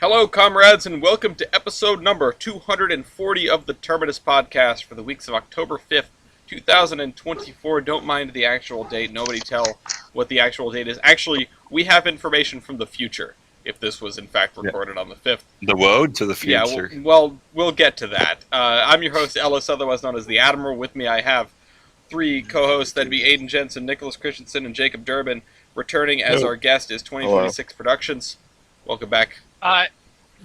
Hello, comrades, and welcome to episode number 240 of the Terminus podcast for the weeks of October 5th, 2024. Don't mind the actual date. Nobody tell what the actual date is. Actually, we have information from the future, if this was in fact recorded on the 5th. The road to the future. Yeah, well, we'll get to that. I'm your host, Ellis, otherwise known as the Admiral. With me, I have three co-hosts. That'd be Aiden Jensen, Nicholas Christensen, and Jacob Durbin. Returning as our guest is 2026 Productions. Welcome back.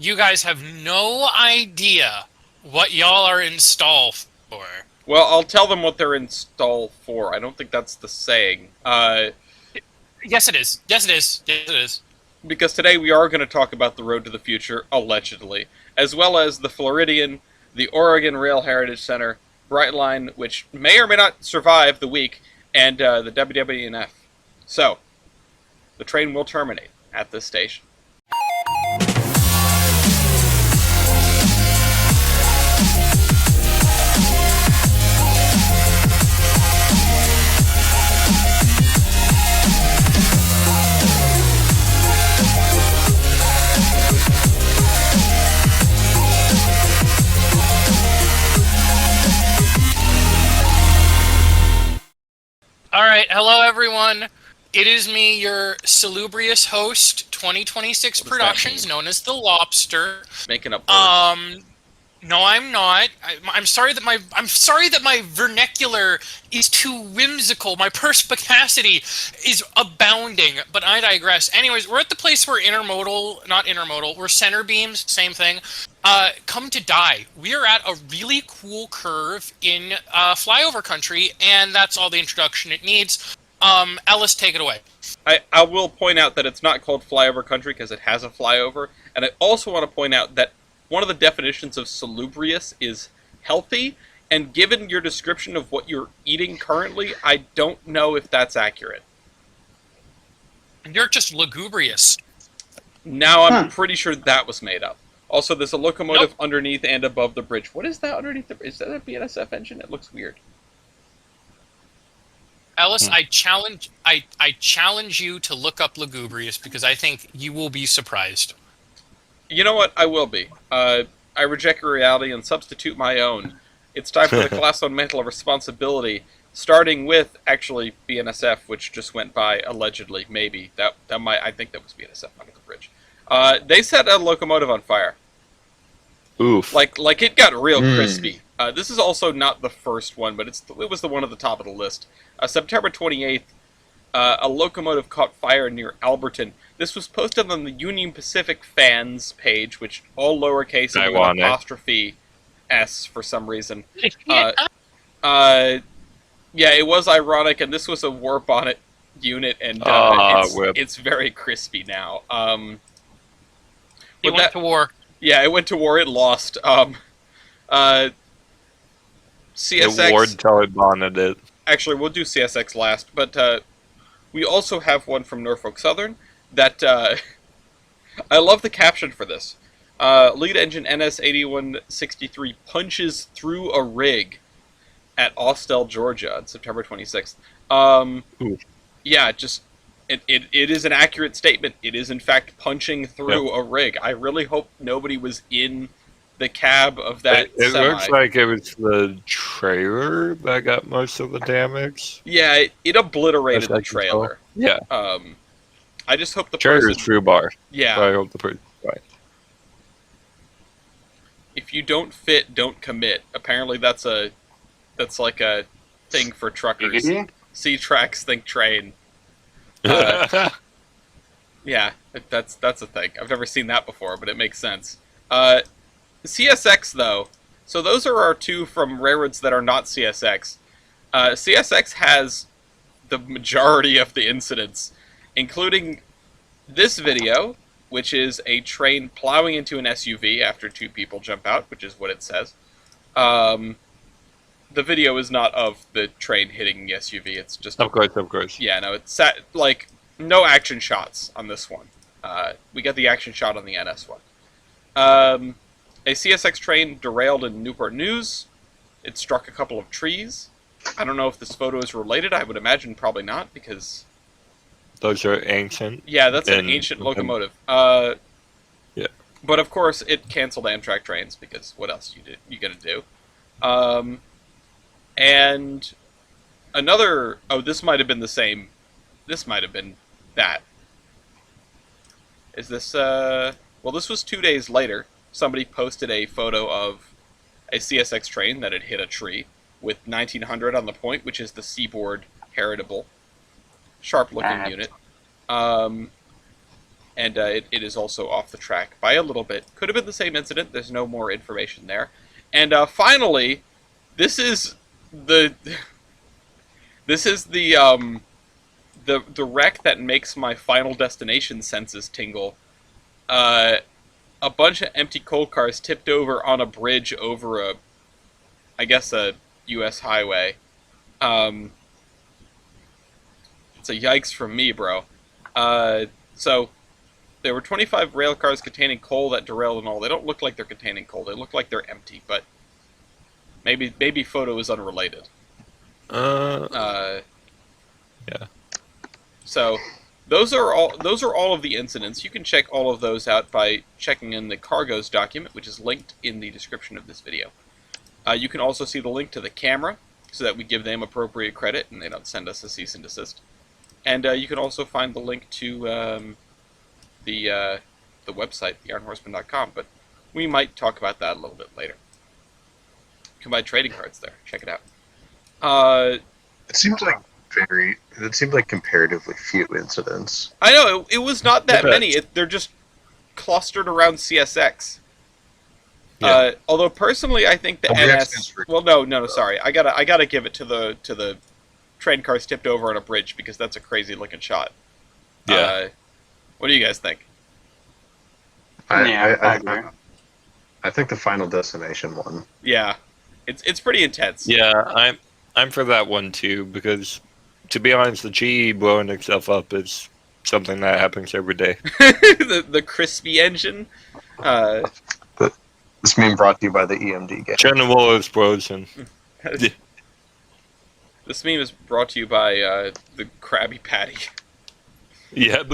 You guys have no idea what y'all are installed for. Well, I'll tell them what they're installed for. I don't think that's the saying. Yes, it is. Yes, it is. Yes, it is. Because today we are going to talk about the road to the future, allegedly, as well as the Floridian, the Oregon Rail Heritage Center, Brightline, which may or may not survive the week, and the WWNF. So, the train will terminate at this station. Alright, hello everyone. It is me, your salubrious host, 2026 Productions, known as The Lobster. Making up words. No, I'm not. I'm sorry that my vernacular is too whimsical. My perspicacity is abounding, but I digress. Anyways, we're at the place where we're center beams, same thing, come to die. We are at a really cool curve in flyover country, and that's all the introduction it needs. Ellis, take it away. I will point out that it's not called flyover country because it has a flyover, and I also want to point out that one of the definitions of salubrious is healthy, and given your description of what you're eating currently, I don't know if that's accurate. You're just lugubrious. Now I'm pretty sure that was made up. Also, there's a locomotive underneath and above the bridge. What is that underneath the bridge? Is that a BNSF engine? It looks weird. Ellis, I challenge you to look up lugubrious because I think you will be surprised. You know what? I will be. I reject your reality and substitute my own. It's time for the class on mantle of responsibility, starting with, actually, BNSF, which just went by, allegedly, maybe. I think that was BNSF under the bridge. They set a locomotive on fire. Oof. Like it got real crispy. This is also not the first one, but it was the one at the top of the list. September 28th, a locomotive caught fire near Alberton. This was posted on the Union Pacific fans page, which all lowercase and with an apostrophe S for some reason. Yeah, it was ironic, and this was a war bonnet unit, and it's very crispy now. It went to war. Yeah, it went to war. It lost. CSX. It warred until it bonded it. Actually, we'll do CSX last, but we also have one from Norfolk Southern that I love the caption for this. Lead engine NS8163 punches through a rig at Austell, Georgia on September 26th. Yeah, just it is an accurate statement. It is in fact punching through a rig. I really hope nobody was in the cab of that It semi. looks like it was the trailer that got most of the damage. Yeah, it obliterated the trailer. Yeah. I just hope the trailer is through bar. Yeah. So I hope the person. Right. If you don't fit, don't commit. Apparently, that's like a thing for truckers. See tracks, think train. Yeah, that's a thing. I've never seen that before, but it makes sense. CSX though, so those are our two from railroads that are not CSX. CSX has the majority of the incidents, including this video, which is a train plowing into an SUV after two people jump out, which is what it says. The video is not of the train hitting the SUV, it's just... Of course. Yeah, no, it's no action shots on this one. We got the action shot on the NS one. A CSX train derailed in Newport News. It struck a couple of trees. I don't know if this photo is related. I would imagine probably not, because... Those are ancient. Yeah, that's an ancient locomotive. Yeah. But of course, it canceled Amtrak trains because what else you gonna do? And another. Oh, this might have been the same. This might have been that. Is this? Well, this was 2 days later. Somebody posted a photo of a CSX train that had hit a tree with 1900 on the point, which is the Seaboard Heritable, sharp-looking unit. And it is also off the track by a little bit. Could have been the same incident. There's no more information there. And finally, this is the the wreck that makes my Final Destination senses tingle. A bunch of empty coal cars tipped over on a bridge over I guess a U.S. highway. It's a yikes from me, bro. So there were 25 rail cars containing coal that derailed and all. They don't look like they're containing coal. They look like they're empty, but maybe photo is unrelated. Yeah. So those are all of the incidents. You can check all of those out by checking in the cargoes document, which is linked in the description of this video. You can also see the link to the camera, so that we give them appropriate credit and they don't send us a cease and desist. And you can also find the link to the website, theironhorseman.com, but we might talk about that a little bit later. You can buy trading cards there. Check it out. It seems like comparatively few incidents. I know, it was not that Yeah. many. They're just clustered around CSX. Yeah. Although personally, I think the Well, the NS. accidents were- Well, no, sorry. I gotta give it to the train cars tipped over on a bridge because that's a crazy looking shot. Yeah. What do you guys think? I think the Final Destination one. Yeah, it's pretty intense. Yeah, I'm for that one too, because to be honest, the GE blowing itself up is something that happens every day. the crispy engine. This meme brought to you by the EMD game. General explosion. This meme is brought to you by the Krabby Patty. Yeah,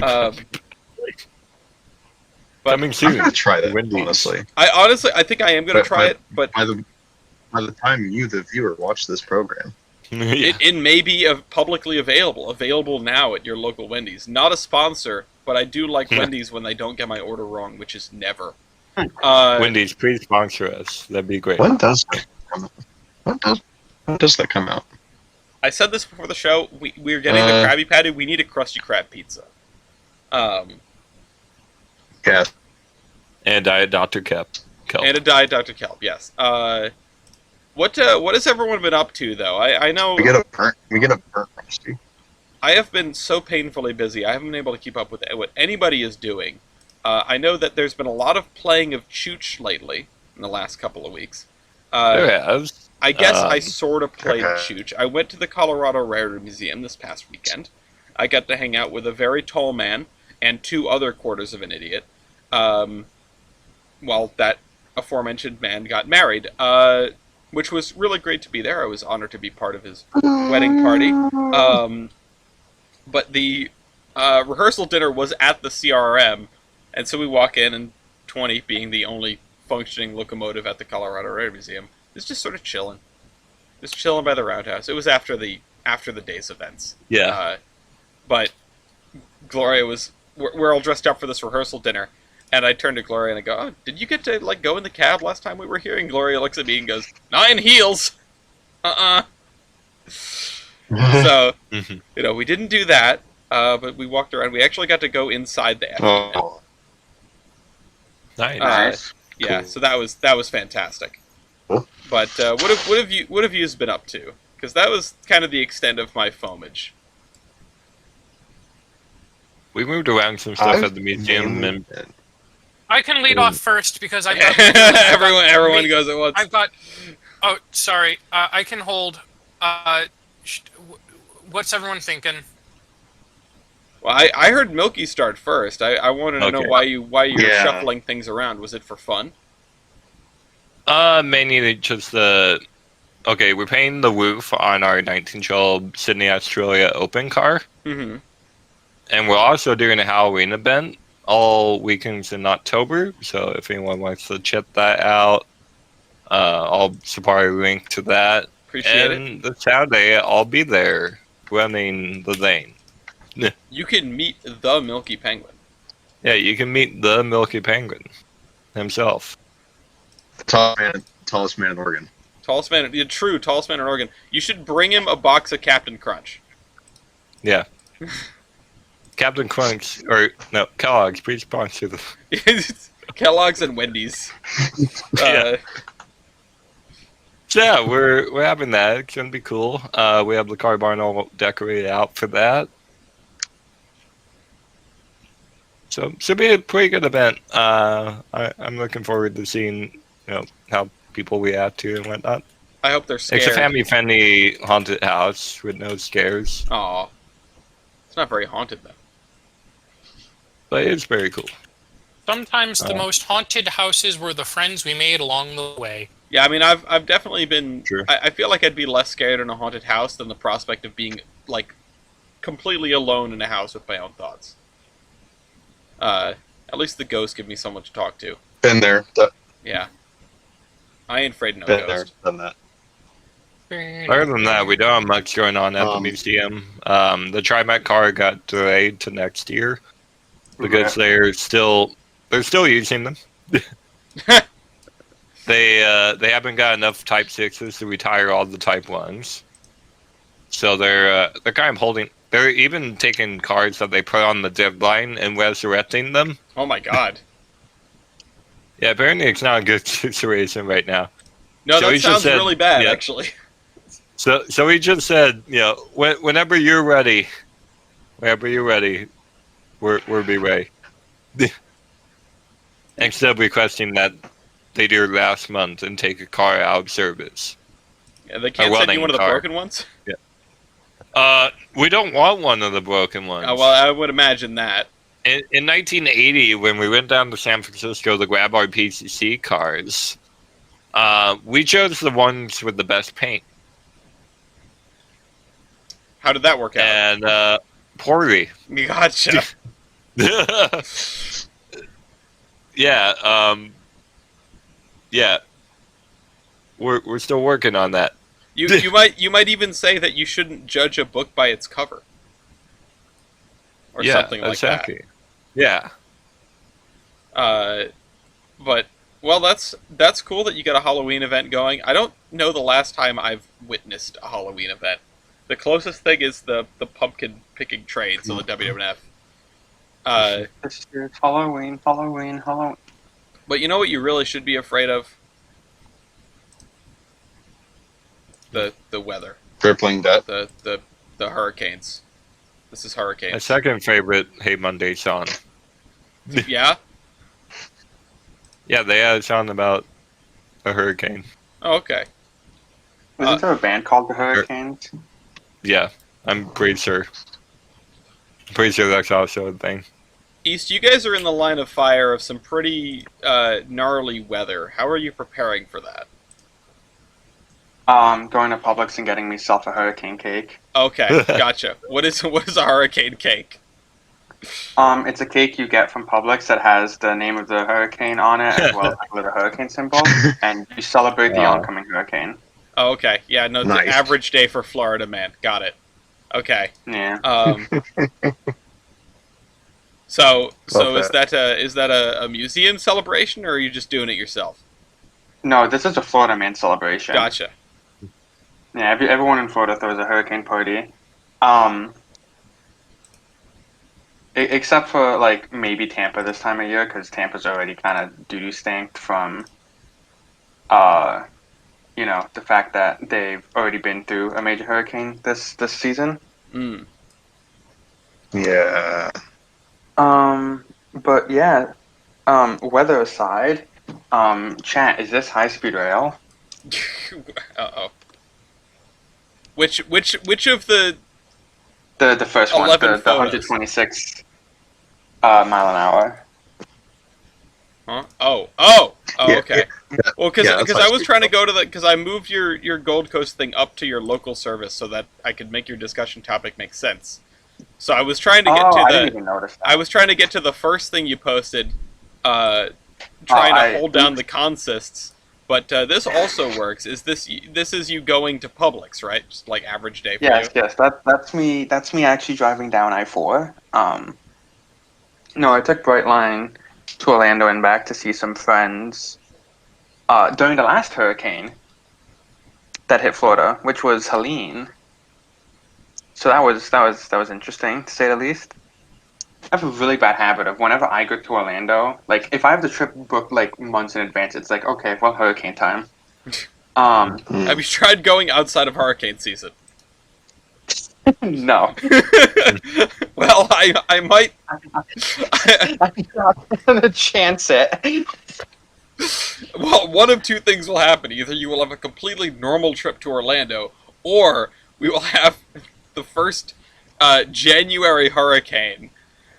But coming I'm soon. gonna try that, Wendy's. honestly. I think I am gonna try it, but By the time you, the viewer, watch this program, Yeah. it may be publicly available now at your local Wendy's. Not a sponsor, but I do like Wendy's when they don't get my order wrong, which is never. Wendy's, please sponsor us. That'd be great. when does that come out? When does that come out? I said this before the show. We're getting the Krabby Patty. We need a Krusty Krab pizza. Yeah, And Diet Dr. Kelp. And a Diet Dr. Kelp. Yes. What has everyone been up to though? I know we get a burnt Rusty. I have been so painfully busy. I haven't been able to keep up with what anybody is doing. I know that there's been a lot of playing of Chooch lately in the last couple of weeks. There has. I guess I sort of played Okay. Chooch. I went to the Colorado Railroad Museum this past weekend. I got to hang out with a very tall man and two other quarters of an idiot. While that aforementioned man got married, which was really great to be there. I was honored to be part of his wedding party. But the rehearsal dinner was at the CRM, and so we walk in, and 20 being the only functioning locomotive at the Colorado Railroad Museum, is just sort of chilling. Just chilling by the roundhouse. It was after the day's events. Yeah. But Gloria was... We're all dressed up for this rehearsal dinner, and I turned to Gloria and I go, "Oh, did you get to go in the cab last time we were here?" And Gloria looks at me and goes, "Not in heels." So, we didn't do that, but we walked around. We actually got to go inside the engine. Oh, Nice. Yeah, Cool. so that was fantastic. Cool. But what have you been up to? Because that was kind of the extent of my foamage. We moved around some stuff at the museum, and I can lead off first because I've got everyone goes at once. I've got. Oh, sorry. I can hold. What's everyone thinking? Well, I heard Milky start first. I wanted to know Okay. why you're Yeah. shuffling things around. Was it for fun? mainly just the. Okay, we're painting the roof on our 19-year-old Sydney, Australia open car, Mm-hmm. and we're also doing a Halloween event all weekends in October. So if anyone wants to check that out, I'll supply a link to that. Appreciate And the Saturday, I'll be there running the lane. You can meet the Milky Penguin. Yeah, you can meet the Milky Penguin himself. Tallest man in Oregon. Tallest man in Oregon. You should bring him a box of Captain Crunch. Yeah. Captain Crunch, or no, Kellogg's, please sponsor the... Kellogg's and Wendy's. Yeah. So yeah, we're having that. It's gonna be cool. We have the car barn all decorated out for that. So should be a pretty good event. I'm looking forward to seeing how people react to it and whatnot. I hope they're scared. It's a family-friendly haunted house with no scares. Aw. It's not very haunted, though. But it's very cool. Sometimes the most haunted houses were the friends we made along the way. Yeah, I mean, I've definitely been... Sure. I feel like I'd be less scared in a haunted house than the prospect of being, like, completely alone in a house with my own thoughts. At least the ghosts give me someone to talk to. Been there. Yeah. I ain't afraid of no Been there. ghost. Done that. Other than that, we don't have much going on at the museum. The TriMet car got delayed to next year because they're still using them. They haven't got enough Type 6s to retire all the Type 1s. So they're kind of holding. They're even taking cars that they put on the deadline and resurrecting them. Oh my god. Yeah, apparently it's not a good situation right now. No, So that he just sounds said- really bad, yeah. actually. So he just said, whenever you're ready, we'll be ready. Instead of requesting that they do last month and take a car out of service. Yeah, they can't send you one of the car. broken ones? We don't want one of the broken ones. Oh, well, I would imagine that. In 1980, when we went down to San Francisco to grab our PCC cars, we chose the ones with the best paint. How did that work out? And poorly. Gotcha. Yeah, yeah. We're still working on that. You might even say that you shouldn't judge a book by its cover. Or Yeah, something like exactly. Yeah. that. But well, that's cool that you got a Halloween event going. I don't know the last time I've witnessed a Halloween event. The closest thing is the pumpkin picking train, so the WWF. This is Halloween. But you know what you really should be afraid of? The weather. Crippling debt. The hurricanes. This is My hurricanes. second favorite Hey Monday song. Yeah? Yeah, they had a song about a hurricane. Oh, okay. Isn't there a band called the Hurricanes? Yeah, I'm pretty sure. I'm pretty sure that's also a thing. East, you guys are in the line of fire of some pretty gnarly weather. How are you preparing for that? Going to Publix and getting myself a hurricane cake. Okay, gotcha. What is a hurricane cake? It's a cake you get from Publix that has the name of the hurricane on it, as well as like a little hurricane symbol, and you celebrate the Wow. oncoming hurricane. Oh, okay. Yeah, no, Nice. the average day for Florida man. Got it. Okay. Yeah. So Love is that a museum celebration, or are you just doing it yourself? No, this is a Florida man celebration. Gotcha. Yeah, everyone in Florida throws a hurricane party. Except for, like, maybe Tampa this time of year, because Tampa's already kind of doo-doo stanked from, the fact that they've already been through a major hurricane this season. Mm. Yeah. But yeah, weather aside, chat, is this high-speed rail? Uh-oh. Which of the... The first one, 11 the photos. 126 mile an hour. Huh? Oh, Yeah, okay. Well, because yeah, that's I was high-speed trying to go to because I moved your Gold Coast thing up to your local service so that I could make your discussion topic make sense. So I was trying to Oh, get to I didn't the. even notice that. I was trying to get to the first thing you posted, trying to hold down the consists. But this also works. Is this is you going to Publix, right? Just like average day for you. Yes. That's me. That's me actually driving down I-4. No, I took Brightline to Orlando and back to see some friends. During the last hurricane that hit Florida, which was Helene. So that was interesting to say the least. I have a really bad habit of whenever I go to Orlando, like if I have the trip booked like months in advance, it's like okay, well, hurricane time. Have you tried going outside of hurricane season? No. Well, I might. I'm not gonna chance it. Well, one of two things will happen. Either you will have a completely normal trip to Orlando, or we will have the first January hurricane.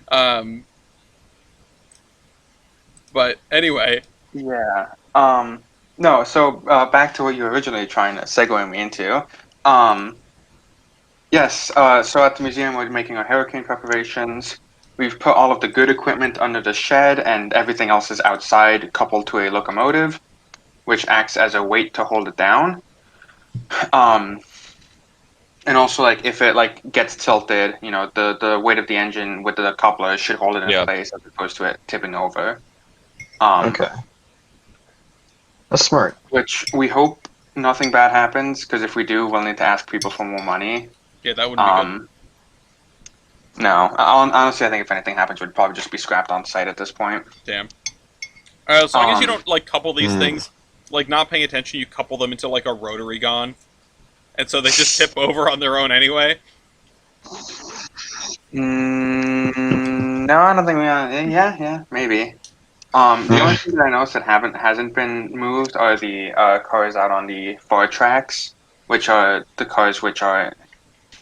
But anyway. Yeah. No, so back to what you were originally trying to segue me into. Yes, so at the museum we're making our hurricane preparations. We've put all of the good equipment under the shed and everything else is outside coupled to a locomotive, which acts as a weight to hold it down. And also like if it like gets tilted, the weight of the engine with the coupler should hold it in place as opposed to it tipping over. Okay. That's smart. Which we hope nothing bad happens, because if we do, we'll need to ask people for more money. Yeah, that wouldn't be good. No, honestly, I think if anything happens, we'd probably just be scrapped on site at this point. Damn. As long as you don't like couple these things, like not paying attention, you couple them into like a rotary gun, and so they just tip over on their own anyway. No, I don't think we. Yeah, maybe. The only thing that I noticed that hasn't been moved are the cars out on the far tracks, which are the cars which are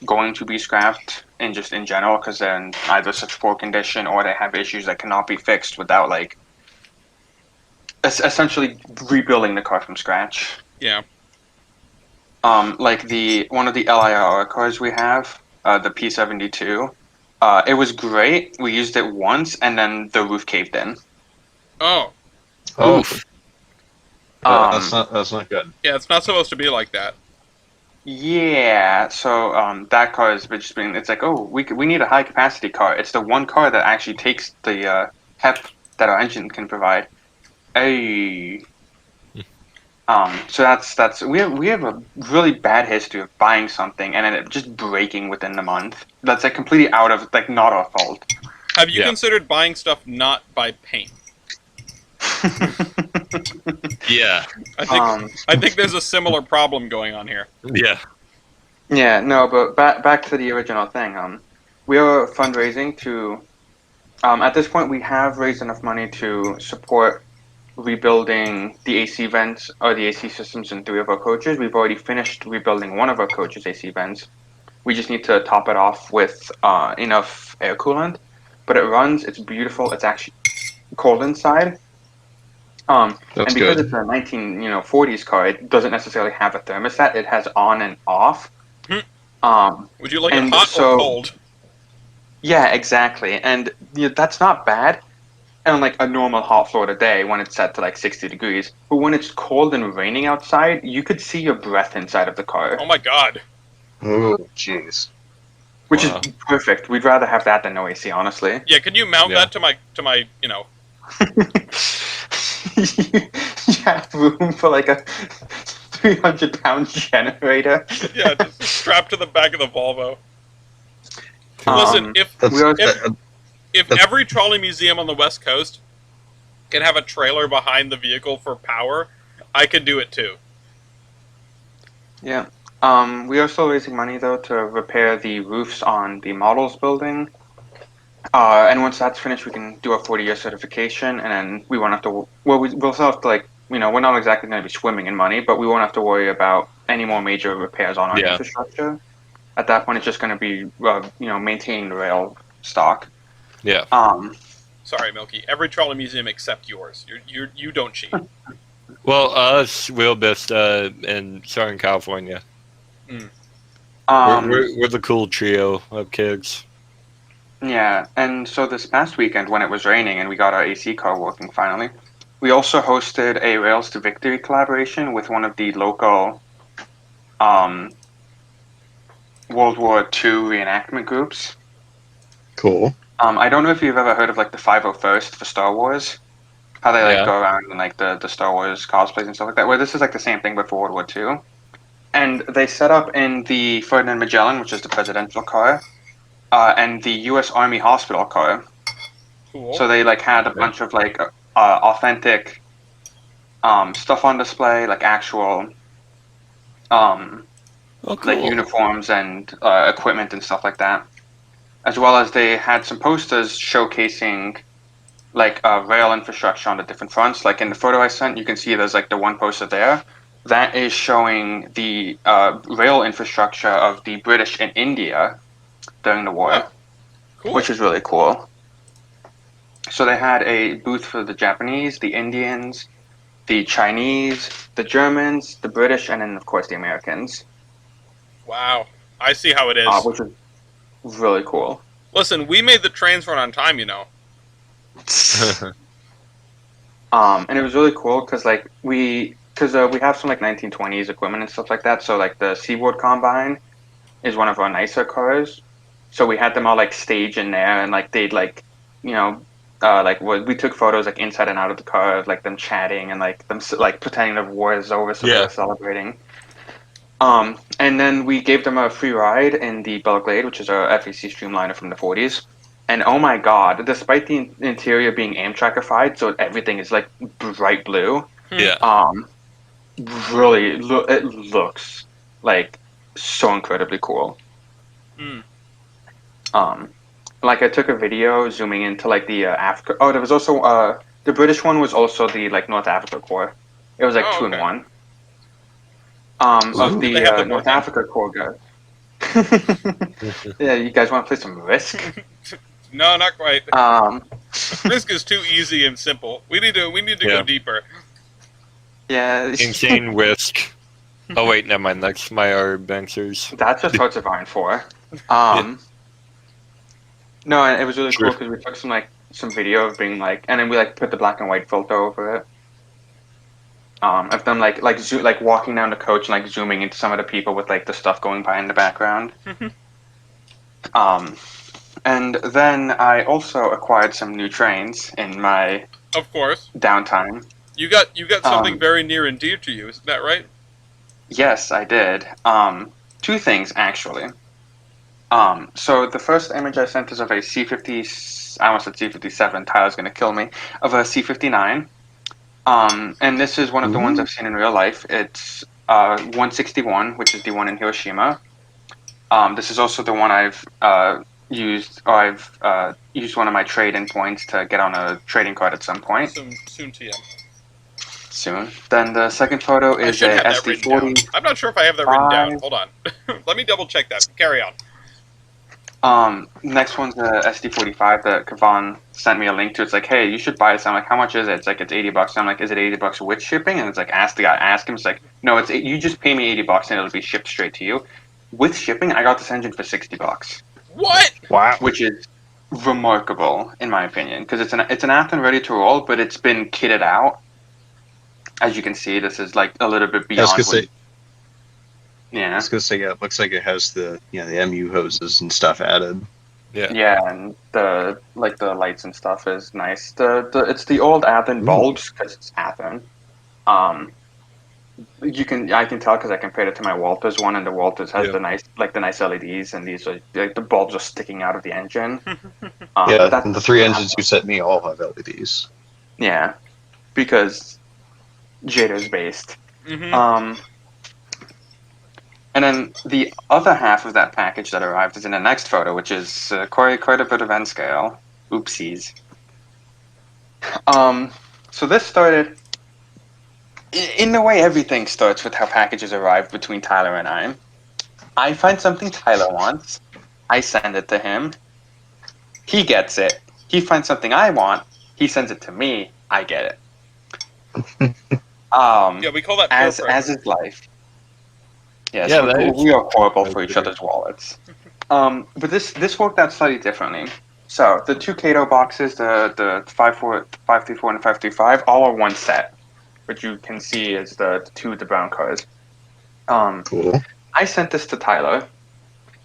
going to be scrapped in general because they're in either such poor condition or they have issues that cannot be fixed without like essentially rebuilding the car from scratch. Yeah. Like one of the LIR cars we have, the P72. It was great. We used it once and then the roof caved in. Oh. Oof. That's not good. Yeah, it's not supposed to be like that. Yeah, so that car has just been. It's like, oh, we need a high capacity car. It's the one car that actually takes the HEP that our engine can provide. Hey, so that's we have a really bad history of buying something and then it just breaking within the month. That's like completely out of like not our fault. Have you considered buying stuff not by paint? Yeah. I think there's a similar problem going on here. Yeah. Yeah, no, but back to the original thing. We are fundraising to. At this point, we have raised enough money to support rebuilding the AC vents or the AC systems in 3 of our coaches. We've already finished rebuilding one of our coaches' AC vents. We just need to top it off with enough air coolant. But it runs. It's beautiful. It's actually cold inside. That's and because good. it's a 1940s car, it doesn't necessarily have a thermostat. It has on and off. Would you like it hot or cold? Yeah, exactly. And that's not bad on like a normal hot Florida day when it's set to like 60 degrees. But when it's cold and raining outside, you could see your breath inside of the car. Oh my god. Oh, jeez. Which is perfect. We'd rather have that than no AC, honestly. Yeah, can you mount that to my You have room for like a 300-pound generator. Yeah, just strapped to the back of the Volvo. Listen, if every trolley museum on the West Coast can have a trailer behind the vehicle for power, I can do it too. Yeah. We are still raising money though to repair the roofs on the models building. And once that's finished, we can do a 40-year certification, and then we won't have to. Well, we'll still have to we're not exactly going to be swimming in money, but we won't have to worry about any more major repairs on our infrastructure. At that point, it's just going to be maintaining the rail stock. Yeah. Sorry, Milky. Every trolley museum except yours. You don't cheat. Well, us, Wheelbist, in Southern California. Mm. We're the cool trio of kids. Yeah, and so this past weekend when it was raining and we got our AC car working finally, we also hosted a Rails to Victory collaboration with one of the local um, World War II reenactment groups. Cool. I don't know if you've ever heard of like the 501st for Star Wars, how they like Yeah. go around and like the Star Wars cosplays and stuff like that. Well, this is like the same thing but for World War II. And they set up in the Ferdinand Magellan, which is the presidential car, and the U.S. Army hospital car. Cool. So they like had a Okay. bunch of like authentic stuff on display, like actual Oh, like cool. uniforms and equipment and stuff like that, as well as they had some posters showcasing like rail infrastructure on the different fronts. Like in the photo I sent, you can see there's like the one poster there that is showing the rail infrastructure of the British in India during the war, Oh, cool. which is really cool. So they had a booth for the Japanese, the Indians, the Chinese, the Germans, the British, and then of course the Americans, Wow. I see how it is. which is really cool. Listen, we made the trains run on time, you know. And it was really cool because like we have some like 1920s equipment and stuff like that. So like the Seaboard Combine is one of our nicer cars. So we had them all like stage in there, and like they'd like, you know, like we took photos like inside and out of the car of like them chatting and like them like pretending the war is over, so they Yeah. were celebrating. And then we gave them a free ride in the Belglade, which is a FAC Streamliner from the 40s. And oh my god, despite the interior being Amtrakified, so everything is like bright blue, Yeah. really, it looks like so incredibly cool. Hmm. Like I took a video zooming into like the Africa. Oh, there was also the British one was also the like North Africa Corps. It was like Oh, two okay. in one. So Of they have the them North working. Africa Corps guys. Yeah, you guys want to play some Risk? No, not quite. Um, Risk is too easy and simple. We need to Yeah. go deeper. yeah, Insane Risk. Oh wait, never mind. That's my adventures. that's just Hearts of Iron 4. No, and it was really Sure. cool because we took some video of being like, and then we like put the black and white filter over it. Of them like walking down the coach and like zooming into some of the people with like the stuff going by in the background. And then I also acquired some new trains in my Of course. downtime. You got something Um, very near and dear to you, isn't that right? Yes, I did. Two things actually. So the first image I sent is of a C50. I almost said C57. Tyler's gonna kill me. Of a C59. And this is one of the ones I've seen in real life. It's 161, which is the one in Hiroshima. This is also the one I've used, or I've used one of my trade-in points to get on a trading card at some point Soon TM. soon. Then the second photo I is should a have that written down. SD40. I'm not sure if I have that written down. Hold on. Let me double check that. Carry on. Next one's the SD45 that Kavan sent me a link to. It's like, hey, you should buy this. I'm like, how much is it? It's like, it's $80. I'm like, is it $80 with shipping? And it's like, ask the guy, ask him. It's like, no, you just pay me $80 and it'll be shipped straight to you. With shipping, I got this engine for $60, What? Wow. which is remarkable in my opinion because it's an Athens ready to roll, but it's been kitted out. As you can see, this is like a little bit I was beyond. gonna say, Yeah. yeah, it looks like it has the the MU hoses and stuff added. Yeah, and the lights and stuff is nice. It's the old Athens bulbs because it's Athens. I can tell because I compared it to my Walters one, and the Walters has the nice LEDs, and these are like the bulbs are sticking out of the engine. Yeah, and the three engines you sent me all have LEDs. Yeah, because Jada's based. Mm-hmm. And then the other half of that package that arrived is in the next photo, which is quite a bit of N scale. Oopsies. So this started in the way everything starts with how packages arrive between Tyler and I. I find something Tyler wants. I send it to him. He gets it. He finds something I want. He sends it to me. I get it. Yeah, we call that peer as pressure. is life. Yes, Yeah, that is- we are horrible for each other's wallets. But this worked out slightly differently. So the two Kato boxes, the 534 and 535, all are one set, which you can see is the two of the brown cars. Cool. I sent this to Tyler, and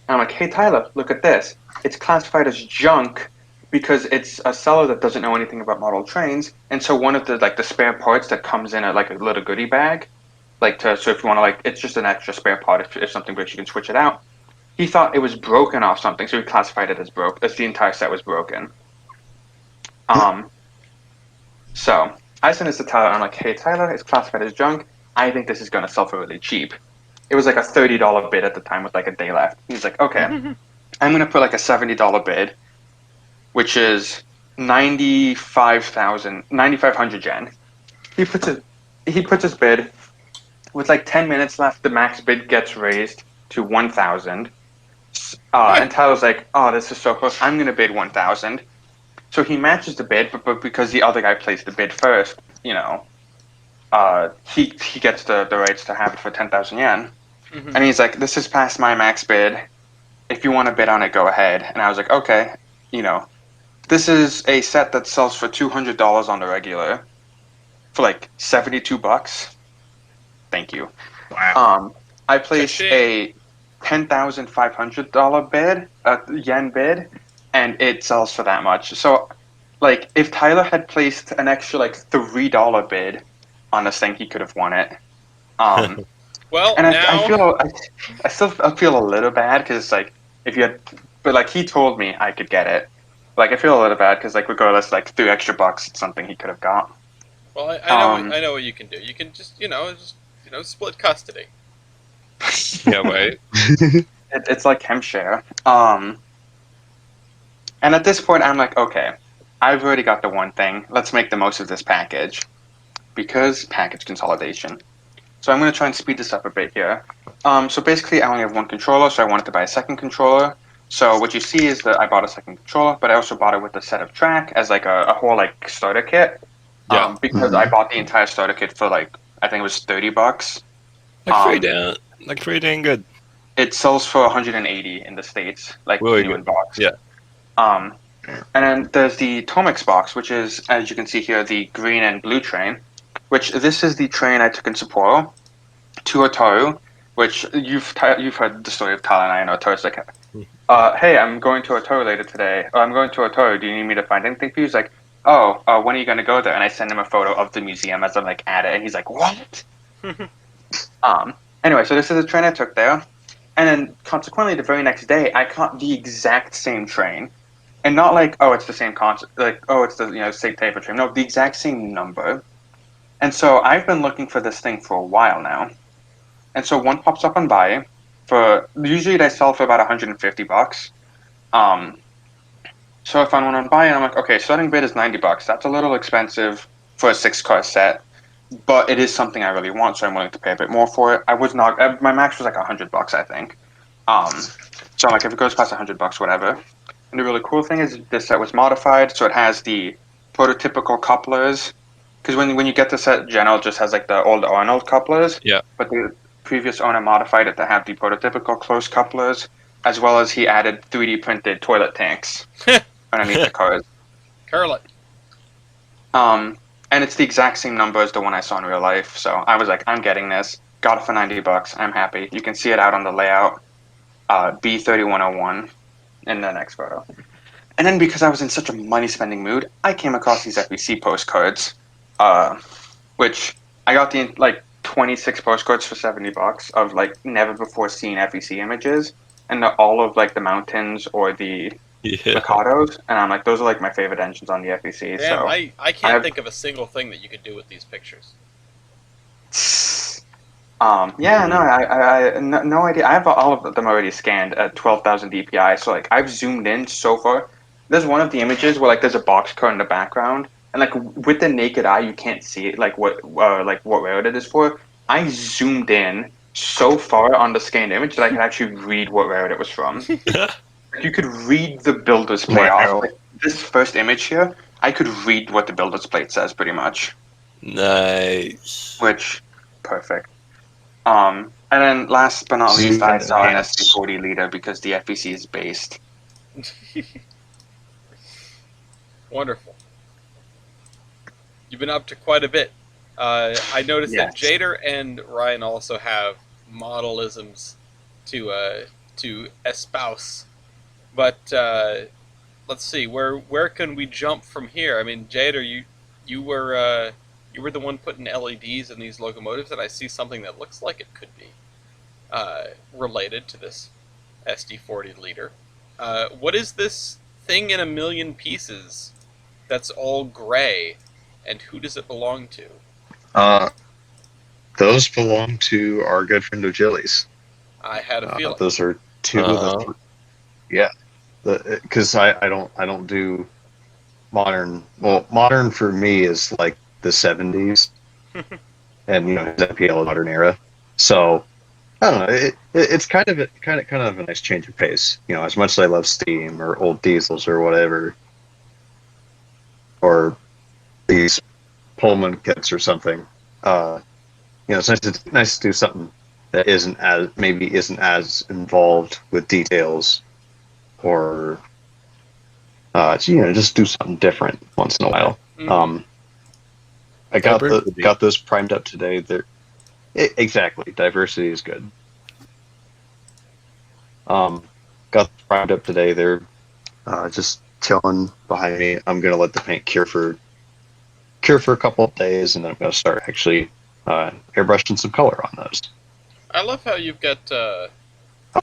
I'm like, hey Tyler, look at this. It's classified as junk because it's a seller that doesn't know anything about model trains, and so one of the spare parts that comes in a little goodie bag, so if you want to it's just an extra spare part. If something breaks, you can switch it out. He thought it was broken off something, so he classified it as broke. As the entire set was broken. So I sent this to Tyler. I'm like, hey Tyler, it's classified as junk. I think this is gonna sell for really cheap. It was like a $30 bid at the time with like a day left. He's like, okay, I'm gonna put like a $70 bid, which is 9,500 yen. He puts his bid. With like 10 minutes left, the max bid gets raised to 1,000. And Tyler's like, oh, this is so close. I'm gonna bid 1,000. So he matches the bid, but because the other guy placed the bid first, he gets the rights to have it for 10,000 yen. Mhm. And he's like, this is past my max bid. If you want to bid on it, go ahead. And I was like, okay, this is a set that sells for $200 on the regular for like $72. Thank you. Wow. I placed Cha-ching. a $10,500 bid, yen bid, and it sells for that much. So, like, if Tyler had placed an extra like $3 bid on this thing, he could have won it. Well, And now I still feel a little bad because it's like if you had, but like he told me I could get it. Like I feel a little bad because like regardless, like $3 extra, it's something he could have got. well, I Um, know what you can do. You can just split custody. Yeah, right. It's like Hemshare. And at this point, I'm like, okay, I've already got the one thing. Let's make the most of this package because package consolidation. So I'm going to try and speed this up a bit here. So basically, I only have one controller, so I wanted to buy a second controller. So what you see is that I bought a second controller, but I also bought it with a set of track as like a whole like starter kit. Yeah. Because I bought the entire starter kit for like I think it was $30. Like pretty dang good. It sells for 180 in the States, like Really new good. in box. Yeah. And then there's the Tomix box, which is, as you can see here, the green and blue train. Which this is the train I took in Sapporo to Otaru. Which you've heard the story of Tyler and I know Otaru's like, hey, I'm going to Otaru later today. I'm going to Otaru. Do you need me to find anything for you? He's like, oh, when are you going to go there? And I send him a photo of the museum as I'm like at it, and he's like, what? Anyway, so this is the train I took there. And then consequently, the very next day, I caught the exact same train. And not like, oh, it's the same concept, like, oh, it's the same type of train. No, the exact same number. And so I've been looking for this thing for a while now. And so one pops up on buy usually they sell for about $150. So I found one on buy and I'm like, okay, starting bid is $90. That's a little expensive for a 6-car set, but it is something I really want, so I'm willing to pay a bit more for it. I was not, my max was like $100, I think. So I'm like, if it goes past $100, whatever. And the really cool thing is this set was modified, so it has the prototypical couplers. Because when you get the set, General just has like the old Arnold couplers. Yeah. But the previous owner modified it to have the prototypical close couplers, as well as he added 3D printed toilet tanks underneath the cars. Curl it. And it's the exact same number as the one I saw in real life. So I was like, I'm getting this. Got it for $90. I'm happy. You can see it out on the layout. B3101 in the next photo. And then because I was in such a money spending mood, I came across these FEC postcards, which I got the 26 postcards for $70 of like never before seen FEC images, and all of like the mountains or the Mikados, and I'm like, those are like my favorite engines on the FEC. Damn, So I can't think of a single thing that you could do with these pictures. yeah, no idea. I have all of them already scanned at 12,000 DPI. So like I've zoomed in so far. There's one of the images where like there's a boxcar in the background, and like with the naked eye you can't see it, like what road it is for. I zoomed in so far on the scanned image that I could actually read what road it was from. You could read the builder's plate Wow. off. Like, this first image here, I could read what the builder's plate says pretty much. Nice. Which, perfect. And then last but not least, I saw an Yes. SC40 leader because the FEC is based. Wonderful. You've been up to quite a bit. I noticed that Yes. Jader and Ryan also have modelisms to espouse. But let's see, where can we jump from here? I mean, Jader, you were the one putting LEDs in these locomotives, and I see something that looks like it could be related to this SD40 liter. What is this thing in a million pieces that's all gray, and who does it belong to? Those belong to our good friend O'Gillies. I had a feeling. Those are two of the. Yeah, because I don't do modern. Well, modern for me is like the 70s, and his MPL modern era. So I don't know. It's kind of a nice change of pace. As much as I love steam or old diesels or whatever, or these Pullman kits or something. It's nice to do something that isn't as involved with details, or just do something different once in a while. Mhm. I got those primed up today. Exactly, diversity is good. Got primed up today. They're just chilling behind me. I'm gonna let the paint cure for a couple of days, and then I'm gonna start actually airbrushing some color on those. I love how you've got. I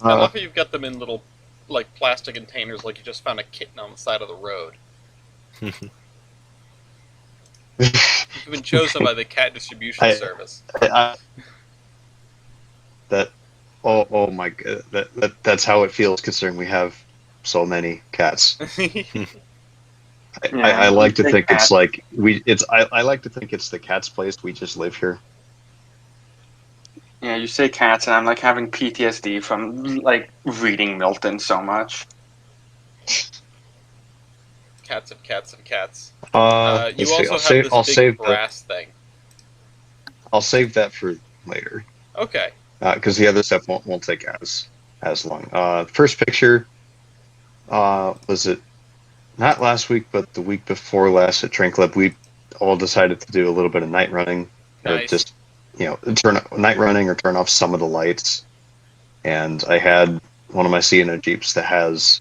love how you've got them in little, like, plastic containers, like you just found a kitten on the side of the road. You've been chosen by the cat distribution service. Oh my god, that's how it feels considering we have so many cats. I like to think it's like I like to think it's the cat's place. We just live here. Yeah, you say cats, and I'm like having PTSD from like reading Milton so much. Cats and cats and cats. You let's see, also have this big brass thing. I'll save that for later. Okay. Because the other stuff won't take as long. First picture was it not last week, but the week before last at Train Club. We all decided to do a little bit of night running. Nice. Just turn night running or turn off some of the lights. And I had one of my Sienna Jeeps that has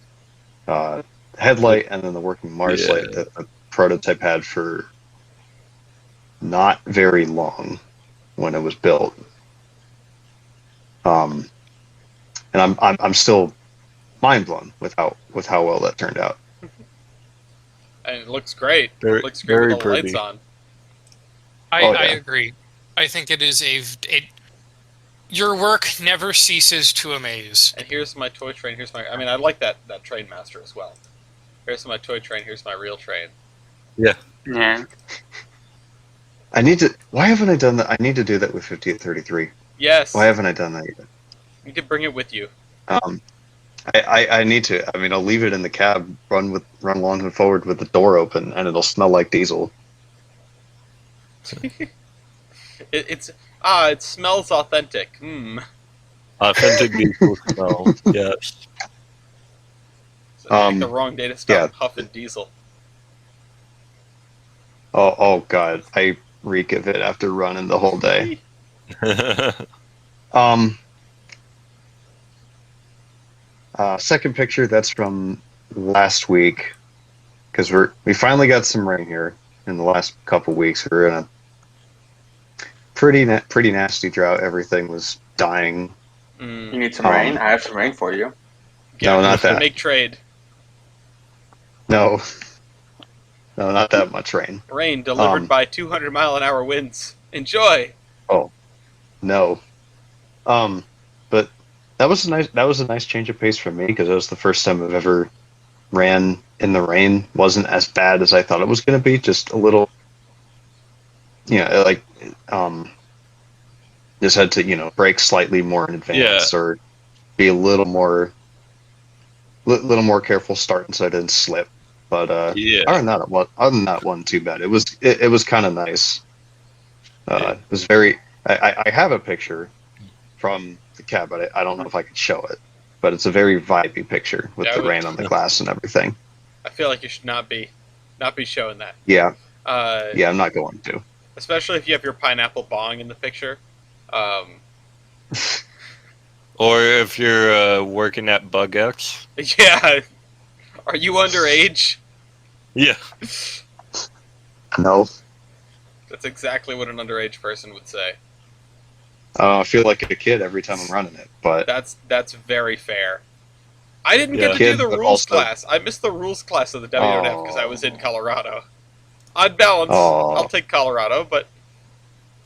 headlight and then the working Mars light that the prototype had for not very long when it was built. And I'm still mind blown with how well that turned out. And it looks great. Very, It looks great very with the lights pretty. on. I agree. I think it is your work never ceases to amaze. And here's my toy train. I like that Train Master as well. Here's my toy train. Here's my real train. Yeah. Why haven't I done that? I need to do that with 5833. Yes. Why haven't I done that yet? You can bring it with you. I need to. I mean, I'll leave it in the cab, run long and forward with the door open, and it'll smell like diesel. It smells authentic. Authentic diesel smell. Yes. So the wrong day to stop huffing diesel. Oh God, I reek of it after running the whole day. Second picture, that's from last week, because we finally got some rain here in the last couple weeks. We were in a pretty nasty drought. Everything was dying. You need some rain? I have some rain for you. No, not that. Make trade. No, not that much rain. Rain delivered by 200-mile-an-hour winds. Enjoy. Oh, no. But that was a nice change of pace for me, because that was the first time I've ever ran in the rain. Wasn't as bad as I thought it was going to be. Just a little, just had to brake slightly more in advance, or be a little more careful starting so I didn't slip. But other than that, it wasn't too bad. It was kind of nice. It was very. I have a picture from the cab, but I don't know if I could show it. But it's a very vibey picture with the rain on the glass and everything. I feel like you should not be. Not be showing that. Yeah, Uh, yeah, I'm not going to. Especially if you have your pineapple bong in the picture. Or if you're working at BugX. Yeah. Are you underage? Yeah. No, That's exactly what an underage person would say. I feel like a kid every time I'm running it, but That's very fair. I didn't get Yeah. to do kid, the but rules also, class. I missed the rules class of the WNF because I was in oh, Colorado. On balance, I'll oh, take Colorado, but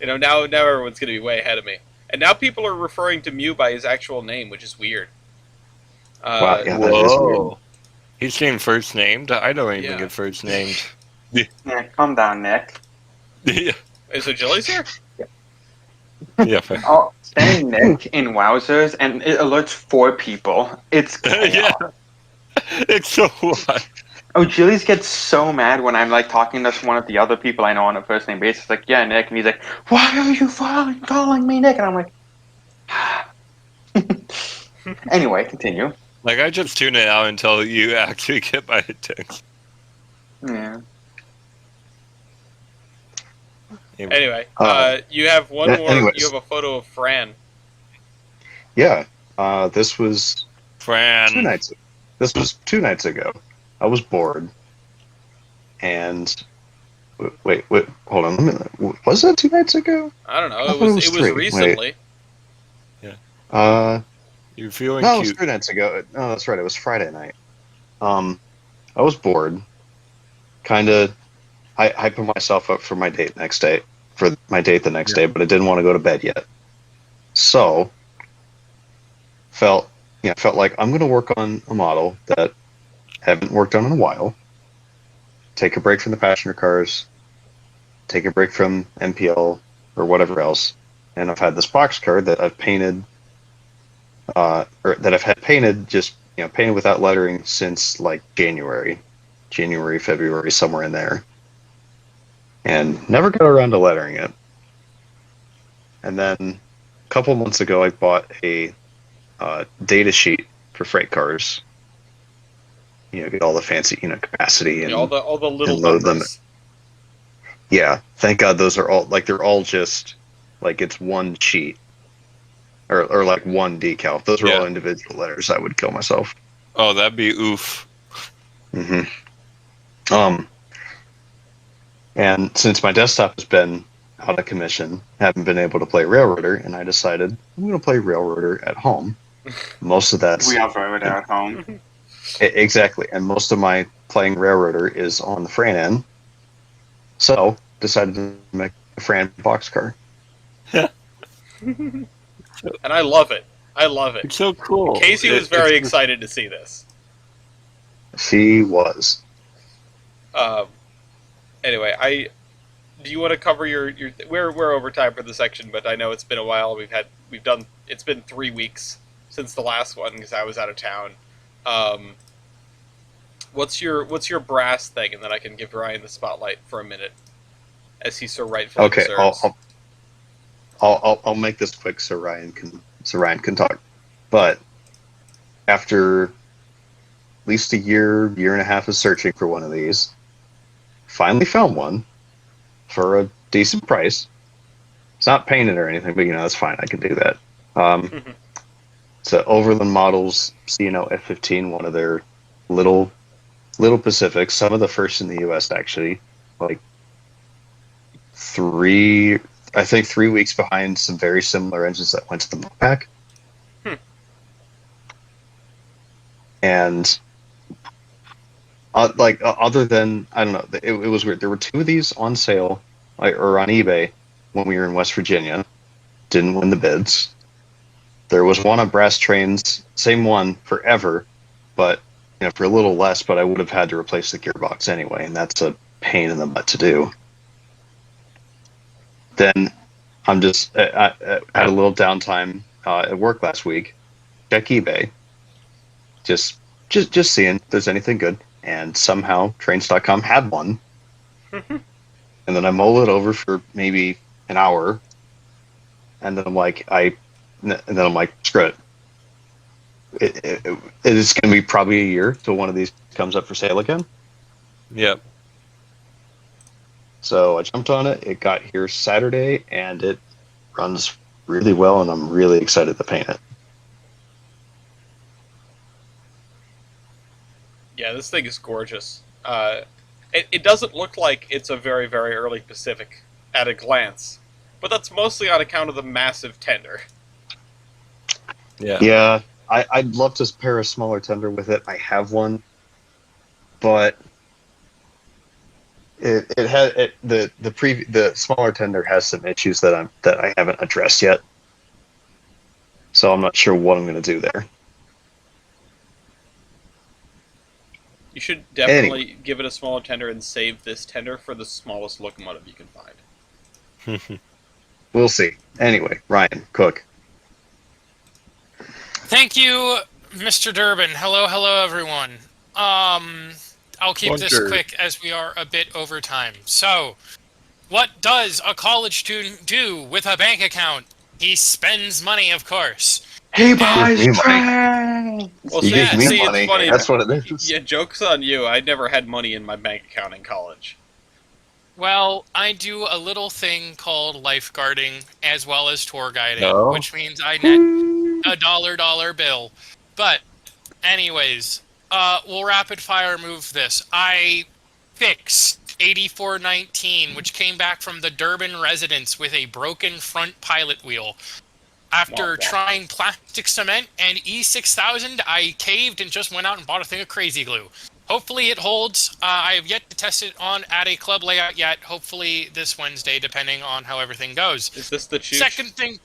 now everyone's gonna be way ahead of me. And now people are referring to Mew by his actual name, which is weird. wow, yeah, that is weird. Whoa. He's getting first named? I don't even Yeah. get first named. Yeah, calm down, Nick. Yeah. So Jilly's here? Yeah. Oh, saying Nick in Wowzers and it alerts 4 people. It's chaos. Yeah. It's so what? Oh, Julius gets so mad when I'm like talking to one of the other people I know on a first name basis. Like, yeah, Nick, and he's like, "Why are you calling me Nick?" And I'm like, anyway, continue. Like, I just tune it out until you actually get my text. Yeah. Anyway, you have one Yeah, more. anyways. You have a photo of Fran. Yeah, this was Fran. 2 nights. This was 2 nights ago. I was bored, and wait, hold on. Was that 2 nights ago? I don't know. I It thought was it was it was 3. recently. You're feeling No, it was cute. 3 nights ago. No, that's right. It was Friday night. I was bored. Kind of, I hyping myself up for my date next day, for my date the next day, but I didn't want to go to bed yet. So, felt like I'm going to work on a model that I haven't worked on in a while. Take a break from the passenger cars. Take a break from MPL or whatever else. And I've had this boxcar that I've painted, or that I've had painted, just painted without lettering since like January, February, somewhere in there, and never got around to lettering it. And then a couple months ago, I bought a data sheet for freight cars. Get all the fancy capacity and all the little and load them. numbers. Yeah, thank God those are all they're all just like it's one sheet or like one decal. If those were all individual letters, I would kill myself. Oh, that'd be oof. Mm-hmm. And since my desktop has been out of commission, haven't been able to play Railroader, and I decided I'm going to play Railroader at home. Most of that's We have Railroader at home. Exactly, and most of my playing Railroader is on the Fran end. So decided to make a Fran boxcar. And I love it. I love it. It's so cool. Casey was very excited to see this. She was. Anyway, do you want to cover your we're over time for the section, but I know it's been a while. It's been 3 weeks since the last one because I was out of town. What's your brass thing, and then I can give Ryan the spotlight for a minute, as he so rightfully deserves. I'll make this quick so Ryan can talk. But after at least a year and a half of searching for one of these, finally found one for a decent price. It's not painted or anything, but that's fine. I can do that. It's a Overland Models C&O F15, one of their little Pacifics, some of the first in the U.S. actually. Like 3 weeks behind some very similar engines that went to the Mopac. And other than, I don't know, it was weird. There were 2 of these on sale or on eBay when we were in West Virginia. Didn't win the bids. There was one on Brass Trains, same one forever, but for a little less. But I would have had to replace the gearbox anyway, and that's a pain in the butt to do. Then I'm just I had a little downtime at work last week. Check eBay, just seeing if there's anything good, and somehow Trains.com had one. And then I mull it over for maybe an hour, and then I'm like, screw it. It's going to be probably a year till one of these comes up for sale again. Yep. So I jumped on it. It got here Saturday, and it runs really well, and I'm really excited to paint it. Yeah, this thing is gorgeous. It doesn't look like it's a very, very early Pacific at a glance, but that's mostly on account of the massive tender. Yeah, I'd love to pair a smaller tender with it. I have one, but the smaller tender has some issues that I haven't addressed yet. So I'm not sure what I'm going to do there. You should definitely give it a smaller tender and save this tender for the smallest locomotive you can find. We'll see. Anyway, Ryan, Cook. Thank you, Mr. Durbin. Hello, everyone. I'll keep this quick as we are a bit over time. So, what does a college student do with a bank account? He spends money, of course. He buys me money. trains! Well, He gives me see, money. it's funny. That's what it is. Yeah, joke's on you. I never had money in my bank account in college. Well, I do a little thing called lifeguarding as well as tour guiding, No. which means I net a $1 bill. But, anyways, we'll rapid fire move this. I fixed 8419, which came back from the Durban residence with a broken front pilot wheel. After trying plastic cement and E6000, I caved and just went out and bought a thing of crazy glue. Hopefully it holds. I have yet to test it on at a club layout yet. Hopefully this Wednesday, depending on how everything goes. Is this the Chooch? Second thing,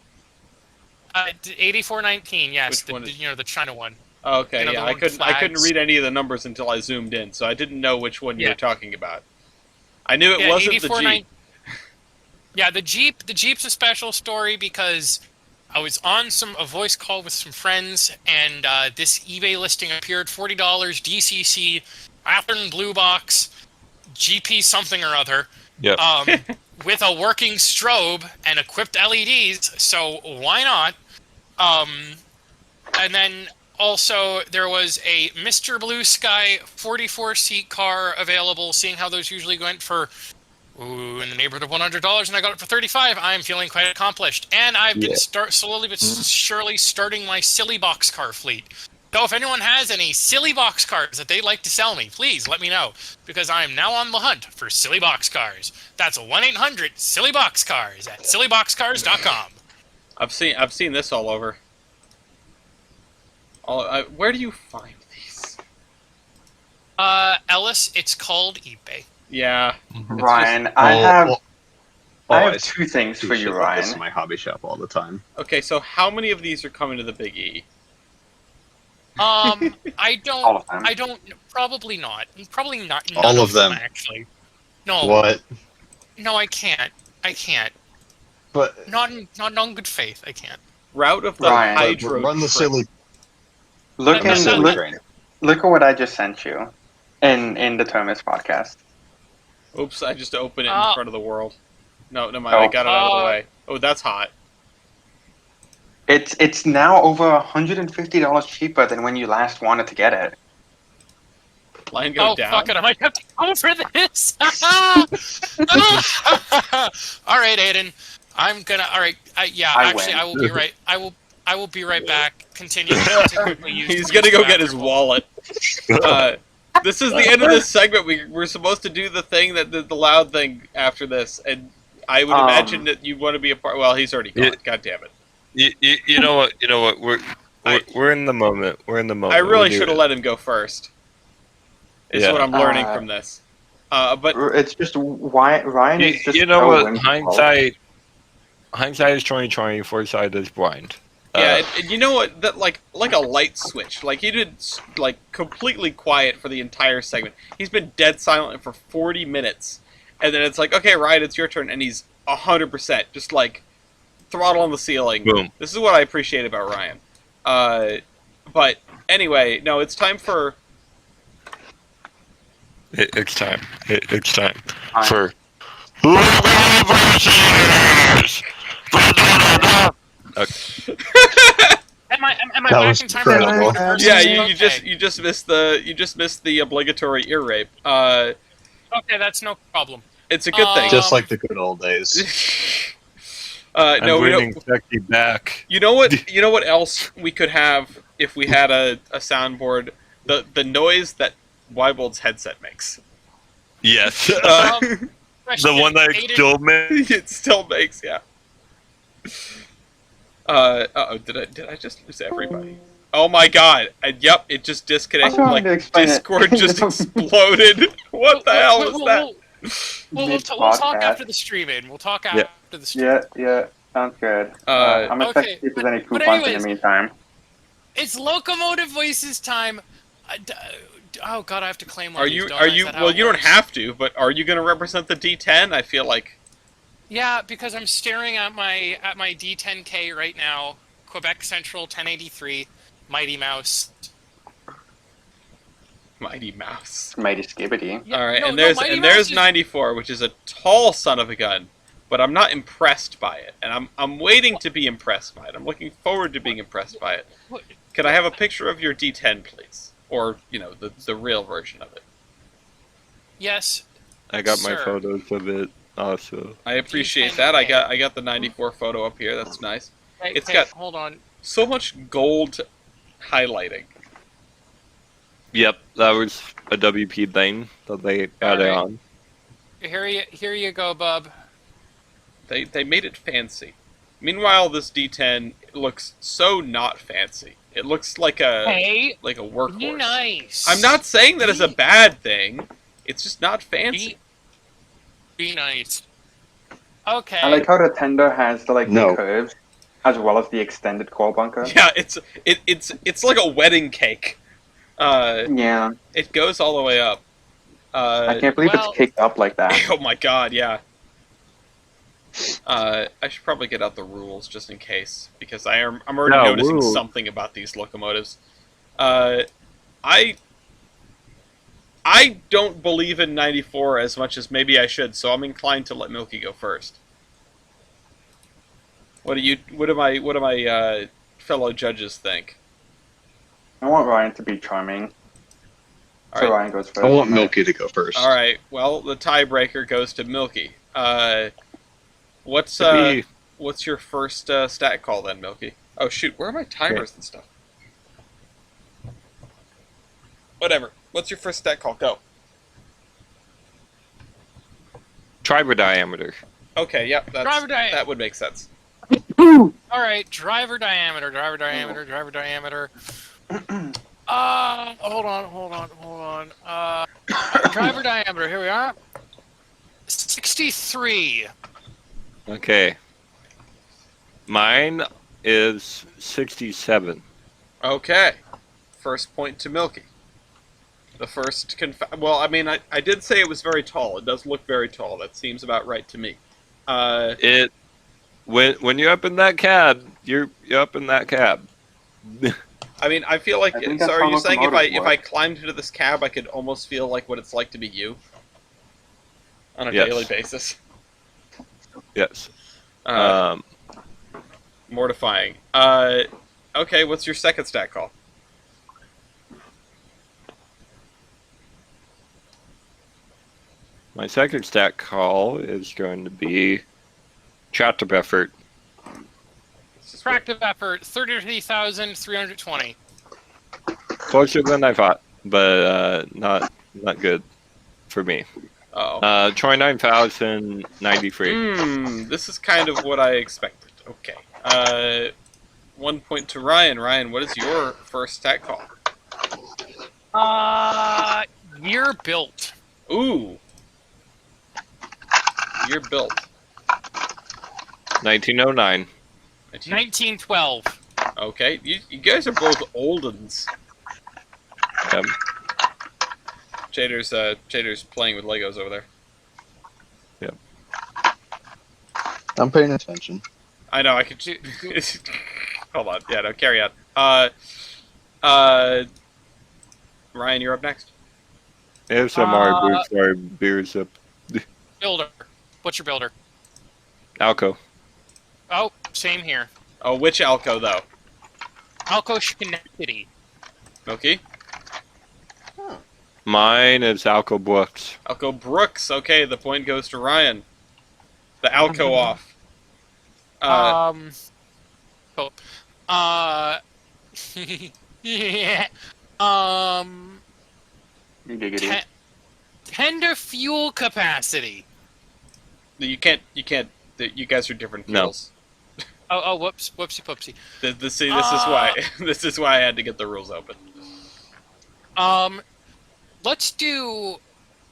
8419, yes, Which one is- the China one. Oh, okay, You know, yeah, the I one couldn't flags. read any of the numbers until I zoomed in, so I didn't know which one you Yeah. were talking about. I knew it Yeah, wasn't the 8419 Jeep. Yeah, the Jeep's a special story because I was on a voice call with some friends, and this eBay listing appeared, $40 DCC, Athearn Blue Box, GP something or other, Yep. with a working strobe and equipped LEDs. So why not? And then also there was a Mr. Blue Sky 44-seat car available. Seeing how those usually went for in the neighborhood of $100, and I got it for $35. I'm feeling quite accomplished, and I've been slowly but surely starting my silly box car fleet. So if anyone has any silly box cars that they'd like to sell me, please let me know, because I am now on the hunt for silly box cars. That's 1-800-SILLY-BOX-CARS at sillyboxcars.com. I've seen this all over. Where do you find these? Ellis, it's called eBay. Yeah. Ryan, I have two things for you, This Ryan. is my hobby shop all the time. Okay, so how many of these are coming to the Big E? I All of them. probably not. Probably not. All none of them. actually. No. What? No, I can't. But Not on good faith. I can't. Route of the Ryan, Hydro. run the Trip. silly. Look No, no, no. train. at what I just sent you in the Terminus podcast. Oops, I just opened it in front of the world. No, never mind. Oh. I got it out of the way. Oh, that's hot. It's now over $150 cheaper than when you last wanted to get it. Line go Oh down. fuck it! I might have to go for this. All right, Aiden. I'm gonna. All right. win. I will be right. I will be right back. Continue. To use He's the gonna go get his bathroom. wallet. This is the end of this segment. We're supposed to do the thing the loud thing after this, and I would imagine that you want to be a part. Well, he's already gone. God damn it! You know what? You know what? We're in the moment. We're in the moment. I really We'll do should have it. let him go first. Is Yeah. what I'm learning from this. But It's just why Ryan is just You know so what? whimsical. Hindsight is 20/20. Foresight is blind. yeah, and you know what? That like a light switch. Like he did like completely quiet for the entire segment. He's been dead silent for 40 minutes, and then it's like, okay, Ryan, it's your turn, and he's 100% just like throttle on the ceiling. Boom. This is what I appreciate about Ryan. But anyway, no, it's time for. It's time. It's time Fine. for. Am I That back was in time for the incredible. first? Yeah, you Okay. just missed the obligatory ear rape. Okay, that's no problem. It's a good thing. Just like the good old days. I'm no, bringing Becky back. you know what? You know what else we could have if we had a soundboard? The noise that Wybold's headset makes. Yes. Um, The one that Aiden- still made. It still makes, yeah. Uh-oh, did I just lose everybody? Oh my god! Yep, it just disconnected. Also, I Like wanted to explain it. Discord just exploded. What the hell was that? We'll talk after the stream, Aiden. We'll talk Yeah. after the stream. Yeah, sounds good. I'm gonna check Okay, to see if there's any but coupons in anyways- the meantime. It's Locomotive Voices time. Oh god, I have to claim one Are of these, you? don't Are I? you? Is that how Well, it you don't works? have to, but are you going to represent the D10? I feel like. Yeah, because I'm staring at my D10K right now. Quebec Central 1083, Mighty Mouse. Mighty Mouse. Mighty Skibbity. Yeah, All right, no, and no, there's Mighty and Mouse there's is- 94, which is a tall son of a gun, but I'm not impressed by it, and I'm waiting to be impressed by it. I'm looking forward to being impressed by it. What- Can I have a picture of your D10, please, or the real version of it? Yes. I got my Sir. photos of it also. I appreciate D10K. that. I got the 94 photo up here. That's nice. It's got- Hold on. So much gold highlighting. Yep, that was a WP thing that they added Alright. on. Here you go, bub. They made it fancy. Meanwhile, this D10 looks so not fancy. It looks like a Hey, workhorse. be nice. I'm not saying that it's a Be- bad thing. It's just not fancy. Be nice. Okay. I like how the tender has the No. the curves as well as the extended core bunker. Yeah, it's like a wedding cake. Yeah, It goes all the way up. I can't believe well- it's kicked up like that. Oh my god, yeah. I should probably get out the rules just in case, because I'm already No, noticing rules. something about these locomotives. I don't believe in 94 as much as maybe I should, so I'm inclined to let Milky go first. What do my fellow judges think? I want Ryan to be charming. All So right. Ryan goes first. I want Milky to go first. All right. Well, the tiebreaker goes to Milky. What's Yippee. what's your first stat call then, Milky? Oh shoot, where are my timers and stuff? Whatever. What's your first stat call? Go. Driver diameter. Okay. Yep. Driver diameter. That would make sense. All right, driver diameter. Hold on. Driver diameter. Here we are. 63. Okay. Mine is 67. Okay. First point to Milky. The first well, I mean, I did say it was very tall. It does look very tall. That seems about right to me. When you're up in that cab, you're up in that cab. I mean, I feel like. I think So, that's are how you saying if locomotives I work. climbed into this cab, I could almost feel like what it's like to be you on a Yes. daily basis? Yes. Uh, mortifying. Okay. What's your second stat call? My second stat call is going to be tractive effort. It's just Tractive effort 33,320. Closer than I thought, but not good for me. Oh. 29,093. This is kind of what I expected. Okay. 1 point to Ryan. Ryan, what is your first stat call? Year built. Ooh. You're built. 1909. 1912. Okay. You guys are both oldens. Yep. Jader's playing with Legos over there. I'm paying attention. I know, I could. Hold on. Yeah, no, carry on. Ryan, you're up next. ASMR boots our beers up. Builder. What's your builder? Alco. Oh, same here. Oh, which Alco, though? Alco Schenectady. Milky? Mine is Alco Brooks. Alco Brooks. Okay, the point goes to Ryan. The Alco off. Cool. Yeah. Giggity. Tender fuel capacity. You can't. You guys are different No. fuels. Oh, whoops, whoopsie, poopsie. This is why. This is why I had to get the rules open. Let's do.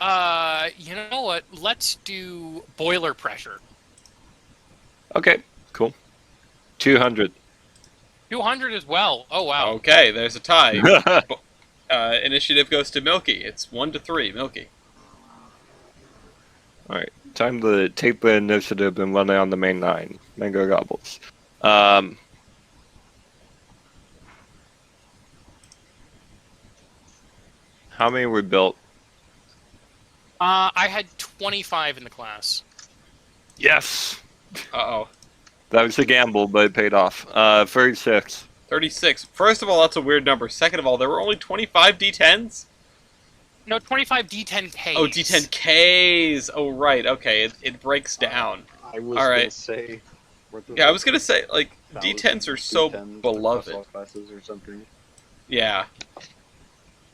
You know what? Let's do boiler pressure. Okay, cool. 200. 200 as well. Oh wow. Okay, there's a tie. Initiative goes to Milky. It's 1-3, Milky. Alright, time to take the initiative and run it on the main line. Mango Gobbles. How many were built? I had 25 in the class. Yes! Uh-oh. That was a gamble, but it paid off. 36. 36. First of all, that's a weird number. Second of all, there were only 25 D10s? No, 25 D10Ks. Oh, D10Ks. Oh, right. Okay, it breaks down. I was All right. gonna say. Yeah, I was going to say, like, D10s are so D10s, beloved. like classes or something. Yeah.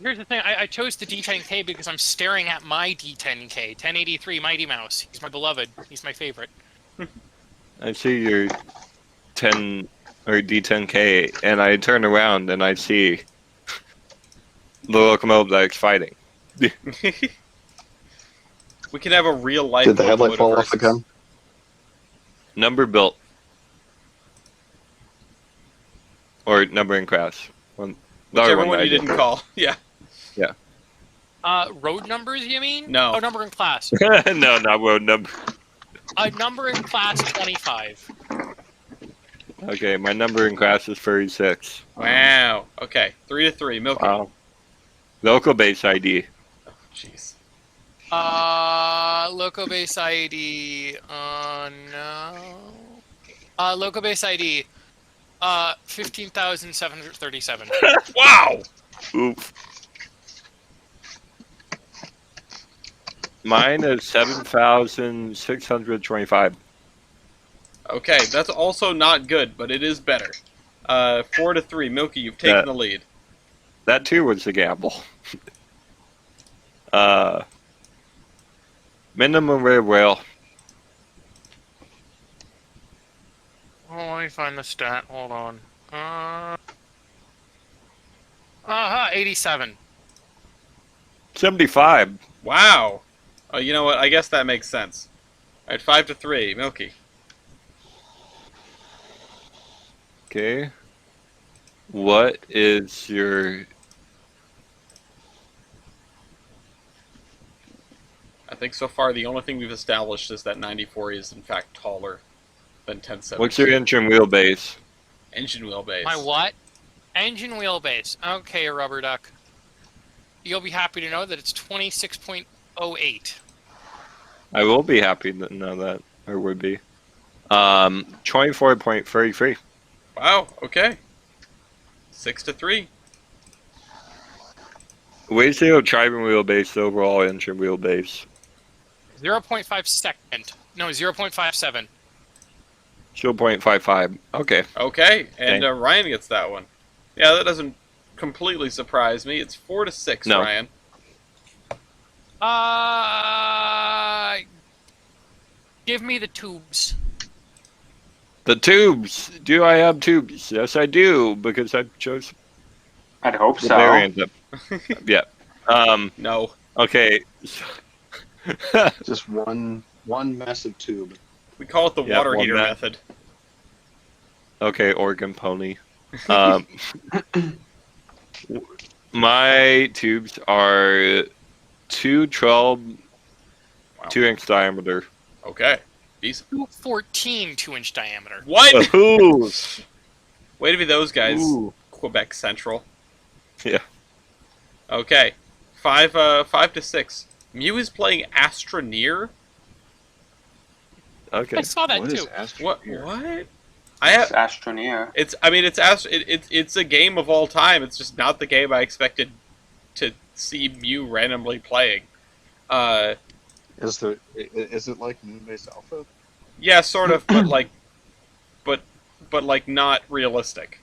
Here's the thing, I chose the D10K because I'm staring at my D10K, 1083 Mighty Mouse. He's my beloved. He's my favorite. I see your 10 or D10K, and I turn around and I see the locomotive that's fighting. We can have a real life. Did the headlight fall off versus- again? Number built. Or number in crash. The other Whichever one one that you I did. didn't call. Yeah. Road numbers, you mean? No. Oh, number in class. No, not road number. Number in class 25. Okay, my number in crash is 36. Wow. Okay. 3-3, Milky. Wow. Local base ID. Jeez. Loco base ID. No. Loco base ID. 15,737. Wow. Oof. Mine is 7,625. Okay, that's also not good, but it is better. 4-3, Milky. You've taken the lead. That too was a gamble. Minimum red whale. Oh, let me find the stat. Hold on. 87. 75. Wow. You know what? I guess that makes sense. All right, 5-3, Milky. Okay. What is your... I think so far the only thing we've established is that 94 is in fact taller than 1070. What's your engine wheelbase? Engine wheelbase? My what? Engine wheelbase. Okay, rubber duck. You'll be happy to know that it's 26.08. I will be happy to know that, or would be. 24.33. Wow. Okay. 6-3. Where's the driving wheelbase, overall engine wheelbase? 0.5 second. No, 0.57. 0.55. Okay. Okay, and Okay. Ryan gets that one. Yeah, that doesn't completely surprise me. It's 4-6, No. Ryan. Give me the tubes. The tubes. Do I have tubes? Yes, I do, because I chose I'd hope the so. variant. Yeah. No. Okay. Just one massive tube. We call it the Yeah, water one heater that- method. Okay, Oregon pony. My tubes are 212, Wow. 2-inch diameter. Okay. Decent. 214 2-inch diameter. What? Ooh. Way to be those guys. Ooh. Quebec Central. Yeah. Okay. 5-6. Mew is playing Astroneer? Okay. I saw that What too. is Astro What? here? What? It's Astroneer. It's a game of all time. It's just not the game I expected to see Mew randomly playing. Is it like Moonbase Alpha? Yeah, sort of, but like not realistic.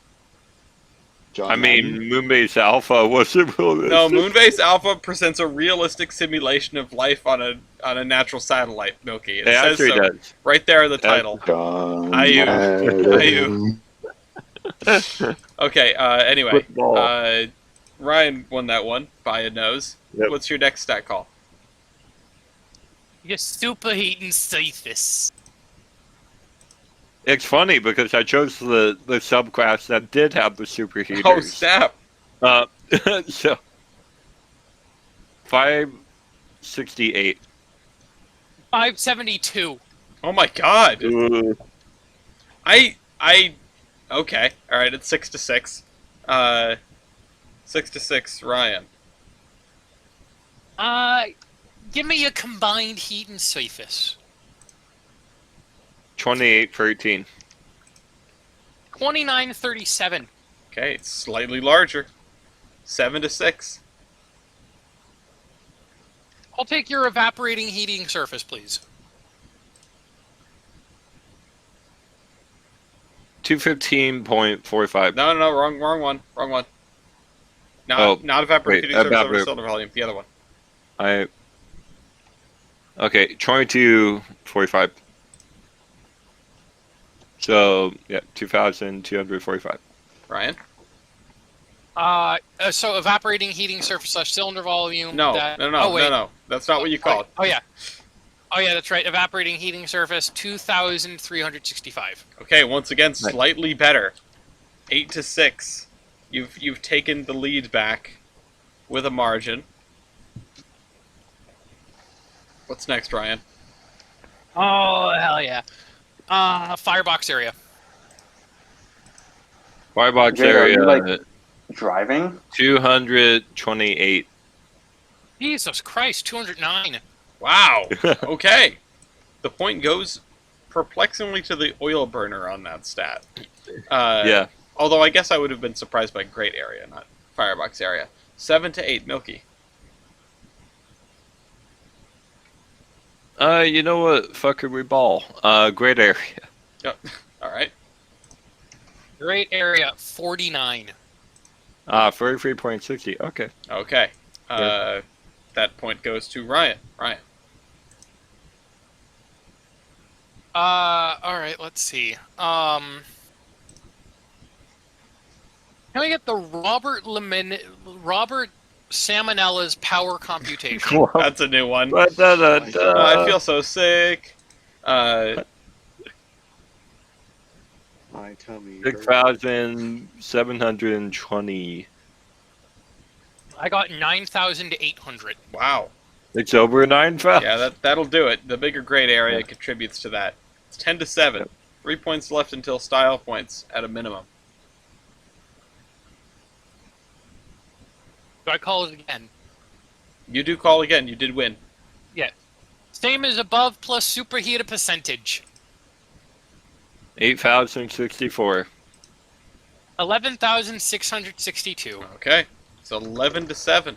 John I mean, Madden? Moonbase Alpha wasn't realistic. No, Moonbase Alpha presents a realistic simulation of life on a natural satellite, Milky. It actually does. Right there in the title. John Ayu. Madden. Okay, anyway. Football. Ryan won that one by a nose. Yep. What's your next stat call? Your superheating surface. It's funny because I chose the subclass that did have the superheaters. Oh, snap. So 568. 572. Oh my god. Ooh. Okay. Alright, it's 6-6. 6-6, Ryan. Give me a combined heat and surface. 2813. 2937. Okay, it's slightly larger. 7-6. I'll take your evaporating heating surface, please. 215.45. No, wrong one. Not evaporating wait, surface over cylinder volume. The other one. Okay, 2245. So, yeah, 2,245. Ryan? So evaporating heating surface / cylinder volume. No. Oh, wait. No. That's not what you called. Oh, yeah. Oh, yeah, that's right. Evaporating heating surface, 2,365. Okay, once again, slightly better. 8-6. You've taken the lead back with a margin. What's next, Ryan? Oh, hell yeah. Firebox area. Firebox Jay, are you, area, driving? 228. Jesus Christ, 209. Wow. Okay. The point goes perplexingly to the oil burner on that stat. Yeah. Although I guess I would have been surprised by great area, not firebox area. 7-8, Milky. You know what? Fucker, we ball. Great area. Yep. All right. Great area, 49. 43.60. Okay. Okay. Yeah. That point goes to Ryan. Ryan. All right, let's see. Can we get the Robert Salmonella's power computation? That's a new one. I I feel so sick. My tummy. 6,720. I got 9,800. Wow. It's over 9,000. Yeah, that'll do it. The bigger grade area contributes to that. It's 10-7. Yep. 3 points left until style points at a minimum. Do I call it again? You do call again. You did win. Yeah. Same as above plus superheated percentage. 8,064. 11,662. Okay. It's 11-7.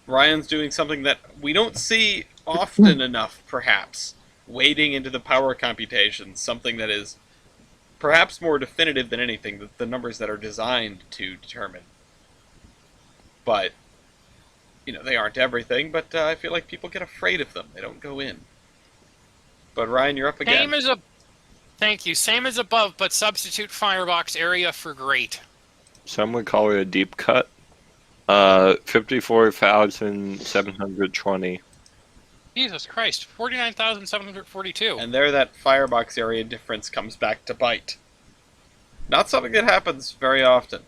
Ryan's doing something that we don't see often enough, perhaps. Wading into the power computations, something that is perhaps more definitive than anything, the numbers that are designed to determine. But, they aren't everything, but I feel like people get afraid of them. They don't go in. But Ryan, you're up again. Thank you. Same as above, but substitute firebox area for great. Some would call it a deep cut. 54,720. Jesus Christ, 49,742. And there that firebox area difference comes back to bite. Not something that happens very often.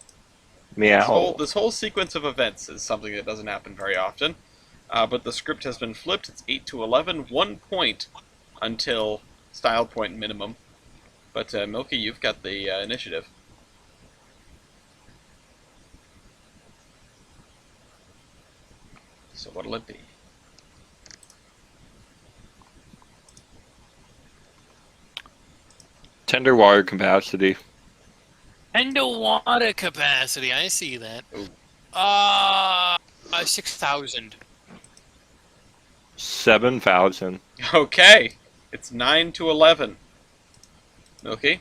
Meow. This whole sequence of events is something that doesn't happen very often. But the script has been flipped. It's 8-11, 1 point until style point minimum. But Milky, you've got the initiative. So what'll it be? Tender water capacity. And the water capacity, I see that. Ooh. 6,000. 7,000. Okay, it's 9 to 11. Milky,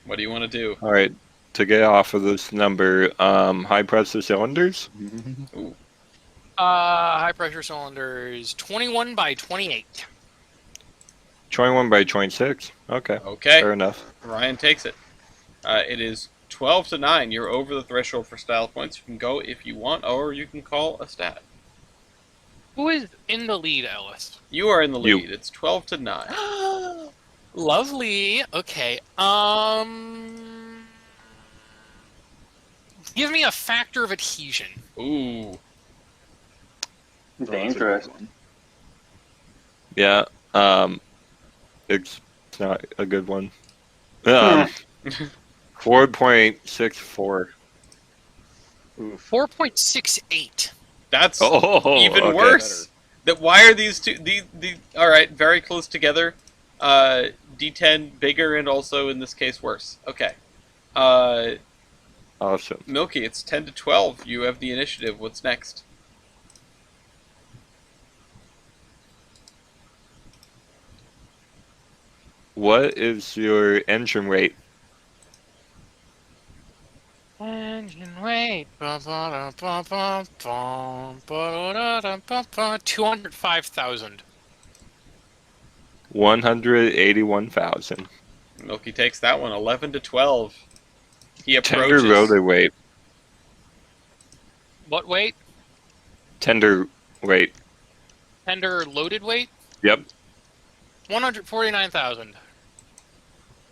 what do you want to do? All right. To get off of this number, high pressure cylinders. Ooh. High pressure cylinders, 21 by 28. 21 by 26. Okay. Okay, Fair enough. Ryan takes it. It is 12 to 9. You're over the threshold for style points. You can go if you want, or you can call a stat. Who is in the lead, Ellis? You are in the You. lead. It's 12 to 9. Lovely. Okay. Give me a factor of adhesion. Ooh. Dangerous. Yeah. It's not a good one. 4.64. 4.68. That's Oh, even okay. worse. That why are these two? The all right, very close together. D10 bigger and also in this case worse. Okay. Awesome. Milky, it's 10 to 12. You have the initiative. What's next? What is your engine rate? Engine weight. 205,000. 181,000. Milky takes that one. 11 to 12. He Tender approaches. rotor weight. What weight? Tender weight. Tender loaded weight? Yep. 149,000.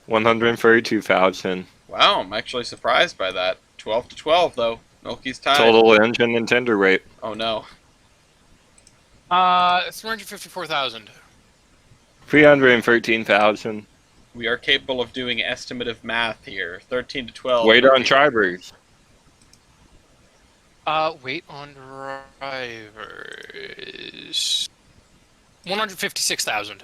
132,000. Wow, I'm actually surprised by that. 12 to 12 though. Milky's tied. Total engine and tender weight. Oh no. 354,000. 313,000. We are capable of doing estimative math here. 13 to 12. Weight on Milky. drivers. Weight on drivers. 156,000.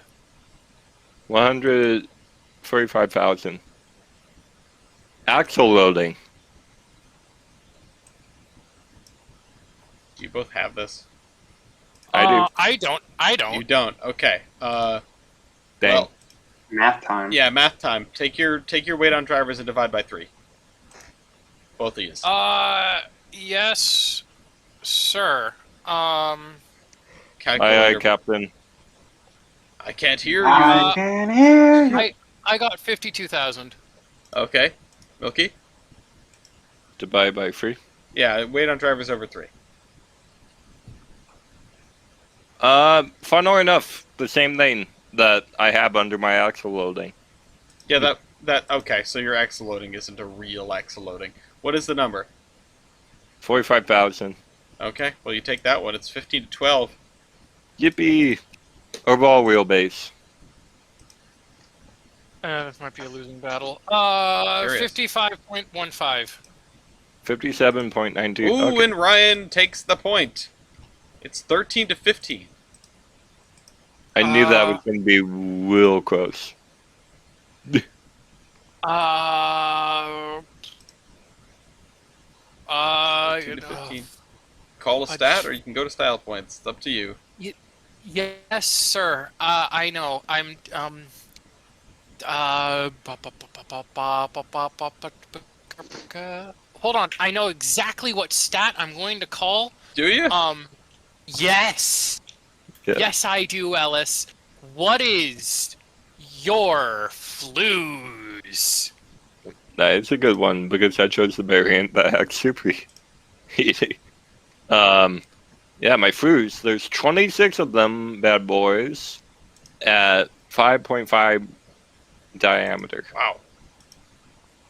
145,000. Axle loading. Do you both have this? I do. I You don't. don't. Okay. Dang. Well, Math time. yeah, math time. Take your weight on drivers and divide by 3. Both of you. Yes, sir. Aye, Calculator. Captain. I can't hear you. I can hear you. I got 52,000. Okay. Milky? Divide by 3. Yeah, weight on drivers over 3. Funnily enough, the same thing that I have under my axle loading. Yeah, okay, so your axle loading isn't a real axle loading. What is the number? 45,000. Okay, well you take that one. It's 15 to 12. Yippee! Overall wheelbase. This might be a losing battle. Curious. 55.15. 57.92. Ooh, Okay. and Ryan takes the point. It's 13 to 15. I knew that was going to be real close. 13 to 15. Call a stat, or you can go to style points. It's up to you. Yes, sir. I know. I'm hold on. I know exactly what stat I'm going to call. Do you? Yes. Yeah. Yes, I do, Ellis. What is your flues? Nah, it's a good one because I chose the variant that had super heating. Yeah, my flues. There's 26 of them, bad boys, at 5.5 diameter. Wow.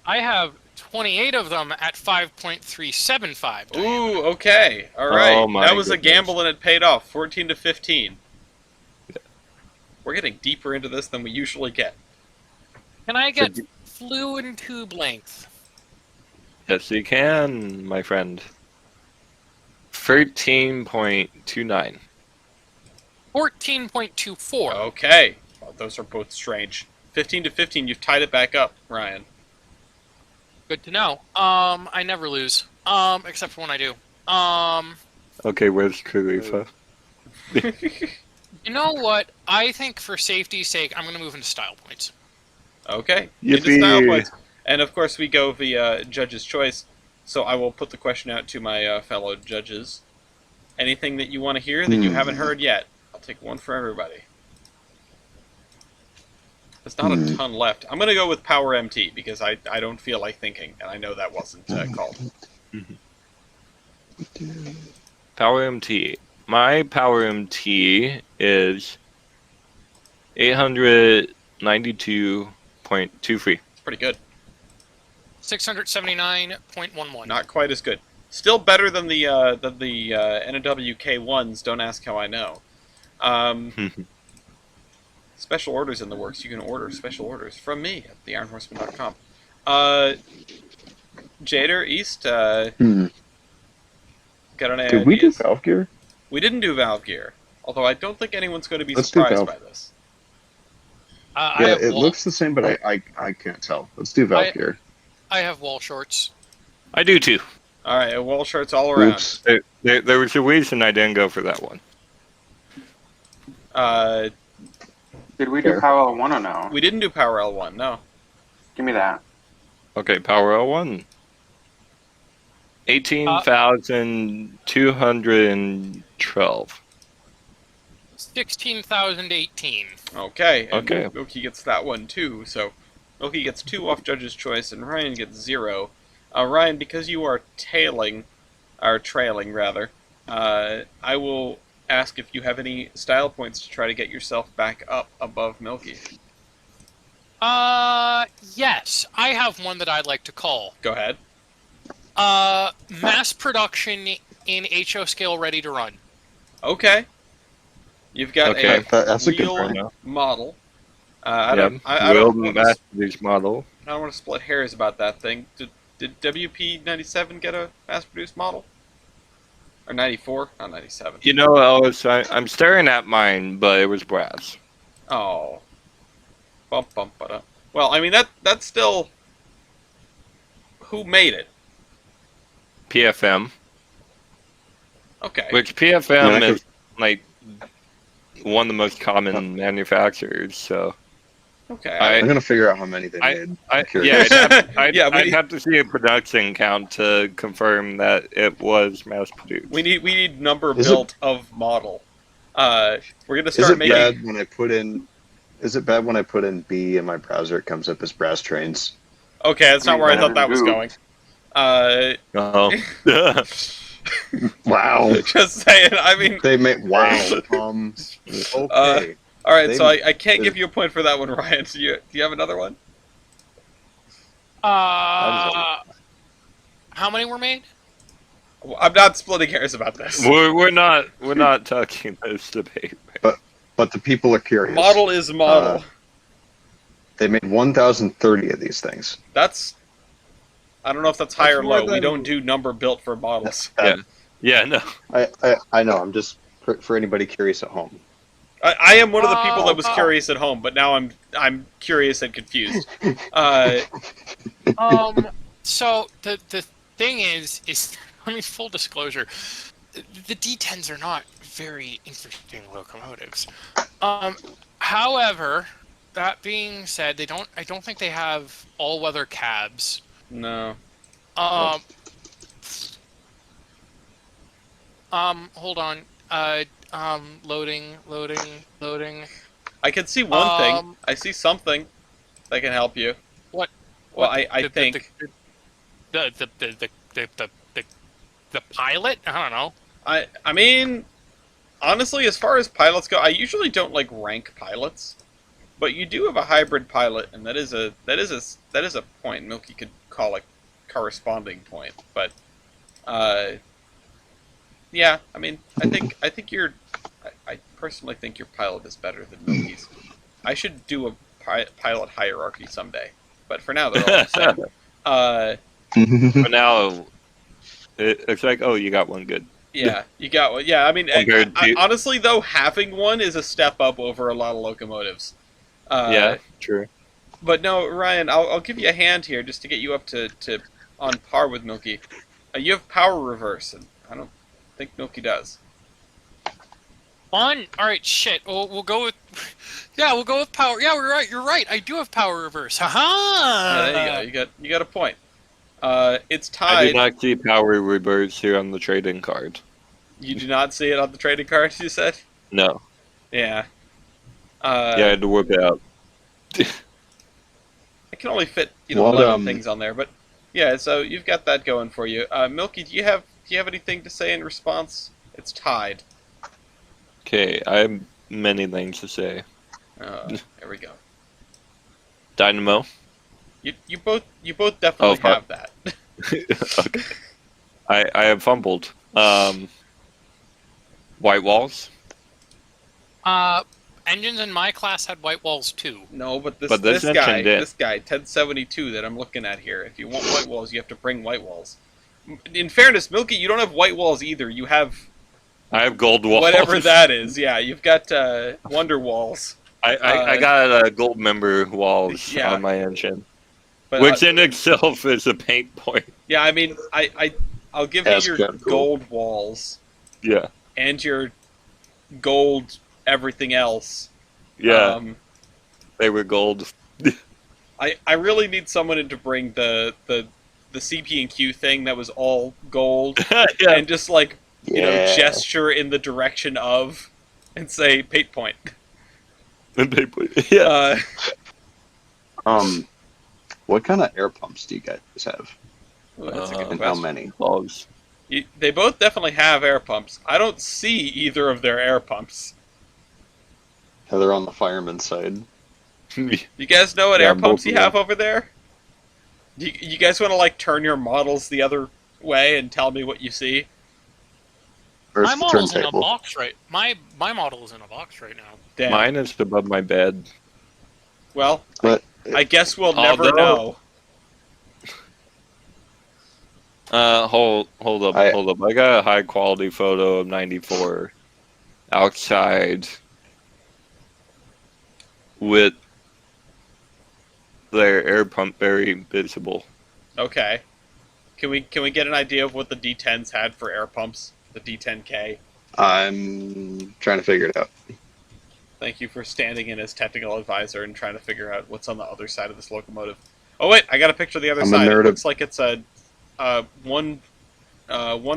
I have 28 of them at 5.375. Ooh, okay. All right. Oh my that was a goodness. gamble and it paid off. 14 to 15. We're getting deeper into this than we usually get. Can I get flue and tube length? Yes, you can, my friend. 13.29. 14.24. Okay. Well, those are both strange. 15 to 15, you've tied it back up, Ryan. Good to know. I never lose. Except for when I do. Okay, where's Khalifa? You know what? I think for safety's sake, I'm gonna move into style points. Okay, Yippee. into style points. And of course we go via judge's choice, so I will put the question out to my fellow judges. Anything that you want to hear that you haven't heard yet? I'll take one for everybody. There's not a ton left. I'm going to go with Power MT, because I don't feel like thinking, and I know that wasn't called. Power MT. My Power MT is 892.23. It's pretty good. 679.11. Not quite as good. Still better than the NWK ones. Don't ask how I know. Special orders in the works. You can order special orders from me at theironhorseman.com. Jader East. Got any Did we do ideas? Valve Gear? We didn't do Valve Gear, although I don't think anyone's going to be Let's do surprised Valve. by this. Yeah, it looks the same, but I can't tell. Let's do Valve Gear. I have wall shorts. I do too. All right, wall shirts all around. Oops. There was a reason I didn't go for that one. Did we do Fair. Power 1 or no? We didn't do Power L1, no. Give me that. Okay, Power L1. 18,212. 16,018. Okay, and Okay. Milky gets that one too, so Milky gets 2 off Judge's Choice, and Ryan gets 0. Ryan, because you are trailing rather, I will ask if you have any style points to try to get yourself back up above Milky. Yes. I have one that I'd like to call. Go ahead. Mass production in HO scale ready to run. Okay. You've got Okay. That's a good real point. model. I don't don't want mass to, produce model. I don't want to split hairs about that thing. Did WP97 get a mass-produced model? Or 94? Not 97. You know, Ellis, I'm staring at mine, but it was brass. Oh. Bump, bump, ba-da. Well, I mean, that's still... Who made it? PFM. Okay. Which PFM Yeah, is, like, one of the most common manufacturers, so... Okay. I'm gonna figure out how many they made. Yeah, curious. I'd Yeah, we I'd need- have to see a production count to confirm that it was mass produced. we need number Is built of model. We're gonna Is start it making... bad when I put in? Is it bad when I put in B in my browser? It comes up as brass trains. Okay, that's not where I thought that was going. Oh. Wow. Just saying, I mean... They made wow. Okay. All right, They- so I can't give you a point for that one, Ryan. Do you have another one? How many were made? Well, I'm not splitting hairs about this. we're not talking this debate. Right? But the people are curious. Model is model. They made 1,030 of these things. That's... I don't know if that's high or more low. We than- don't do number built for models. Yeah, no. I know. I'm just for anybody curious at home. I am one of the people that was Oh. curious at home, but now I'm curious and confused. So the thing is, I mean, full disclosure, the D10s are not very interesting locomotives. However, that being said, I don't think they have all-weather cabs. No. Hold on. Loading. I can see one thing. Um, I see something that can help you. What? Well, What? I think... The pilot? I don't know. I mean, honestly, as far as pilots go, I usually don't like rank pilots, but you do have a hybrid pilot, and that is a point. Milky could call a corresponding point, but yeah, I mean, I think I personally think your pilot is better than Milky's. I should do a pilot hierarchy someday, but for now they're all the same. For now, it's like, oh, you got one good. Yeah, you got one. Yeah, I mean, Compared to- honestly, though, having one is a step up over a lot of locomotives. Yeah, true. But no, Ryan, I'll give you a hand here just to get you up to on par with Milky. You have power reverse, and I don't think Milky does. Fun. All right, shit. We'll go with. Yeah, we'll go with power. Yeah, we're right. You're right. I do have power reverse. Haha. Yeah, there you go. You got a point. It's I do tied. not see power reverse here on the trading card. You do not see it on the trading cards. You said. No. Yeah. Yeah, I had to whip it out. I can only fit 11 things on there, but yeah. So you've got that going for you. Milky, do you have anything to say in response? It's tied. Okay, I have many things to say. There we go. Dynamo. You both definitely have that. Okay. I have fumbled. White walls. Engines in my class had white walls too. No, but But this guy, engine did. 1072 that I'm looking at here. If you want white walls, you have to bring white walls. In fairness, Milky, you don't have white walls either. You have I have gold walls. whatever that is. Yeah, you've got wonder walls. I got gold member walls Yeah. on my engine, But which in itself is a paint point. yeah, I mean, I'll give you That's your kinda cool. gold walls Yeah, and your gold everything else. yeah, they were gold. I really need someone in to bring the CP and Q thing that was all gold Yeah, and just like Yeah. gesture in the direction of and say paint point. and they put, yeah. What kind of air pumps do you guys have? That's a good And how question. many? Walls. They both definitely have air pumps. I don't see either of their air pumps. They're on the fireman's side. You guys know what Yeah, air both pumps of you have over there? You guys want to like turn your models the other way and tell me what you see? Where's My the model's in a turntable? box right. My model is in a box right now. Damn. Mine is above my bed. Well, But I guess we'll never Although- know. Hold up. I got a high quality photo of 94 outside with their air pump very visible. Okay. Can we get an idea of what the D10s had for air pumps? The D10K. I'm trying to figure it out. Thank you for standing in as technical advisor and trying to figure out what's on the other side of this locomotive. Oh wait, I got a picture of the other I'm a side. It nerd. looks like it's a one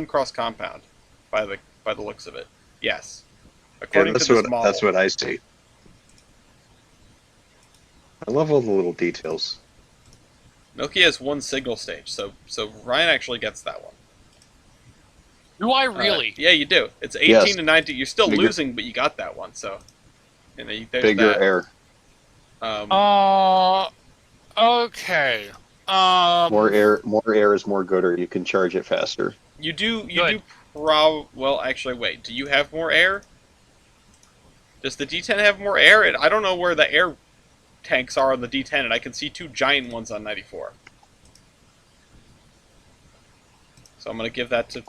cross compound by the looks of it. Yes, Yeah, according to this model. that's what I see. I love all the little details. Milky has one signal stage, so Ryan actually gets that one. Do I really? Yeah, you do. It's 18 Yes. to 19. You're still Bigger- losing, but you got that one. So, there's Bigger that. air. Okay. More air is more good, or you can charge it faster. You do Good. well, actually, wait. Do you have more air? Does the D10 have more air? I don't know where the air tanks are on the D10, and I can see two giant ones on 94. So I'm gonna give that to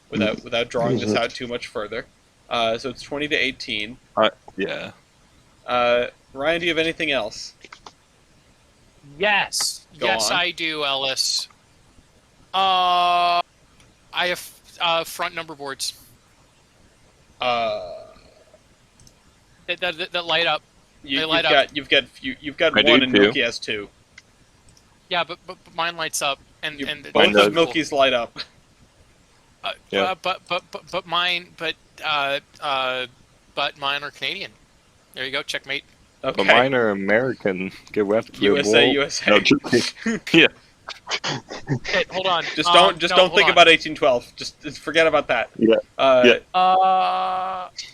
without drawing this out too much further. So it's 20 to 18. Yeah. Ryan, do you have anything else? Yes. Go Yes, on. I do, Ellis. I have front number boards that light up. They light up. You've got I do one, and too. Milky has two. Yeah, but mine lights up, and Both does. of Milky's light up. Yeah. But mine are Canadian. There you go, checkmate. Okay. But mine are American. Get left. USA, Wool. USA. No, just, yeah. Okay, hold on. Just don't hold think on. about 1812. Just forget about that. Yeah. Yeah.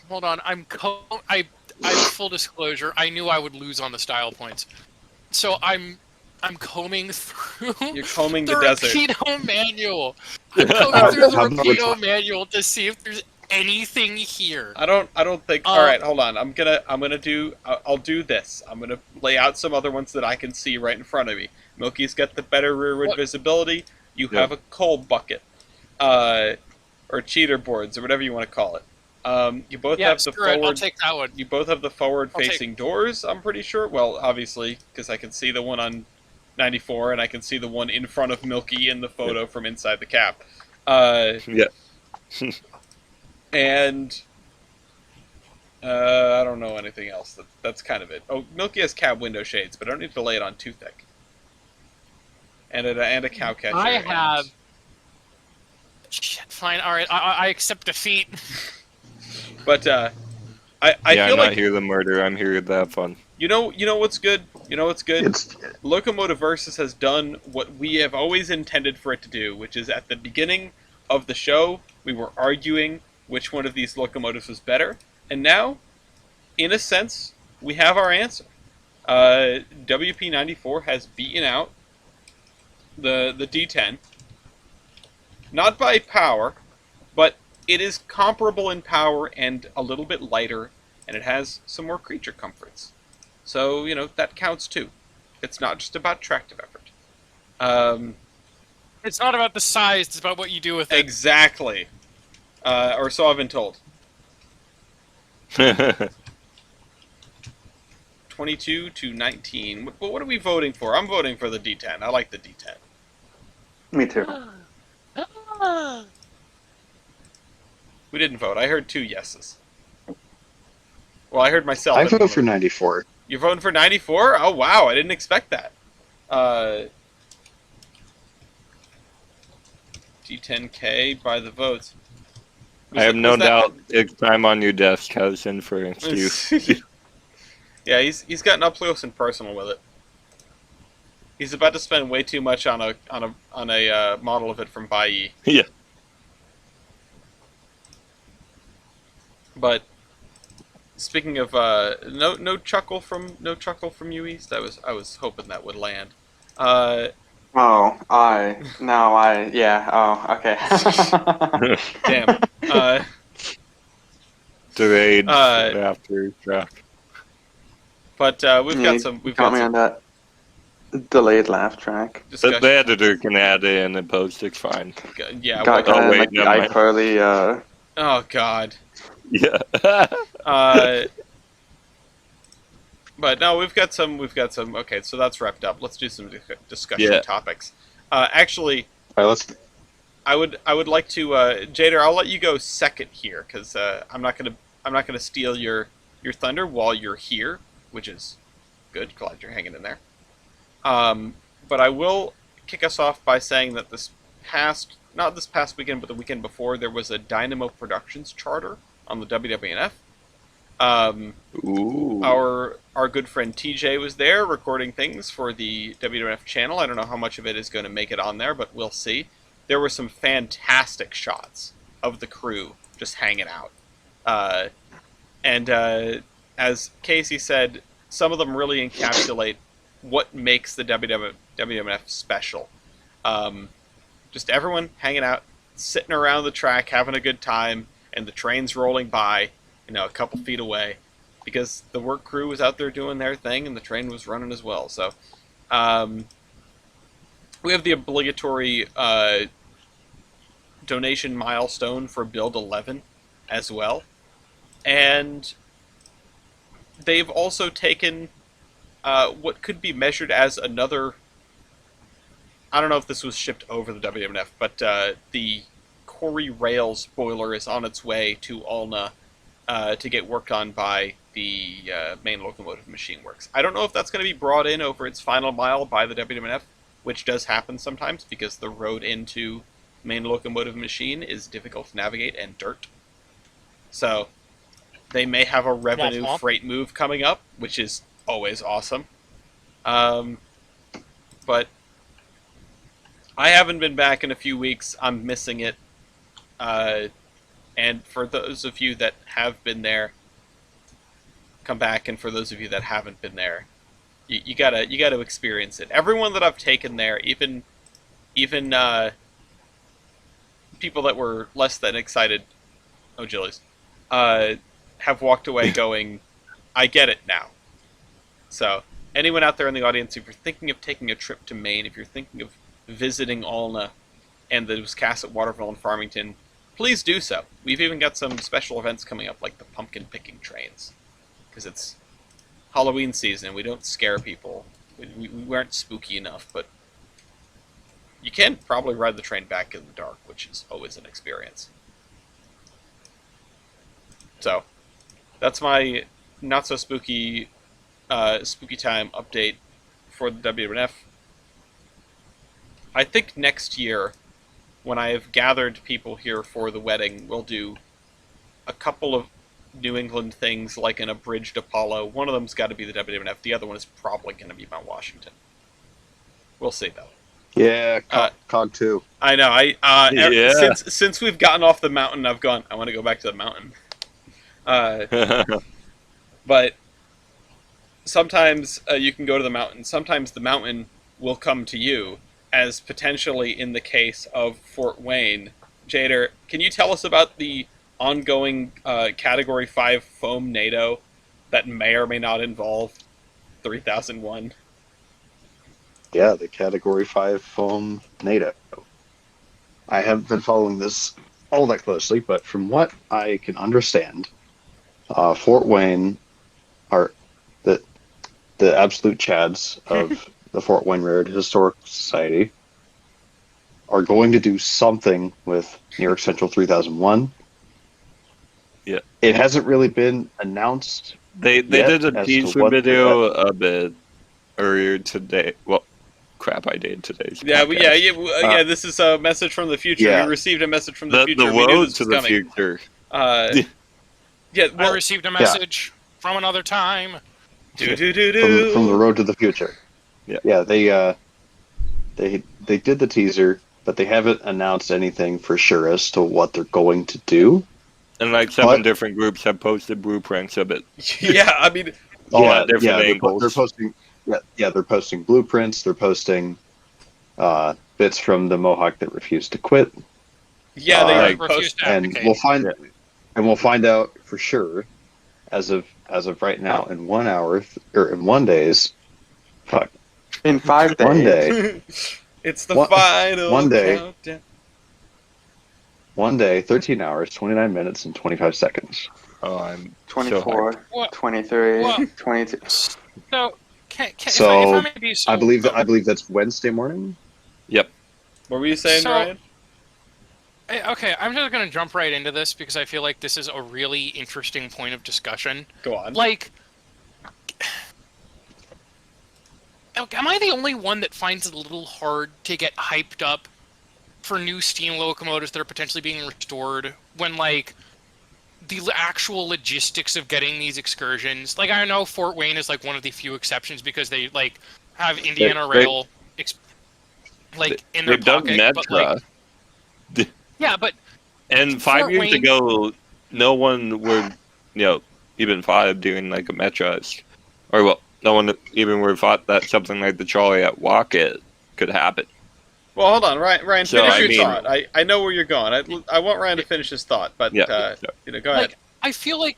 Hold on. I full disclosure. I knew I would lose on the style points, so I'm combing through. You're combing the the desert. Rapido manual. I'm combing through the Rapido manual to see if there's anything here. I don't think. All right, hold on. I'll do this. I'm gonna lay out some other ones that I can see right in front of me. Milky's got the better rearward What? visibility. You Yeah. have a coal bucket, or cheater boards, or whatever you want to call it. You both Yeah, have the screw it. I'll forward. take that one. You both have the forward-facing doors. I'm pretty sure. Well, obviously, because I can see the one on 94, and I can see the one in front of Milky in the photo from inside the cab. Yeah. And I don't know anything else. That's kind of it. Oh, Milky has cab window shades, but I don't need to lay it on too thick. And a cow catcher. I have. Shit, fine. All right, I accept defeat. But I Yeah, feel I'm like not here to murder. I'm here to have fun. you know what's good. You know what's good. It's Locomotive Versus has done what we have always intended for it to do, which is at the beginning of the show we were arguing which one of these locomotives was better, and now, in a sense, we have our answer. WP94 has beaten out the D10, not by power, but it is comparable in power and a little bit lighter, and it has some more creature comforts. So, that counts too. It's not just about tractive effort. It's not about the size; it's about what you do with it. Exactly. Or so I've been told. 22 to 19. What are we voting for? I'm voting for the D10. I like the D10. Me too. We didn't vote. I heard 2 yeses. Well, I heard myself. I vote for 94. You're voting for 94? Oh, wow. I didn't expect that. D10K by the votes. I have no doubt it's time on your desk has influenced you. Yeah, he's gotten up close and personal with it. He's about to spend way too much on a model of it from Baiyi. Yeah. But speaking of no chuckle from you East. I was hoping that would land. Damn. Delayed after track. But we've got me some on that delayed laugh track. discussion. The editor can add in and post. It's fine. Yeah. Got oh, wait, like the never mind. iCarly. Oh God. Yeah. But no, we've got some. Okay, so that's wrapped up. Let's do some discussion topics. Actually, All right, let's. I would like to, Jader. I'll let you go second here because I'm not gonna steal your thunder while you're here, which is good. Glad you're hanging in there. But I will kick us off by saying that not this past weekend, but the weekend before, there was a Dynamo Productions charter on the WWNF. Ooh. Our good friend TJ was there recording things for the WWF channel. I don't know how much of it is going to make it on there, but we'll see. There were some fantastic shots of the crew just hanging out. And as Casey said, some of them really encapsulate what makes the WWF special. Just everyone hanging out, sitting around the track, having a good time, and the trains rolling by, a couple feet away, because the work crew was out there doing their thing and the train was running as well. So we have the obligatory donation milestone for Build 11 as well. And they've also taken what could be measured as another... I don't know if this was shipped over the WMNF, but the Corey Rail spoiler is on its way to Alna to get worked on by the main locomotive machine works. I don't know if that's going to be brought in over its final mile by the WMNF, which does happen sometimes because the road into main locomotive machine is difficult to navigate and dirt. So they may have a revenue freight move coming up, which is always awesome. But I haven't been back in a few weeks. I'm missing it. And for those of you that have been there, come back. And for those of you that haven't been there, you gotta experience it. Everyone that I've taken there, even people that were less than excited, have walked away going, I get it now. So anyone out there in the audience, if you're thinking of taking a trip to Maine, if you're thinking of visiting Alna and the Wiscasset, Waterville, and Farmington, please do so. We've even got some special events coming up, like the pumpkin picking trains, because it's Halloween season. We don't scare people. We weren't spooky enough, but you can probably ride the train back in the dark, which is always an experience. So, that's my not so spooky spooky time update for the WNF. I think next year, when I have gathered people here for the wedding, we'll do a couple of New England things, like an abridged Apollo. One of them's got to be the WNF. The other one is probably going to be Mount Washington. We'll see, though. Yeah, COG 2. I know. Yeah. Since we've gotten off the mountain, I've gone, I want to go back to the mountain. But sometimes you can go to the mountain. Sometimes the mountain will come to you, as potentially in the case of Fort Wayne. Jader, can you tell us about the ongoing Category 5 foam NATO that may or may not involve 3001? Yeah, the Category 5 foam NATO. I haven't been following this all that closely, but from what I can understand, Fort Wayne are the absolute chads of the Fort Wayne Rarity Historical Society are going to do something with New York Central 3001. Yeah. It hasn't really been announced. They did a as to teaser what video a bit earlier today. Well, crap, I did today's Yeah, podcast. yeah. This is a message from the future. Yeah. We received a message from the The future. We knew road this to was the coming. future. Yeah, I well, received a message from another time. do do do do. From the road to the future. Yeah. Yeah, they did the teaser, but they haven't announced anything for sure as to what they're going to do. And like 7 What? different groups have posted blueprints of it. Yeah, I mean, All at different angles. They're posting. They're posting blueprints. They're posting bits from the Mohawk that refused to quit, yeah, they like, refused to and abdicate. we'll find out for sure as of right now in 1 hour or in 1 days. Fuck. In 5 days. 1 day. it's the One- final 1 day. countdown. 1 day, 13 hours, 29 minutes, and 25 seconds. Oh, I'm so 24, What? 23, What? 22. So, So, if I may be so, I believe that's Wednesday morning. What were you saying, So- Ryan? Okay, I'm just gonna jump right into this because I feel like this is a really interesting point of discussion. Go on. Like, am I the only one that finds it a little hard to get hyped up for new steam locomotives that are potentially being restored when, like, the actual logistics of getting these excursions? Like, I know Fort Wayne is, like, one of the few exceptions because they, like, have Indiana They- Rail, in their they've done pocket, but, like, Metra. yeah, but And 5 Fort years Wayne- ago, no one would, even thought of doing like a Metra. Or, well, no one even would have thought that something like the trolley at Wocket could happen. Well, hold on, Ryan. So, Finish I your mean- thought. I know where you're going. I want Ryan to finish his thought, but Yeah. go ahead. like, I feel like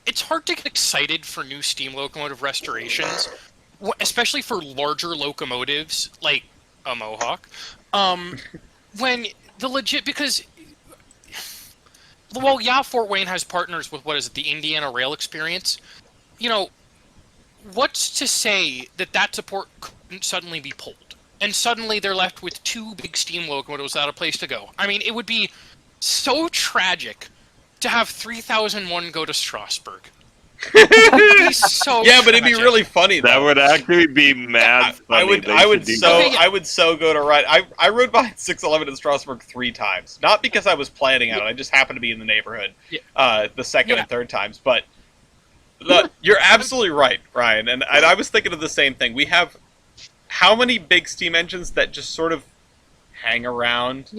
it's hard to get excited for new steam locomotive restorations, especially for larger locomotives like a Mohawk. When the legit because, well, yeah, Fort Wayne has partners with the Indiana Rail Experience. What's to say that support couldn't suddenly be pulled, and suddenly they're left with 2 big steam locomotives without a place to go? I mean, it would be so tragic to have 3001 go to Strasbourg. It would be so Yeah, but it'd be tragic. really funny though. That would actually be mad funny. I would do so that. Okay, yeah. I would so go to ride. I rode behind 611 in Strasbourg 3 times, not because I was planning on it. I just happened to be in the neighborhood. Yeah. The second Yeah. and third times, but you're absolutely right, Ryan. And I was thinking of the same thing. We have how many big steam engines that just sort of hang around?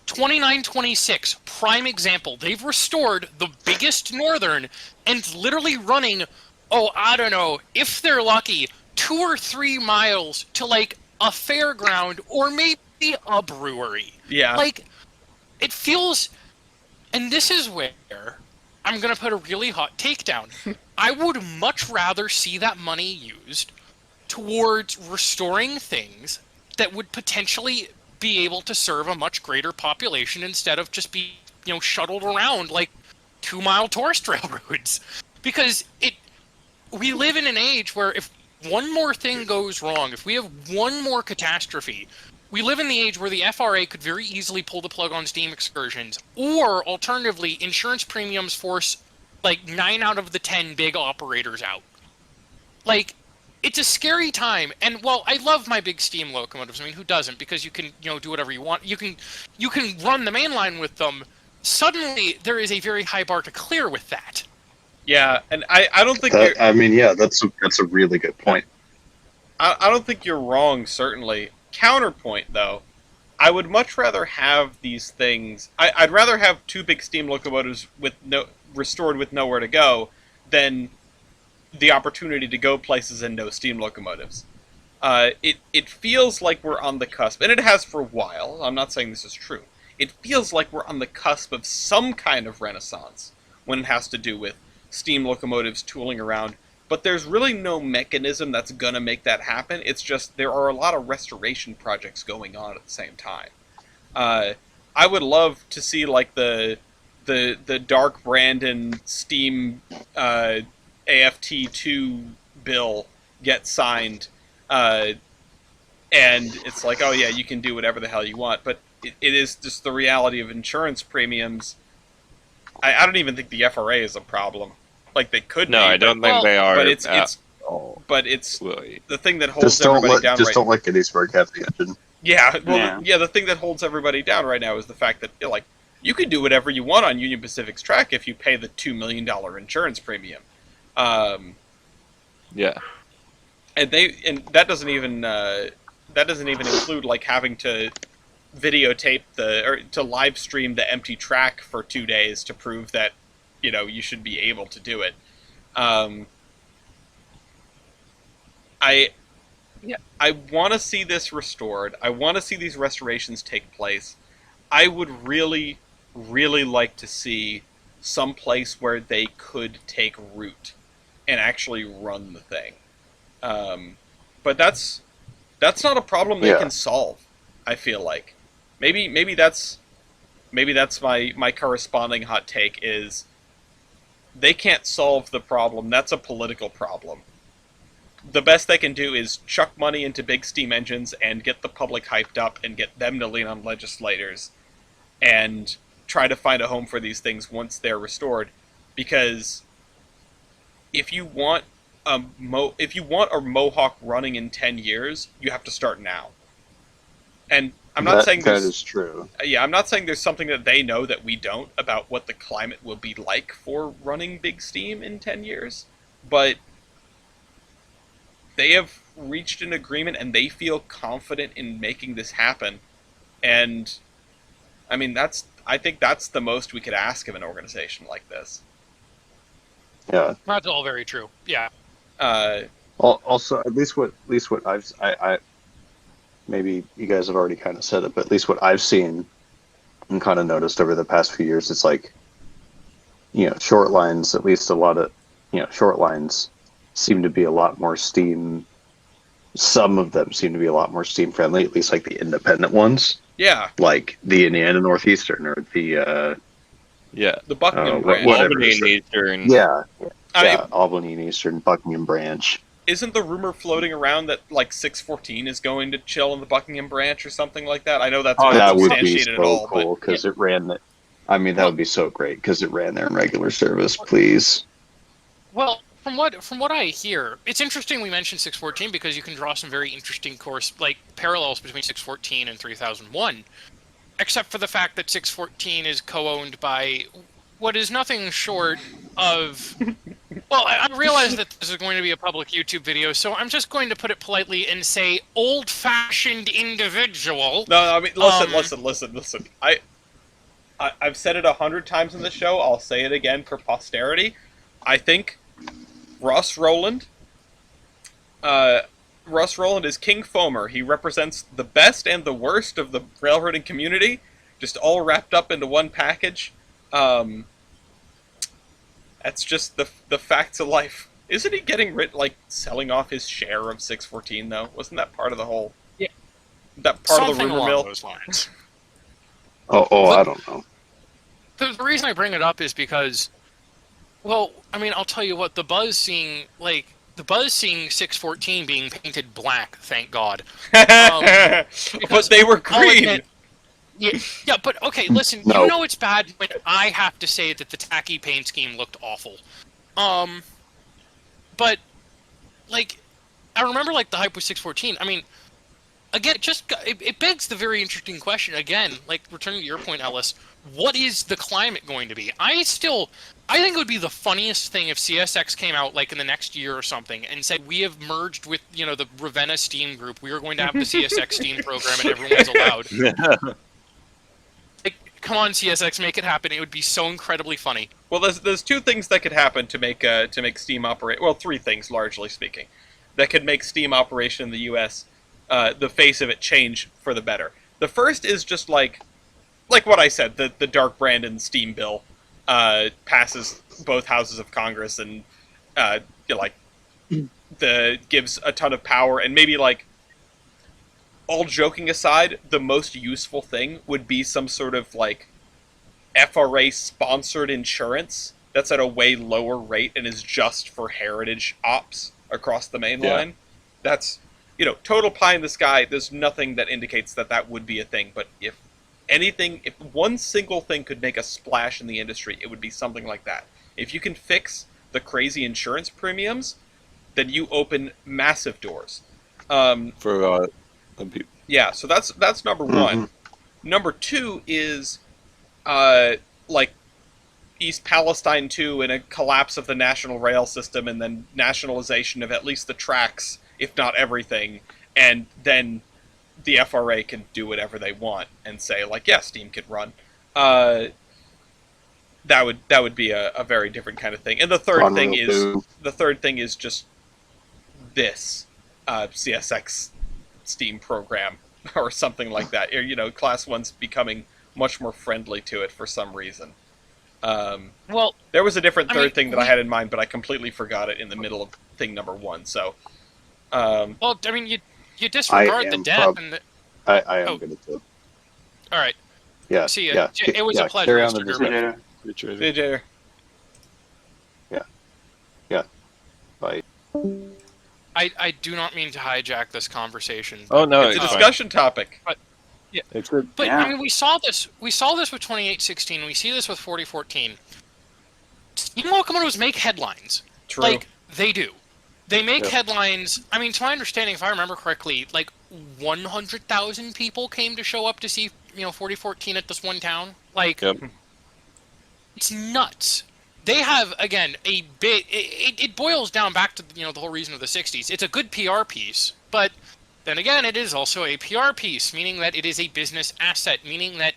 2926, prime example. They've restored the biggest northern and literally running, I don't know, if they're lucky, 2 or 3 miles to, like, a fairground or maybe a brewery. Yeah. Like, it feels... And this is where I'm going to put a really hot take down. I would much rather see that money used towards restoring things that would potentially be able to serve a much greater population instead of just be, shuttled around like 2-mile tourist railroads. Because we live in an age where if one more thing goes wrong, if we have one more catastrophe, we live in the age where the FRA could very easily pull the plug on steam excursions, or alternatively, insurance premiums force like 9 out of the 10 big operators out. Like, it's a scary time, and while I love my big steam locomotives, I mean, who doesn't? Because you can, do whatever you want. You can run the main line with them. Suddenly, there is a very high bar to clear with that. Yeah, and I don't think that's a really good point. I don't think you're wrong, certainly. Counterpoint, though, I would much rather have these things. I'd rather have 2 big steam locomotives restored with nowhere to go than the opportunity to go places and no steam locomotives. It feels like we're on the cusp, and it has for a while. I'm not saying this is true. It feels like we're on the cusp of some kind of renaissance when it has to do with steam locomotives tooling around. But there's really no mechanism that's going to make that happen. It's just there are a lot of restoration projects going on at the same time. I would love to see like the Dark Brandon Steam AFT2 bill get signed, and it's like, oh yeah, you can do whatever the hell you want. But it is just the reality of insurance premiums. I don't even think the FRA is a problem. Like they could. No, I don't think they are. But it's the thing that holds Just don't everybody down. Just don't let Gettysburg have the engine. Yeah, well, yeah. The thing that holds everybody down right now is the fact that like you can do whatever you want on Union Pacific's track if you pay the $2 million insurance premium. Yeah, and that doesn't even include like having to videotape or to live stream the empty track for 2 days to prove that you should be able to do it. I want to see this restored. I want to see these restorations take place. I would really, really like to see some place where they could take root and actually run the thing. But that's not a problem they can solve. I feel like maybe that's my corresponding hot take is they can't solve the problem. That's a political problem. The best they can do is chuck money into big steam engines and get the public hyped up and get them to lean on legislators and try to find a home for these things once they're restored. Because if you want a Mohawk running in 10 years, you have to start now. And I'm not saying that is true. Yeah, I'm not saying there's something that they know that we don't about what the climate will be like for running big steam in 10 years, but they have reached an agreement and they feel confident in making this happen. And I mean, I think that's the most we could ask of an organization like this. Yeah, that's all very true. Yeah. Also, at least what I maybe you guys have already kind of said it, but at least what I've seen and kind of noticed over the past few years, it's like, short lines, at least a lot of, short lines seem to be a lot more steam. Some of them seem to be a lot more steam friendly, at least like the independent ones. Yeah. Like the Indiana Northeastern or the Buckingham Branch. Albany and Eastern. Yeah. Albany and Eastern, Buckingham Branch. Isn't the rumor floating around that like 614 is going to chill in the Buckingham Branch or something like that? I know that's not that would be substantiated so at all, cool because it ran that. I mean, that would be so great because it ran there in regular service. Please. Well, from what I hear, it's interesting we mentioned 614 because you can draw some very interesting parallels between 614 and 3001, except for the fact that 614 is co-owned by what is nothing short of... Well, I realize that this is going to be a public YouTube video, so I'm just going to put it politely and say old-fashioned individual. No, I mean, listen. I've said it 100 times in the show. I'll say it again for posterity. I think Russ Rowland is King Foamer. He represents the best and the worst of the railroading community, just all wrapped up into one package. That's just the facts of life. Isn't he getting selling off his share of 614 though? Wasn't that part of the whole? Yeah. that part of Something the rumor along mill. those lines. I don't know. The reason I bring it up is because, well, I mean, I'll tell you what, the buzz seeing 614 being painted black, thank God. But they were I'll green. admit- yeah, but okay, listen, No. you know it's bad when I have to say that the tacky paint scheme looked awful. But, like, I remember, like, the hype with 614. I mean, again, it begs the very interesting question, again, like, returning to your point, Ellis, what is the climate going to be? I think it would be the funniest thing if CSX came out, like, in the next year or something, and said, we have merged with, the Ravenna Steam group, we are going to have the CSX Steam program, and everyone's allowed. Like, come on, CSX, make it happen. It would be so incredibly funny. Well, there's two things that could happen to make Steam operate. Well, three things, largely speaking, that could make Steam operation in the U.S. The face of it change for the better. The first is just like what I said. The Dark Brandon Steam bill passes both houses of Congress and gives a ton of power, and maybe, like, all joking aside, the most useful thing would be some sort of, like, FRA sponsored insurance that's at a way lower rate and is just for heritage ops across the main line. That's, total pie in the sky. There's nothing that indicates that would be a thing. But if one single thing could make a splash in the industry, it would be something like that. If you can fix the crazy insurance premiums, then you open massive doors. For people. Yeah, so that's number one. Number two is like East Palestine 2 and a collapse of the national rail system, and then nationalization of at least the tracks, if not everything, and then the FRA can do whatever they want and say, like, yeah, Steam can run. That would be a very different kind of thing. And the third thing is just this CSX Steam program or something like that. Class 1's becoming much more friendly to it for some reason. Well, there was a different third thing that I had in mind, but I completely forgot it in the middle of thing number one. So, well, I mean, you disregard the death and the. I am going to. All right. Yeah. See ya. Yeah. It was a pleasure, Carry on Mr. the Gerber. DJ. Yeah. Bye. I do not mean to hijack this conversation. Oh no, it's a discussion topic. But yeah, it's good. But I mean, we saw this with 2816. We see this with 4014. Steam locomotives make headlines. True. Like, they do. They make headlines. I mean, to my understanding, if I remember correctly, like 100,000 people came to show up to see 4014 at this one town. Like, it's nuts. They have, again, a big. It boils down back to the whole reason of the 60s. It's a good PR piece, but then again, it is also a PR piece, meaning that it is a business asset, meaning that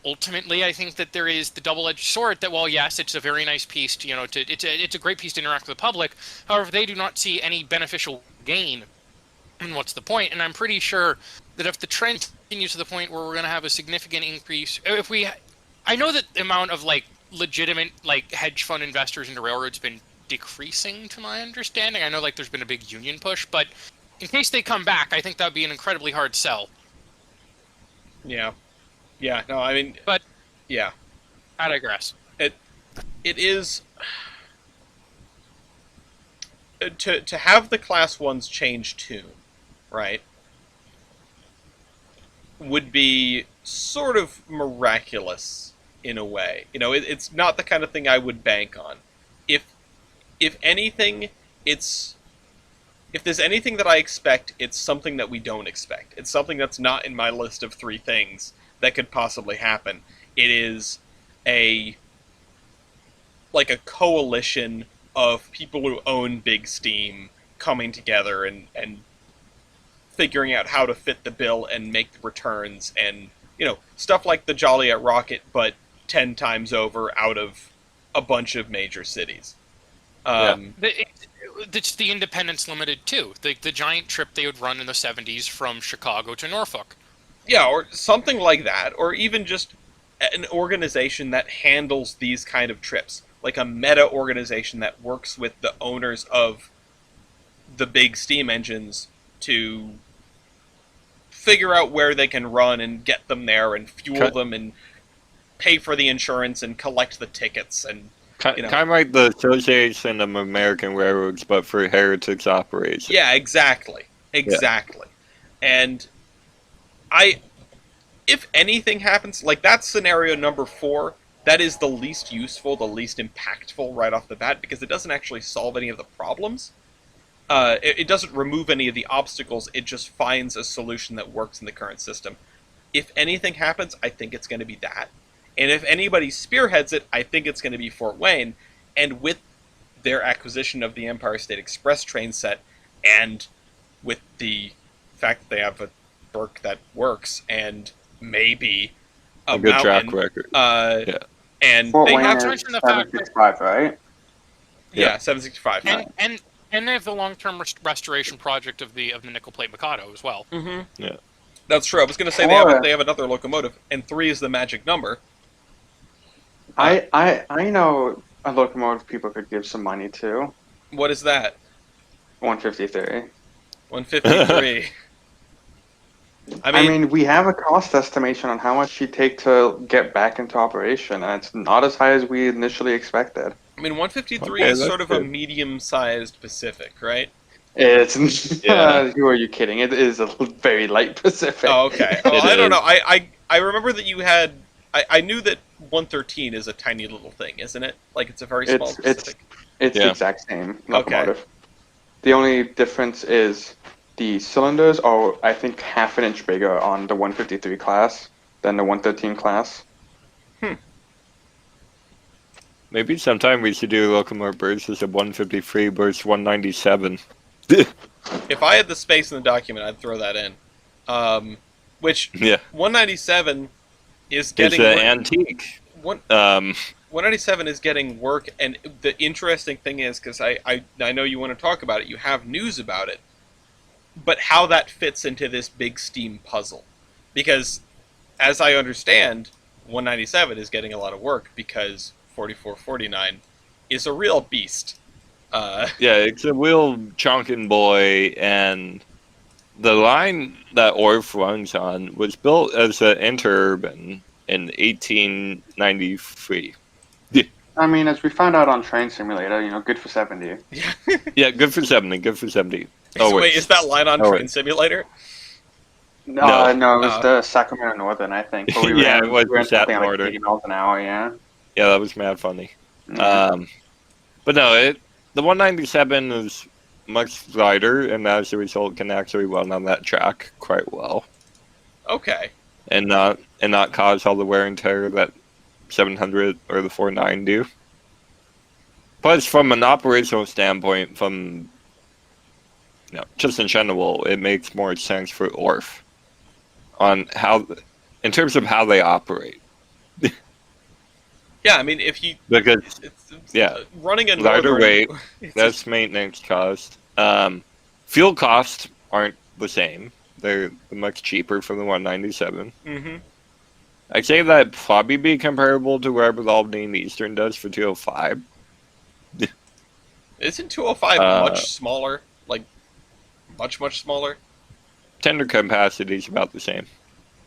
ultimately, I think that there is the double-edged sword that, well, yes, it's a very nice piece it's a great piece to interact with the public. However, they do not see any beneficial gain. And what's the point? And I'm pretty sure that if the trend continues to the point where we're going to have a significant increase, I know that the amount of legitimate hedge fund investors into railroads been decreasing, to my understanding. I know there's been a big union push, but in case they come back, I think that would be an incredibly hard sell. Yeah. Yeah, no, I mean... But... Yeah. I digress. It is... To have the Class 1s change tune, right, would be sort of miraculous in a way. It's not the kind of thing I would bank on. If anything, if there's anything that I expect, it's something that we don't expect. It's something that's not in my list of 3 things that could possibly happen. It is a coalition of people who own Big Steam coming together and figuring out how to fit the bill and make the returns and, stuff like the Joliet Rocket, but 10 times over out of a bunch of major cities. It's the Independence Limited, too. The giant trip they would run in the 70s from Chicago to Norfolk. Yeah, or something like that. Or even just an organization that handles these kind of trips. Like a meta organization that works with the owners of the big steam engines to figure out where they can run and get them there and fuel them and pay for the insurance and collect the tickets and Kind of like the Association of American Railroads, but for heritage operations. Yeah, exactly. And if anything happens, like that's scenario number 4, that is the least useful, the least impactful right off the bat, because it doesn't actually solve any of the problems. It doesn't remove any of the obstacles, it just finds a solution that works in the current system. If anything happens, I think it's going to be that. And if anybody spearheads it, I think it's going to be Fort Wayne. And with their acquisition of the Empire State Express train set, and with the fact that they have a Burke that works, and maybe a good mountain, track record. And Fort they Wayne have is 765, right? 765. And they have the long-term restoration project of the nickel plate Mikado as well. Mm-hmm. Yeah, that's true. I was going to say they have another locomotive, and 3 is the magic number. I know a locomotive people could give some money to. What is that? 153. 153. I mean, we have a cost estimation on how much she'd take to get back into operation, and it's not as high as we initially expected. I mean, 153 is sort of a medium-sized Pacific, right? It's who are you kidding? It is a very light Pacific. Oh, okay. Well, I don't know. I remember that you had. I knew that 113 is a tiny little thing, isn't it? Like it's a very small Pacific. It's the exact same locomotive. Okay. The only difference is the cylinders are, I think, half an inch bigger on the 153 class than the 113 class. Maybe sometime we should do locomotive versus a 153 versus 197. If I had the space in the document, I'd throw that in. 197 is getting... It's an antique. 197 is getting work, and the interesting thing is, because I know you want to talk about it, you have news about it, but how that fits into this big steam puzzle. Because, as I understand, 197 is getting a lot of work because 4449 is a real beast. It's a real chunkin' boy, and the line that Orff runs on was built as an interurban in 1893. I mean, as we found out on Train Simulator, good for 70. Yeah, good for 70. So wait, is that line on Train Simulator? No, it was the Sacramento Northern, I think. But we it was the Sacramento Northern. Like 80 miles an hour, yeah. Yeah, that was mad funny. Mm-hmm. But no, the 197 is much lighter, and as a result, can actually run on that track quite well. Okay. And not cause all the wear and tear that 700 or the 49 do. Plus, from an operational standpoint, just in general, it makes more sense for Orff on in terms of how they operate. Yeah, I mean, if you because running in lighter weight, less maintenance cost. Fuel costs aren't the same; they're much cheaper for the 197. Mm-hmm. I'd say that probably be comparable to wherever the Albany and Eastern does for 205. Isn't 205 much smaller? Like, much smaller? Tender capacity is about the same.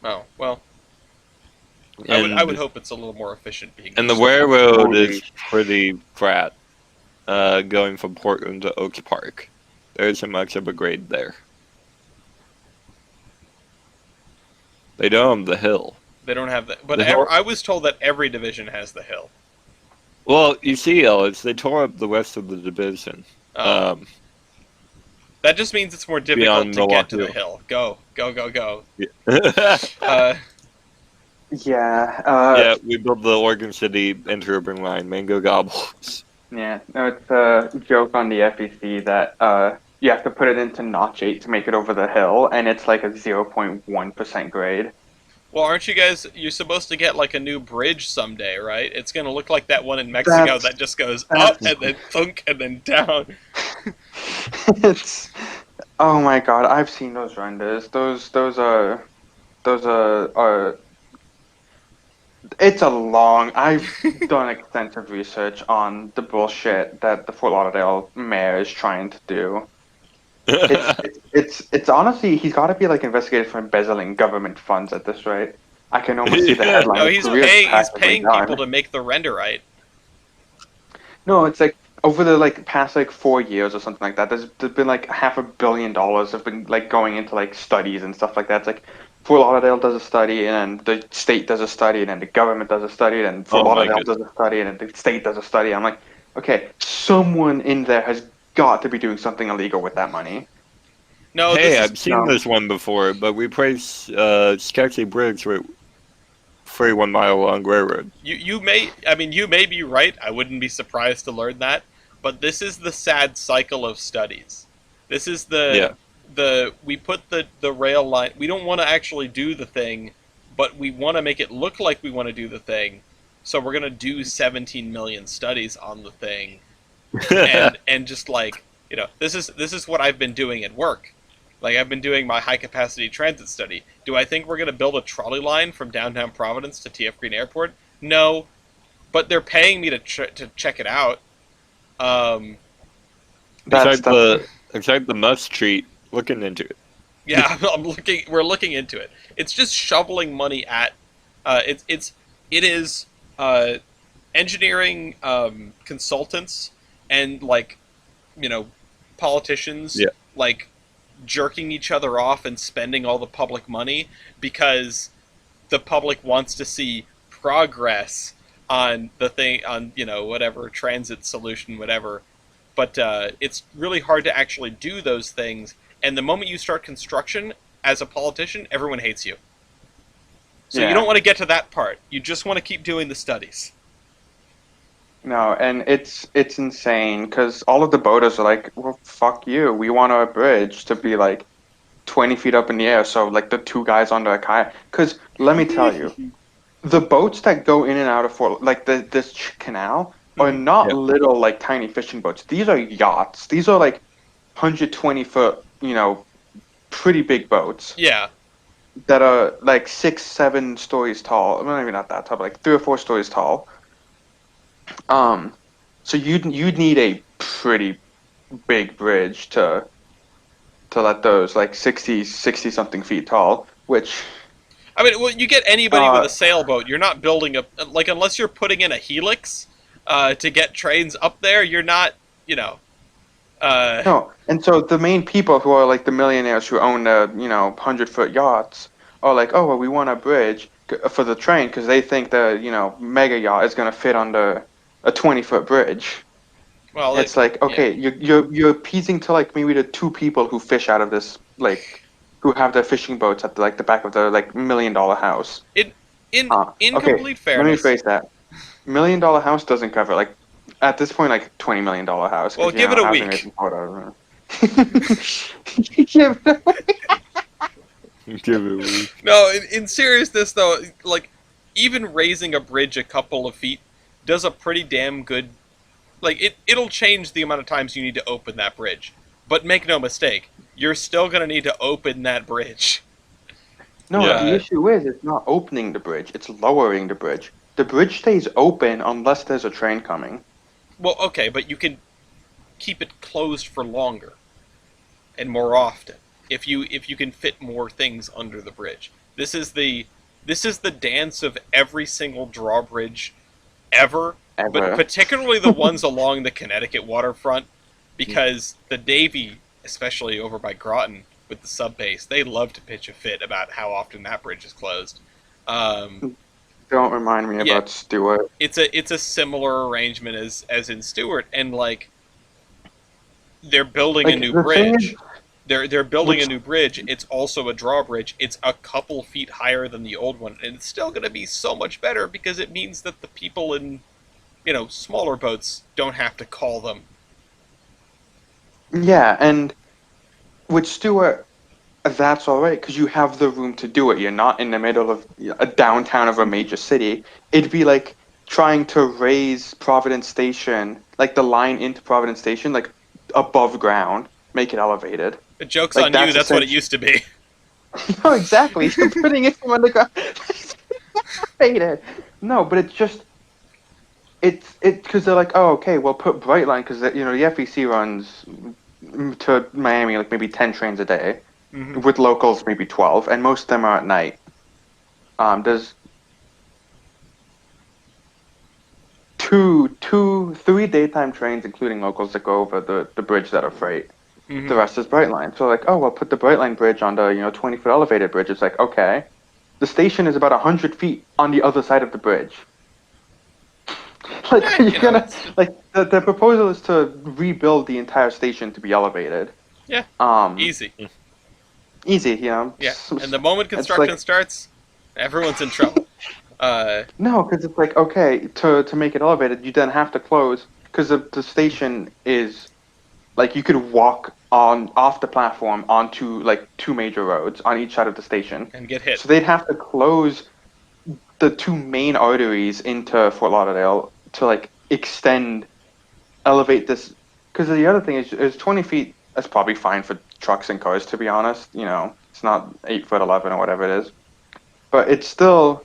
Oh, well. I would hope it's a little more efficient. And the railroad is pretty flat, going from Portland to Oaks Park. There isn't much of a grade there. They don't have the hill. They don't have that. But I was told that every division has the hill. Well, you see, Ellis, they tore up the rest of the division. That just means it's more difficult to get to the hill. Go. Yeah. We built the Oregon City interurban line, Mango Gobbles. Yeah, no, it's a joke on the FEC that you have to put it into Notch 8 to make it over the hill, and it's like a 0.1% grade. Well, aren't you guys, you're supposed to get like a new bridge someday, right? It's going to look like that one in Mexico that just goes up and then thunk and then down. Oh my god, I've seen those renders. Those are it's a long, I've done extensive research on the bullshit that the Fort Lauderdale mayor is trying to do. It's honestly he's got to be like investigated for embezzling government funds at this rate. I can almost see the Yeah. headline. No, His he's career is paying practically people done. to make the render right. No, it's like over the like past like 4 years or something like that. There's been like $500 million have been like going into like studies and stuff like that. It's like Fort Lauderdale does a study, and then the state does a study, and then the government does a study, and then Fort Oh my Lauderdale goodness. does a study, and then the state does a study. I'm like, okay, someone in there has got to be doing something illegal with that money. No, Hey, this is I've seen No. this one before, but we place sketchy bridge with 31 mile long railroad. you may be right. I wouldn't be surprised to learn that, but this is the sad cycle of studies. This is Yeah. the we put the rail line. We don't want to actually do the thing, but we want to make it look like we want to do the thing. So we're gonna do 17 million studies on the thing, and just like this is what I've been doing at work. Like I've been doing my high capacity transit study. Do I think we're going to build a trolley line from downtown Providence to TF Green Airport? No, but they're paying me to check it out. That's Inside the must treat, looking into it. Yeah, I'm looking. We're looking into it. It's just shoveling money at. It is engineering consultants and like politicians Yeah. like jerking each other off and spending all the public money because the public wants to see progress on the thing on whatever transit solution whatever, but it's really hard to actually do those things, and the moment you start construction as a politician everyone hates you, so you don't want to get to that part. You just want to keep doing the studies. No, and it's insane because all of the boaters are like, well, fuck you. We want our bridge to be like 20 feet up in the air, so like the two guys under a kayak. Because let me tell you, the boats that go in and out of Fort, like this canal, are not Yeah. little like tiny fishing boats. These are yachts. These are like 120-foot, pretty big boats Yeah. that are like 6, 7 stories tall. Well, maybe not that tall, but like 3 or 4 stories tall. So you'd need a pretty big bridge to let those like 60 something feet tall, which I mean, well, you get anybody with uh a sailboat. You're not building unless you're putting in a helix to get trains up there. You're not, no, and so the main people who are like the millionaires who own the 100-foot yachts are like, oh well, we want a bridge for the train because they think the mega yacht is gonna fit under a 20-foot bridge. well, It's like, okay, you're appeasing to like maybe the two people who fish out of this lake, who have their fishing boats at the back of their like $1 million house. in Okay, complete let me fairness. rephrase that. $1 million house doesn't cover like at this point like $20 million house. 'Cause, Well, give it a housing week. rates in Florida. Give it a week. Give it a week. No, in seriousness though, like even raising a bridge a couple of feet does a pretty damn good. Like it'll change the amount of times you need to open that bridge. But make no mistake, you're still gonna need to open that bridge. No, Yeah. the issue is it's not opening the bridge; it's lowering the bridge. The bridge stays open unless there's a train coming. Well, okay, but you can keep it closed for longer and more often if you can fit more things under the bridge. This is the dance of every single drawbridge ever, but Ever. particularly the ones along the Connecticut waterfront, because the Navy, especially over by Groton with the sub base, they love to pitch a fit about how often that bridge is closed. Don't remind me Yeah. about Stewart. It's a similar arrangement as in Stewart, and like they're building a Like, new the thing bridge. is- They're building Which- a new bridge. It's also a drawbridge. It's a couple feet higher than the old one, and it's still going to be so much better because it means that the people in smaller boats don't have to call them. Yeah, and with Stewart, that's all right because you have the room to do it. You're not in the middle of a downtown of a major city. It'd be like trying to raise Providence Station, like the line into Providence Station, like above ground, make it elevated. The joke's Like, on you. that's That's what it used to be. No, exactly. You're putting it from underground. Elevated. No, but it's just because they're like, oh, okay, well, put Brightline because the FEC runs to Miami like maybe 10 trains a day, Hmm. with locals maybe 12, and most of them are at night. There's three daytime trains, including locals, that go over the bridge that are freight. Hmm. The rest is Brightline. So like, oh, well, put the Brightline bridge on the 20-foot elevated bridge. It's like, okay, the station is about 100 feet on the other side of the bridge. Like, Yeah, you're gonna it's like the proposal is to rebuild the entire station to be elevated. yeah, Um, easy. easy, Yeah, and the moment It's construction like starts, everyone's in trouble. no, because it's like okay, to make it elevated, you then have to close because the station is like you could walk on off the platform onto like two major roads on each side of the station. and get hit. So they'd have to close the two main arteries into Fort Lauderdale to like elevate this. Because the other thing is 20 feet. That's probably fine for trucks and cars, to be honest. It's not 8 foot 11 or whatever it is, but it's still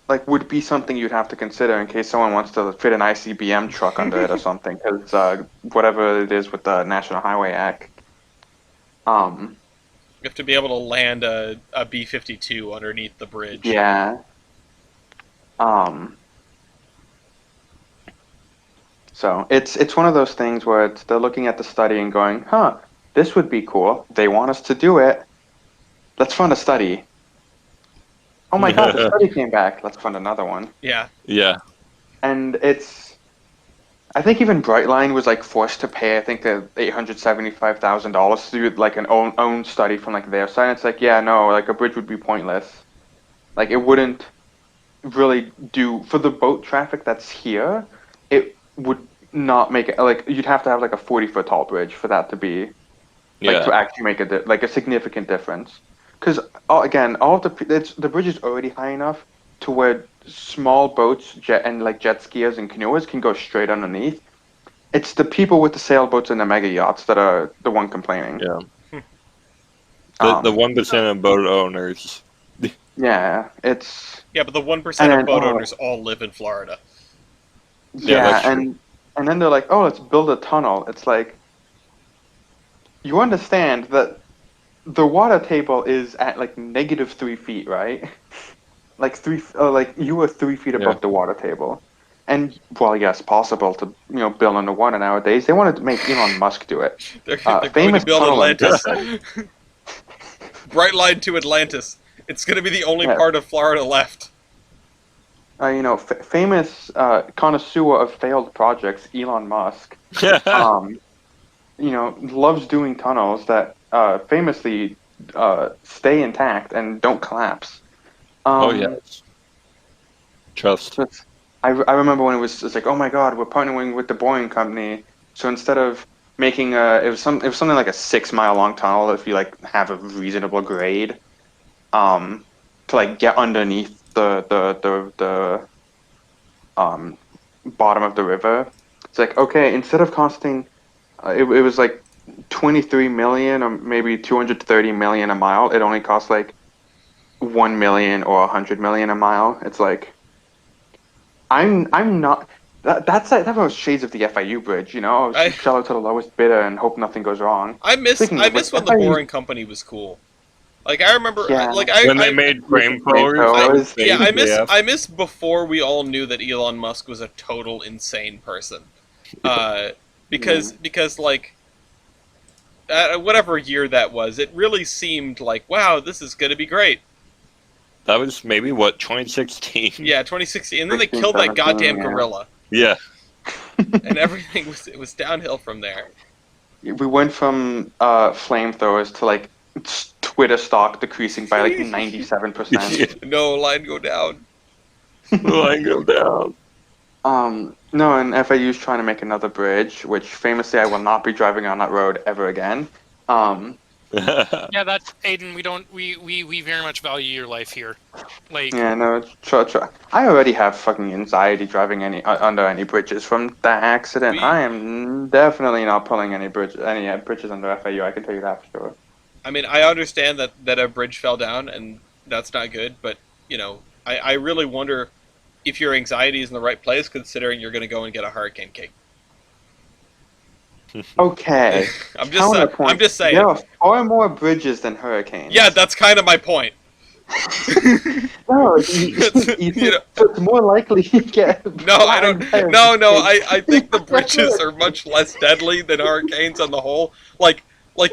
like would be something you'd have to consider in case someone wants to fit an ICBM truck under it or something. Because whatever it is with the National Highway Act. Um. You have to be able to land a B-52 underneath the bridge. Yeah. Um. So it's one of those things where they're looking at the study and going, huh, this would be cool. They want us to do it. Let's fund a study. Oh my God, the study came back. Let's fund another one. Yeah. Yeah. And I think even Brightline was like forced to pay, I think, the $875,000 to do like an own study from like their side. It's like, yeah, no, like a bridge would be pointless. Like it wouldn't really do for the boat traffic that's here. It would not make it like you'd have to have like a 40-foot tall bridge for that to be like to Yeah. actually make like a significant difference. Because again, all of the bridge is already high enough to where small boats, jet skiers and canoers can go straight underneath. It's the people with the sailboats and the mega yachts that are the one complaining. Yeah. The Um, 1% of boat owners. yeah, it's Yeah, but the 1% and of then boat owners all live in Florida. Yeah, yeah, that's true. and then they're like, oh, let's build a tunnel. It's like you understand that the water table is at like -3 feet, right? Like like you were 3 feet Yeah. above the water table. And well, yes, possible to build underwater nowadays. They wanted to make Elon Musk do it. They're going to Famous build tunnel Atlantis. investor. Bright line to Atlantis. It's going to be the only Yeah. part of Florida left. Famous connoisseur of failed projects, Elon Musk. Loves doing tunnels that famously stay intact and don't collapse. Oh yes. Trust. So I remember when it's like, oh my God, we're partnering with the Boeing company. So instead of making it was something like a 6 mile long tunnel if you like have a reasonable grade, to like get underneath the bottom of the river. It's like okay, instead of costing, it was like 23 million or maybe 230 million a mile. It only costs like 1 million or 100 million a mile. It's like I'm not that was shades of the FIU bridge, I sell it to the lowest bidder and hope nothing goes wrong. I miss Speaking I of which, miss when the FIU, Boring Company was cool. Like I remember, yeah, When they made Flamethrowers. flamethrowers from yeah, space, yeah. I miss before we all knew that Elon Musk was a total insane person. Uh, because like whatever year that was, it really seemed like wow, this is going to be great. That was maybe what 2016. Yeah, 2016, and then they 16, killed that 17, goddamn yeah. gorilla, Yeah. and everything was downhill from there. We went from flamethrowers to like Twitter stock decreasing by like 97%. No line go down. The line go down. No, and FAU's trying to make another bridge, which famously I will not be driving on that road ever again. Yeah, that's Aiden. We very much value your life here. Like, Yeah, no, try. I already have fucking anxiety driving under any bridges from that accident. I am definitely not pulling any bridges under FAU. I can tell you that for sure. I mean, I understand that a bridge fell down, and that's not good, but, I really wonder if your anxiety is in the right place, considering you're going to go and get a hurricane cake. Okay. I'm just saying. There are far more bridges than hurricanes. Yeah, that's kind of my point. No, You know, so it's more likely you get no, I flattened by a don't. No. bridge. I think the bridges are much less deadly than hurricanes on the whole. Like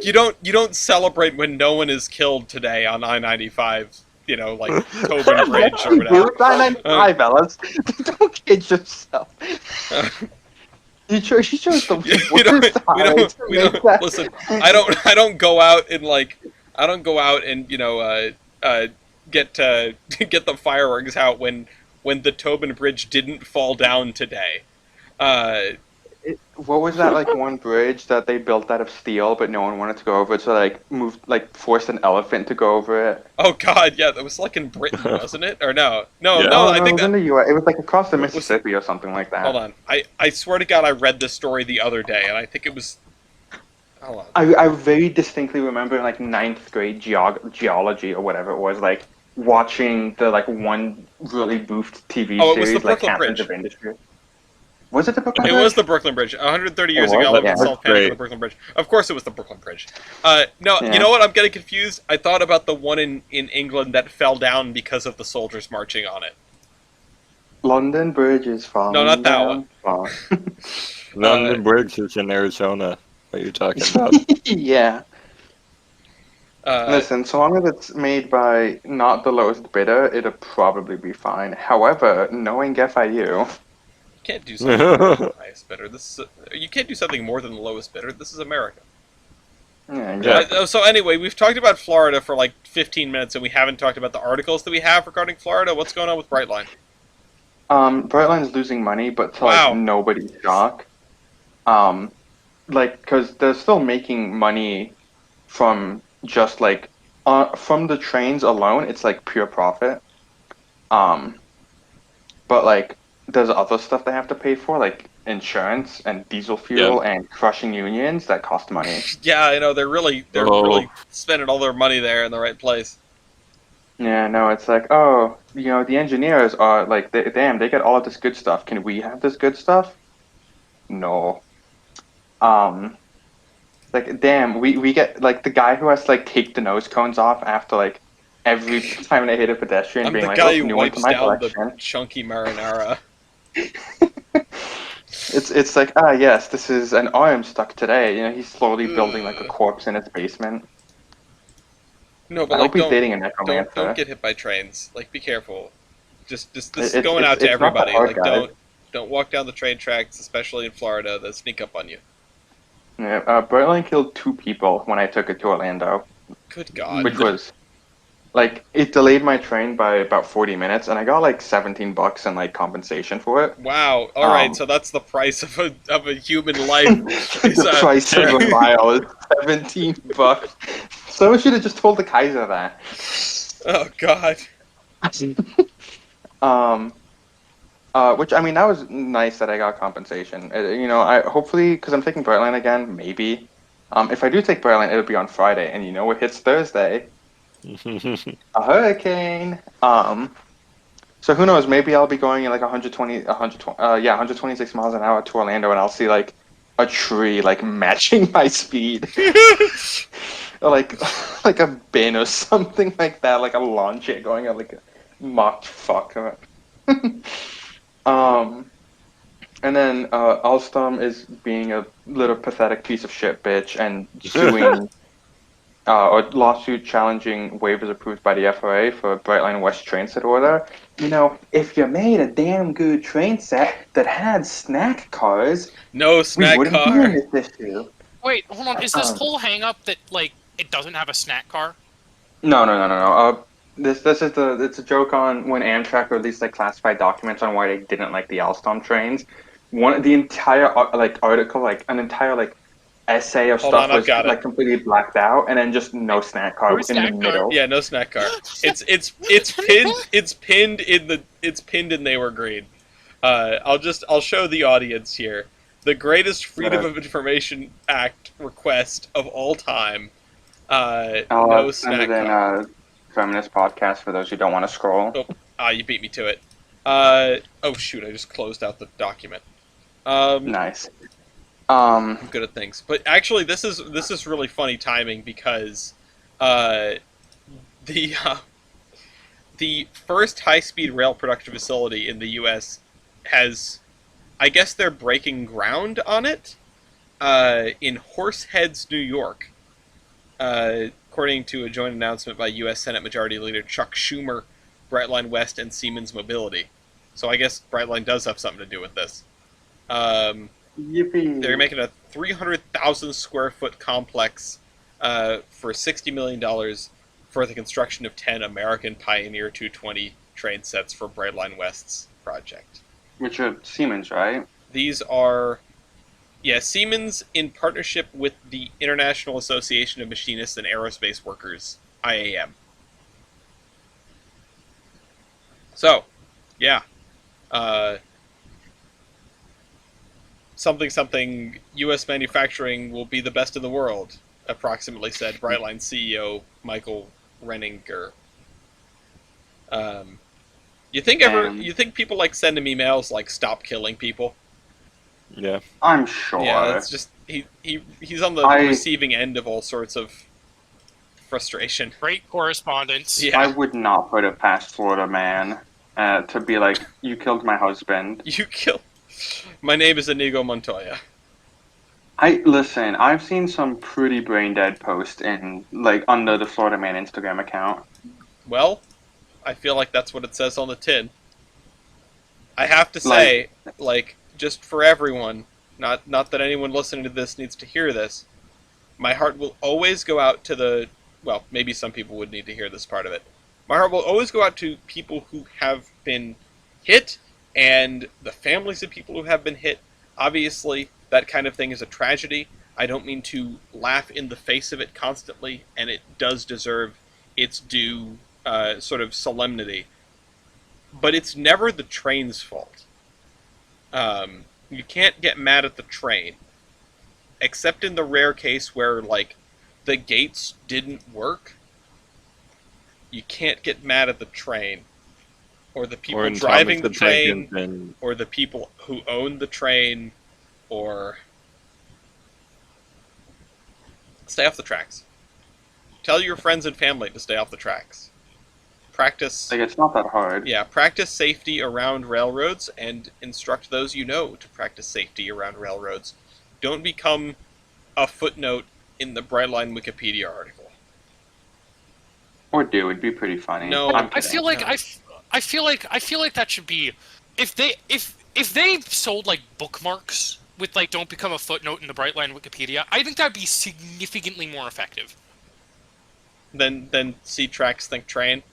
you don't celebrate when no one is killed today on I-95. You know, like Tobin Bridge or whatever. It's 995, Ellis. Don't kid yourself. You chose the You know, worst highway to we make don't that. listen. I don't go out and get get the fireworks out when the Tobin Bridge didn't fall down today. What was that like one bridge that they built out of steel, but no one wanted to go over it, so forced an elephant to go over it. Oh God, yeah, that was like in Britain, wasn't it? Or no, Yeah. I It think was that. in the U.S. It was like across the Was- Mississippi or something like that. Hold on, I swear to God, I read this story the other day, and I think it was. Hold on. I very distinctly remember in like ninth grade geology or whatever it was, like watching the like one really boofed TV Oh, it was the series like Brooklyn Captains Bridge. of Industry. Was it the Brooklyn It Bridge? was the Brooklyn Bridge. 130 years It ago, was? I lived in Yeah. South Panic on the Great. Brooklyn Bridge. Of course, it was the Brooklyn Bridge. No, Yeah. you know what? I'm getting confused. I thought about the one in England that fell down because of the soldiers marching on it. London Bridge is falling No, not that down. one. London Bridge is in Arizona. What are you talking about? Yeah. Listen, so long as it's made by not the lowest bidder, it'll probably be fine. However, knowing FIU, you can't do something more than the highest bidder. You can't do something more than the lowest bidder. This is America. yeah, exactly. So anyway, we've talked about Florida for like 15 minutes, and we haven't talked about the articles that we have regarding Florida. What's going on with Brightline? Brightline's losing money, but to Wow. like nobody's shock. Because they're still making money from just like from the trains alone. It's like pure profit. But like there's other stuff they have to pay for, like insurance and diesel fuel and crushing unions that cost money. Yeah, I know they're really spending all their money there in the right place. Yeah, no, it's like, oh, the engineers are like, damn, they get all of this good stuff. Can we have this good stuff? No. Like, damn, we get like the guy who has to like take the nose cones off after like every time they hit a pedestrian, I'm being the like, guy oh, who new one to wipes my down collection. the chunky marinara. It's like, yes, this is an arm stuck today. He's slowly building like a corpse in his basement. No, but I like, hope he's dating a don't necromancer. get hit by trains. Like, be careful. Just this is It's- going out to it's not that everybody. hard, Like, guys. don't walk down the train tracks, especially in Florida. They'll sneak up on you. Yeah, Berlin killed 2 people when I took it to Orlando, Good God. which was like it delayed my train by about 40 minutes, and I got like $17 in like compensation for it. Wow. All right. So that's the price of a human life. The price of a mile is $17. Someone should have just told the Kaiser that. Oh God. Which I mean, that was nice that I got compensation. I hopefully because I'm taking Brightline again, maybe. If I do take Brightline, it'll be on Friday, and what hits Thursday? A hurricane. So who knows? Maybe I'll be going in like 126 miles an hour to Orlando, and I'll see like a tree like matching my speed, or like a bin or something like that, like a lawn chair going at like a Mach fuck. And then Alstom is being a little pathetic piece of shit bitch and suing a lawsuit challenging waivers approved by the FRA for Brightline West train set order. If you made a damn good train set that had snack cars, No we snack wouldn't be car. in this issue. Wait, hold on. Is this whole hang up that like it doesn't have a snack car? No. This is it's a joke on when Amtrak released like classified documents on why they didn't like the Alstom trains. The entire article, like an entire like essay of Hold stuff on, I've was got it. like completely blacked out, and then just no snack car No in the snack car. middle. Yeah, no snack car. It's pinned in They Were Green. I'll show the audience here. The greatest Freedom of Information Act request of all time. No Send snack it in car. Terminus podcast for those who don't want to scroll. You beat me to it. Oh shoot! I just closed out the document. Nice. I'm good at things. But actually, this is really funny timing because uh, the the first high-speed rail production facility in the U.S. has, I guess they're breaking ground on it in Horseheads, New York. According to a joint announcement by U.S. Senate Majority Leader Chuck Schumer, Brightline West, and Siemens Mobility. So I guess Brightline does have something to do with this. Yippee! They're making a 300,000 square foot complex for $60 million for the construction of 10 American Pioneer 220 train sets for Brightline West's project. Which are Siemens, right? These are, Siemens in partnership with the International Association of Machinists and Aerospace Workers, IAM. So, yeah. Something, U.S. manufacturing will be the best in the world, approximately said Brightline CEO Michael Renninger. You think people like send him emails like "Stop killing people"? Yeah. I'm sure. Yeah, that's just he's on the receiving end of all sorts of frustration. Great correspondence. Yeah, I would not put it past Florida man to be like, you killed my husband. you kill. My name is Inigo Montoya. Listen, I've seen some pretty brain dead posts in under the Florida Man Instagram account. Well, I feel like that's what it says on the tin. I have to say, just for everyone, not that anyone listening to this needs to hear this, my heart will always go out to maybe some people would need to hear this part of it. My heart will always go out to people who have been hit and the families of people who have been hit. Obviously, that kind of thing is a tragedy. I don't mean to laugh in the face of it constantly, and it does deserve its due sort of solemnity. But it's never the train's fault. You can't get mad at the train, except in the rare case where, the gates didn't work. You can't get mad at the train, or the people driving the train, or the people who own the train, or... Stay off the tracks. Tell your friends and family to stay off the tracks. Practice... it's not that hard. Yeah, practice safety around railroads and instruct those you know to practice safety around railroads. Don't become a footnote in the Brightline Wikipedia article. Or do, it'd be pretty funny. No, I feel like that should be if they sold bookmarks with don't become a footnote in the Brightline Wikipedia, I think that'd be significantly more effective. Then see tracks, think train.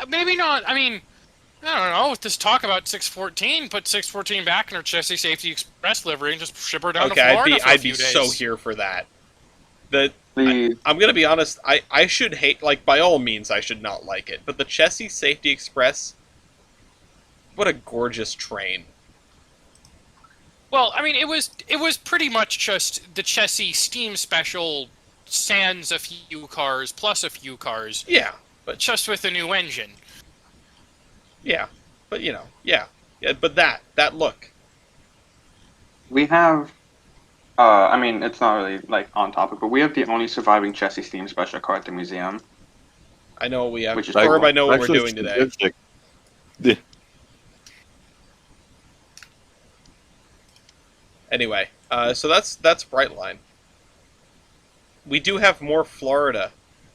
Maybe not. I mean, I don't know. With this talk about 614, put 614 back in her Chessie Safety Express livery and just ship her down to Florida for a few days. I'd be so here for that. I'm gonna be honest. I should hate, by all means, I should not like it. But the Chessie Safety Express, what a gorgeous train. Well, I mean, it was pretty much just the Chessie Steam Special, sans a few cars plus a few cars. Yeah. But just with a new engine. Yeah, but but that look. We have, I mean, it's not really on topic, but we have the only surviving Chessie Steam Special car at the museum. I know what we have. Which is I know what we're doing today. Yeah. Anyway, so that's Brightline. We do have more Florida,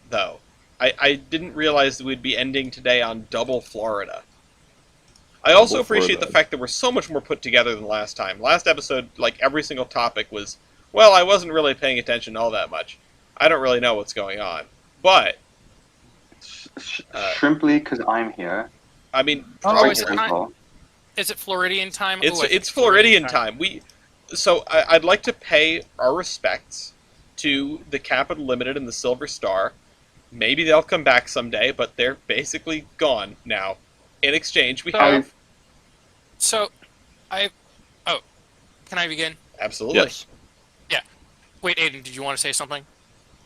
though. I didn't realize that we'd be ending today on double Florida. I also appreciate the fact that we're so much more put together than last time. Last episode, every single topic was, well, I wasn't really paying attention all that much. I don't really know what's going on. But... simply because I'm here. I mean... Is it Floridian time? It's Floridian time. So I'd like to pay our respects to the Capital Limited and the Silver Star. Maybe they'll come back someday, but they're basically gone now. In exchange, we have... Can I begin? Absolutely. Yes. Yeah. Wait, Aiden, did you want to say something?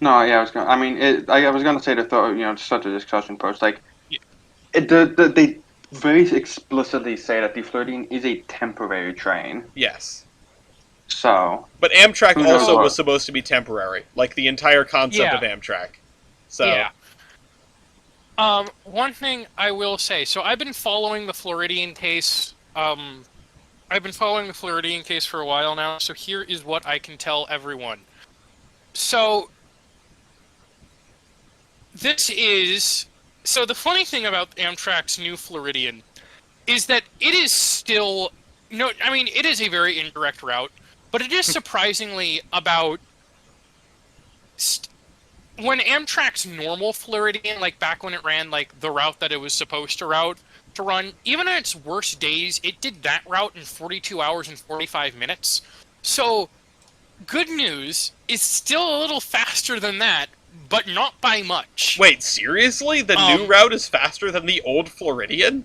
No, yeah, I was going. I mean, I was going to say to start a discussion post. They very explicitly say that the Floridian is a temporary train. Yes. So, But Amtrak Who knows also what? was supposed to be temporary, like the entire concept Yeah. of Amtrak. So Yeah. One thing I will say, so I've been following the Floridian case. I've been following the Floridian case for a while now, so here is what I can tell everyone. So, so the funny thing about Amtrak's new Floridian is that it is still, no, I mean, it is a very indirect route, but it is surprisingly about, when Amtrak's normal Floridian, like back when it ran like the route that it was supposed to run, even on its worst days, it did that route in 42 hours and 45 minutes. So, good news is still a little faster than that, but not by much. wait, seriously? The new route is faster than the old Floridian?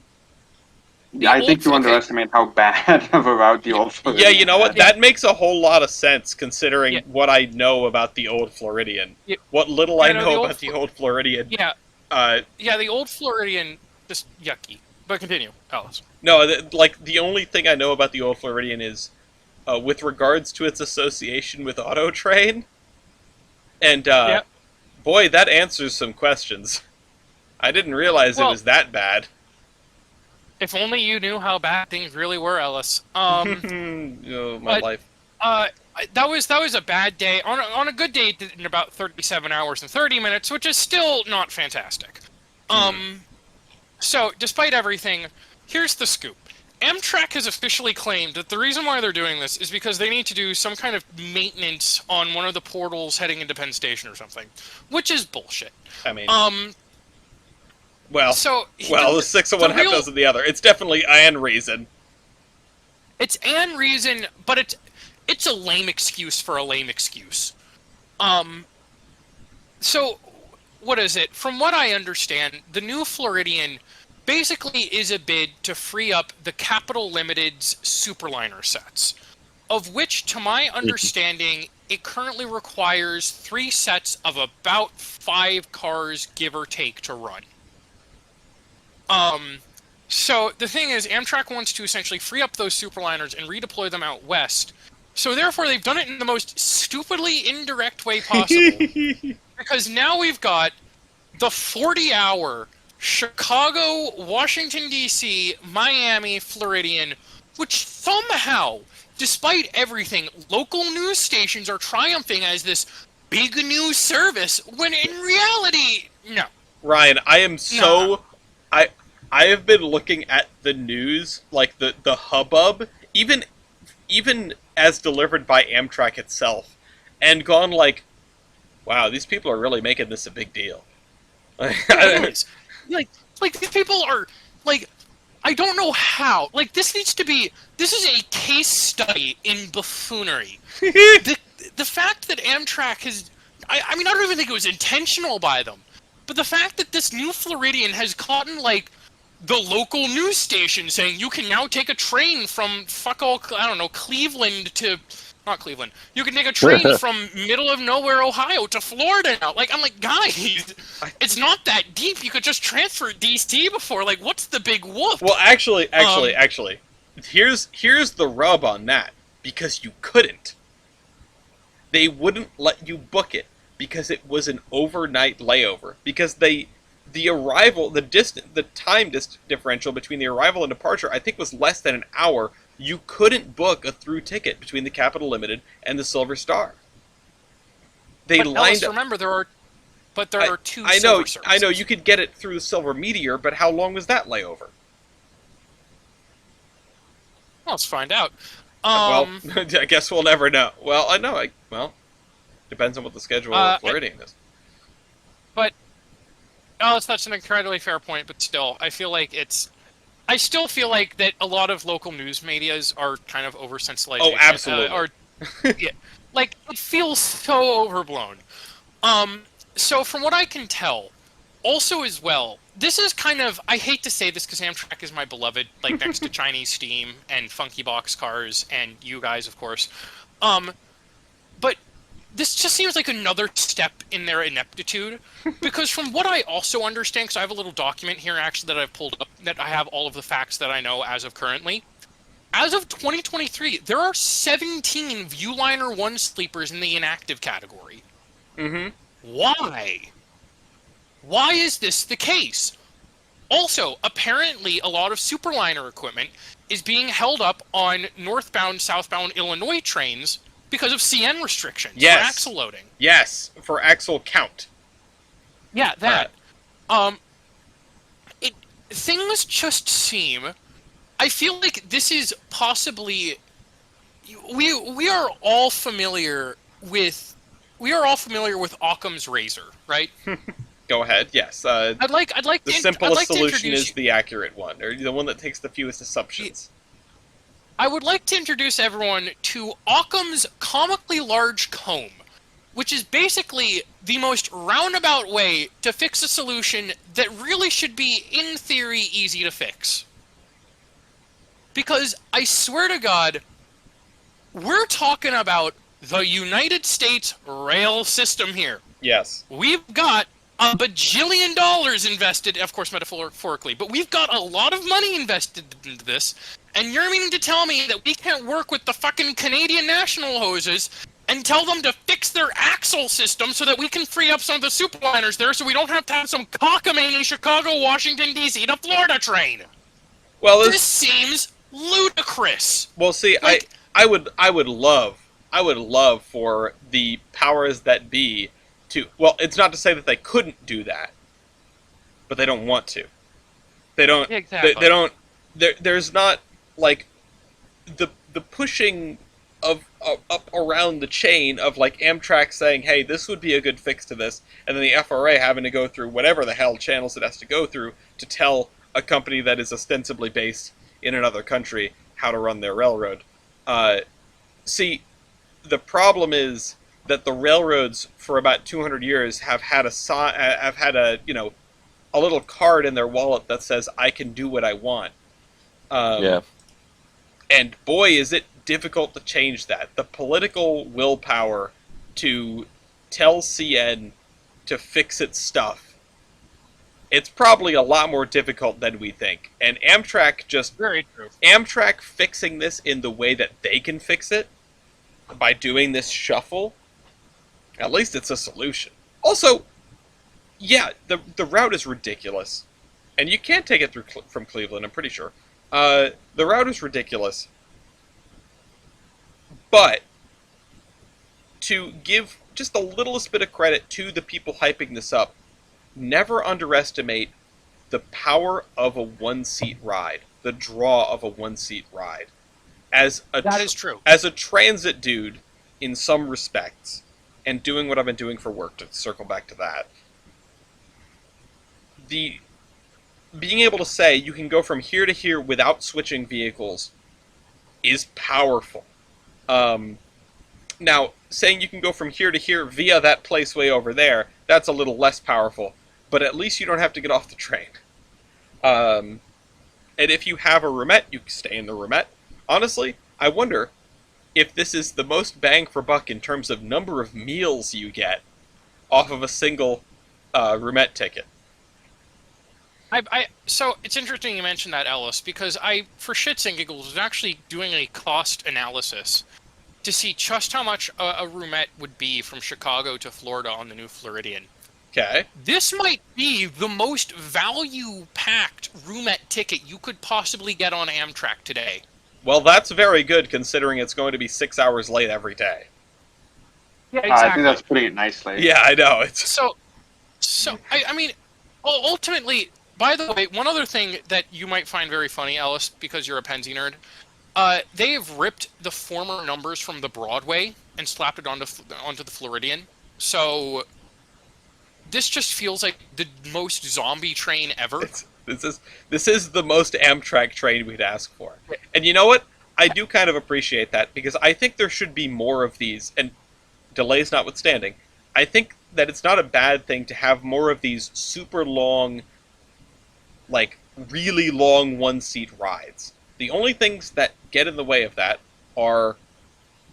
I think you underestimate how bad of a route the old Floridian Yeah, you know what? had. That makes a whole lot of sense considering Yeah. what I know about the old Floridian. Yeah. What little Yeah, I no, know the old about the old Floridian. Yeah, Uh, the old Floridian, just yucky. But continue, Alice. no, like the only thing I know about the old Floridian is with regards to its association with Auto Train. And Yep. boy, that answers some questions. I didn't realize it Well- was that bad. If only you knew how bad things really were, Ellis. Oh, my but- life. That was a bad day. On a good day, it did in about 37 hours and 30 minutes, which is still not fantastic. So, despite everything, here's the scoop. Amtrak has officially claimed that the reason why they're doing this is because they need to do some kind of maintenance on one of the portals heading into Penn Station or something, which is bullshit. I mean, So the 6 of one, half dozen of the other. It's definitely an reason. It's an reason, but it's a lame excuse for a lame excuse. So, what is it? From what I understand, the new Floridian basically is a bid to free up the Capital Limited's Superliner sets, of which, to my understanding, it currently requires 3 sets of about 5 cars, give or take, to run. So the thing is, Amtrak wants to essentially free up those Superliners and redeploy them out west. So therefore, they've done it in the most stupidly indirect way possible. Because now we've got the 40-hour Chicago, Washington, D.C., Miami, Floridian, which somehow, despite everything, local news stations are triumphing as this big new service, when in reality, no. Ryan, I am so... I have been looking at the news, like the hubbub, even as delivered by Amtrak itself, and gone like, wow, these people are really making this a big deal. It is. Like these people are, like, I don't know how. Like, this is a case study in buffoonery. The fact that Amtrak has, I mean, I don't even think it was intentional by them, but the fact that this new Floridian has caught in, like, the local news station saying you can now take a train from Cleveland to... Not Cleveland. You can take a train from middle of nowhere, Ohio to Florida now. Like, I'm like, guys, it's not that deep. You could just transfer DC before. Like, what's the big whoop? Well, actually, here's the rub on that. Because you couldn't. They wouldn't let you book it because it was an overnight layover. Because the time differential between the arrival and departure, I think, was less than an hour. You couldn't book a through ticket between the Capital Limited and the Silver Star. But Ellis, remember, there are two Silver services. I know, you could get it through the Silver Meteor, but how long was that layover? Well, let's find out. Well, I guess we'll never know. Well, I know. Depends on what the schedule of Floridian is. But Alice, that's an incredibly fair point. But still, I still feel like that a lot of local news medias are kind of oversensationalized. Oh, absolutely. Yeah, like, it feels so overblown. So from what I can tell, also as well, this is kind of, I hate to say this because Amtrak is my beloved, like, next to Chinese Steam and Funky Box Cars and you guys, of course. But this just seems like another step in their ineptitude, because from what I also understand, because I have a little document here actually that I've pulled up, that I have all of the facts that I know as of currently, as of 2023, there are 17 Viewliner 1 sleepers in the inactive category. Mm-hmm. Why? Why is this the case? Also, apparently, a lot of Superliner equipment is being held up on northbound, southbound Illinois trains because of CN restrictions for axle loading. Yes, for axle count. Yeah, that. Things just seem. I feel like this is possibly. We are all familiar with. We are all familiar with Occam's razor, right? Go ahead. Yes. I'd like the to, simplest I'd like solution to is the accurate one, or the one that takes the fewest assumptions. I would like to introduce everyone to Occam's comically large comb, which is basically the most roundabout way to fix a solution that really should be, in theory, easy to fix. Because I swear to God, we're talking about the United States rail system here. Yes. We've got a bajillion dollars invested, of course metaphorically, but we've got a lot of money invested into this, and you're meaning to tell me that we can't work with the fucking Canadian national hoses and tell them to fix their axle system so that we can free up some of the superliners there so we don't have to have some cockamamie Chicago, Washington, D.C. to Florida train? Well, This seems ludicrous. Well, see, Like- I would love for the powers that be to. Well, it's not to say that they couldn't do that, but they don't want to. They don't. Exactly. They don't. There's not like the pushing of up around the chain of like Amtrak saying, "Hey, this would be a good fix to this," and then the FRA having to go through whatever the hell channels it has to go through to tell a company that is ostensibly based in another country how to run their railroad. See, the problem is that the railroads for about 200 years have had a a little card in their wallet that says I can do what I want. Yeah. And boy, is it difficult to change that. The political willpower to tell CN to fix its stuff, it's probably a lot more difficult than we think. And Amtrak Very true. Amtrak fixing this in the way that they can fix it, by doing this shuffle, at least it's a solution. Also, yeah, the route is ridiculous. And you can't take it from Cleveland, I'm pretty sure. The route is ridiculous. But to give just the littlest bit of credit to the people hyping this up, never underestimate the power of a one-seat ride, the draw of a one-seat ride. That is true. As a transit dude, in some respects, and doing what I've been doing for work, to circle back to that, being able to say you can go from here to here without switching vehicles is powerful. Now, saying you can go from here to here via that place way over there, that's a little less powerful, but at least you don't have to get off the train. And if you have a roomette, you can stay in the roomette. Honestly, I wonder if this is the most bang for buck in terms of number of meals you get off of a single roomette ticket. So it's interesting you mentioned that, Ellis, because I, for shits and giggles, was actually doing a cost analysis to see just how much a roomette would be from Chicago to Florida on the new Floridian. Okay. This might be the most value-packed roomette ticket you could possibly get on Amtrak today. Well, that's very good considering it's going to be 6 hours late every day. Yeah, I think that's putting it nicely. Yeah, I know. It's So I mean, ultimately, by the way, one other thing that you might find very funny, Ellis, because you're a Penzi nerd, they have ripped the former numbers from the Broadway and slapped it onto the Floridian. So this just feels like the most zombie train ever. This is the most Amtrak train we'd ask for. And you know what? I do kind of appreciate that, because I think there should be more of these, and delays notwithstanding, I think that it's not a bad thing to have more of these super long, like, really long one-seat rides. The only things that get in the way of that are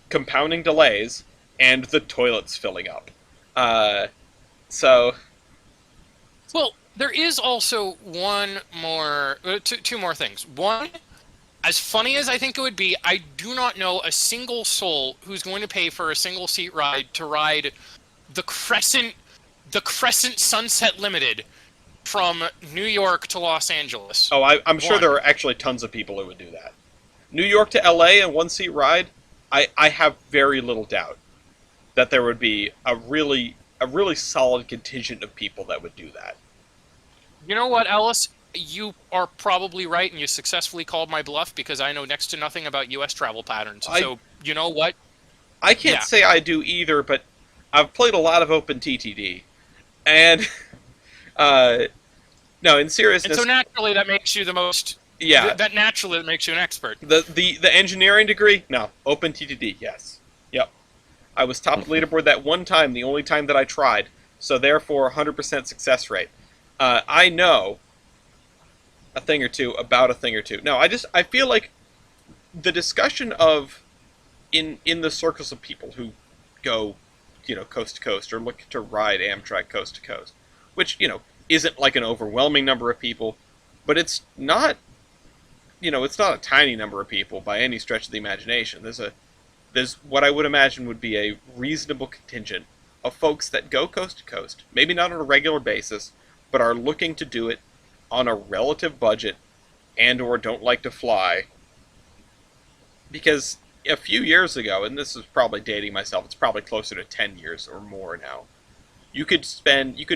compounding delays and the toilets filling up. Well, There is also one more, two more things. One, As funny as I think it would be, I do not know a single soul who's going to pay for a single seat ride to ride the Crescent Sunset Limited from New York to Los Angeles. Oh, I'm sure there are actually tons of people who would do that. New York to LA in one seat ride, I have very little doubt that there would be a really solid contingent of people that would do that. You know what, Ellis? You are probably right, and you successfully called my bluff because I know next to nothing about U.S. travel patterns. So, you know what? I can't say I do either, but I've played a lot of Open TTD. And, no, in seriousness... And so naturally that makes you the most... Yeah. That naturally makes you an expert. The engineering degree? No. Open TTD, yes. Yep. I was top of the leaderboard that one time, the only time that I tried. So therefore, 100% success rate. I know a thing or two about a thing or two. No, I feel like the discussion of in the circles of people who go, coast to coast or look to ride Amtrak coast to coast, which, isn't like an overwhelming number of people, but it's not, it's not a tiny number of people by any stretch of the imagination. There's what I would imagine would be a reasonable contingent of folks that go coast to coast, maybe not on a regular basis, but are looking to do it on a relative budget and or don't like to fly. Because a few years ago, and this is probably dating myself, it's probably closer to 10 years or more now, you could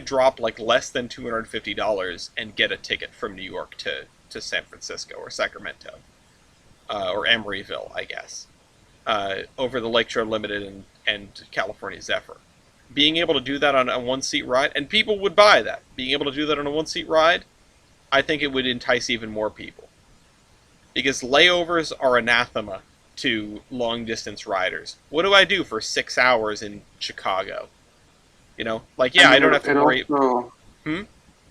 drop like less than $250 and get a ticket from New York to San Francisco or Sacramento, or Emeryville, I guess, over the Lakeshore Limited and California Zephyr. Being able to do that on a one-seat ride, and people would buy that. Being able to do that on a one-seat ride, I think it would entice even more people. Because layovers are anathema to long-distance riders. What do I do for 6 hours in Chicago? I don't have to worry... Also... Hmm?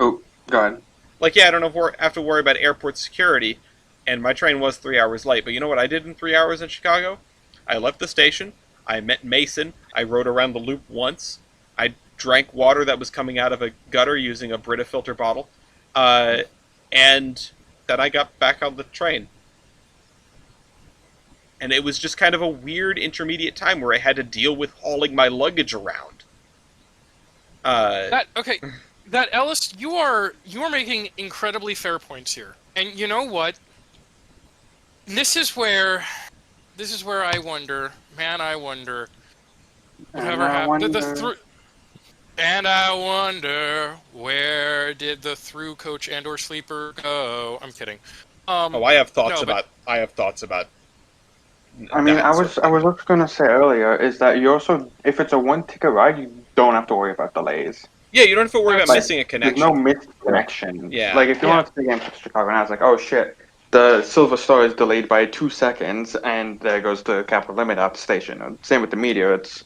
Oh, go ahead. I don't have to worry about airport security, and my train was 3 hours late. But you know what I did in 3 hours in Chicago? I left the station, I met Mason, I rode around the loop once, I drank water that was coming out of a gutter using a Brita filter bottle, and then I got back on the train. And it was just kind of a weird intermediate time where I had to deal with hauling my luggage around. Ellis, you are making incredibly fair points here. And you know what? This is where I wonder, whatever happened. And I wonder, where did the through coach and or sleeper go? I'm kidding. I have thoughts about. I mean, I was just gonna say earlier is that you also, if it's a one-ticket ride, you don't have to worry about delays. Yeah, you don't have to worry about missing a connection. There's no missed connection. Yeah. Like if you want to take Amtrak to Chicago, and I was like, oh shit, the Silver Star is delayed by 2 seconds, and there goes the Capital Limit at the station. Same with the Meteor. It's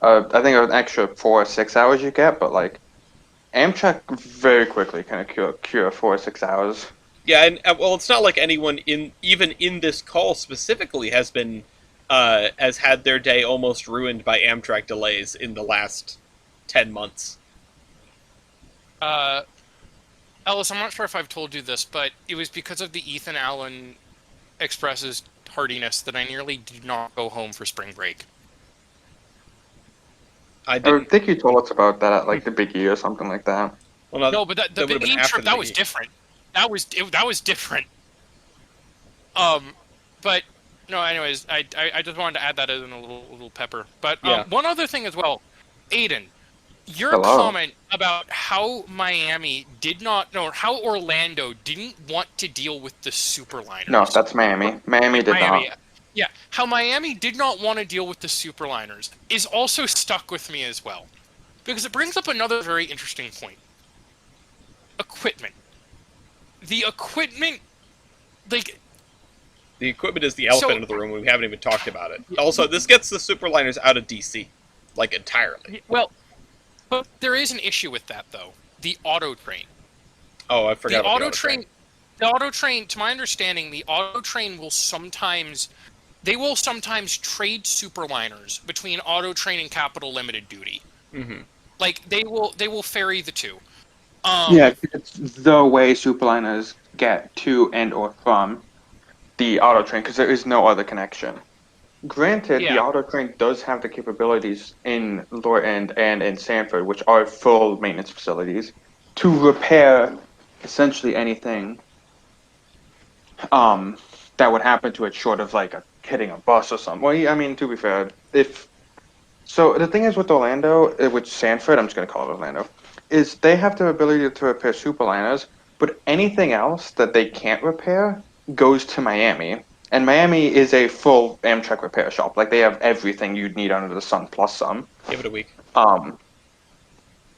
I think an extra 4 or 6 hours you get, but like Amtrak very quickly kind of cure 4 or 6 hours. Yeah, and it's not like anyone even in this call specifically has had their day almost ruined by Amtrak delays in the last 10 months. Ellis, I'm not sure if I've told you this, but it was because of the Ethan Allen Express's tardiness that I nearly did not go home for spring break. I think you told us about that at like the Big E or something like that. Well, no, but the Big E trip, that was different. That was different. But no. Anyways, I just wanted to add that as a little pepper. But one other thing as well, Aiden, your comment about how how Orlando didn't want to deal with the superliners. No, that's Miami. Miami did not. Yeah, how Miami did not want to deal with the superliners is also stuck with me as well, because it brings up another very interesting point. Equipment. The equipment is the elephant in the room. We haven't even talked about it. Also, this gets the superliners out of DC, like entirely. Well, but there is an issue with that though. The auto train. Oh, I forgot about the auto train. The auto train, to my understanding, the auto train will sometimes trade superliners between auto train and Capital Limited duty. Mm-hmm. Like they will ferry the two. Yeah, it's the way superliners get to and or from the auto train because there is no other connection. Granted, the Yeah. auto train does have the capabilities in Lorton and in Sanford, which are full maintenance facilities, to repair essentially anything that would happen to it short of like hitting a bus or something. Well, I mean, to be fair, if so, the thing is with Orlando, with Sanford, I'm just gonna call it Orlando, is they have the ability to repair superliners, but anything else that they can't repair goes to Miami. And Miami is a full Amtrak repair shop. Like they have everything you'd need under the sun plus some. Give it a week. Um,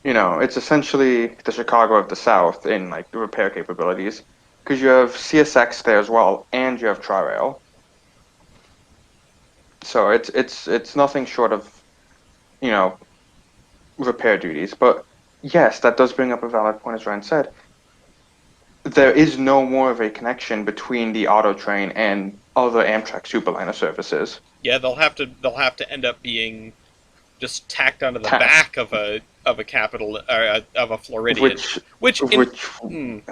it's essentially the Chicago of the South in like the repair capabilities, because you have CSX there as well, and you have Tri-Rail. So it's nothing short of repair duties. But yes, that does bring up a valid point, as Ryan said. There is no more of a connection between the auto train and other Amtrak Superliner services. Yeah, they'll have to end up being just tacked onto the Tacked. back of a capital of a Floridian, which And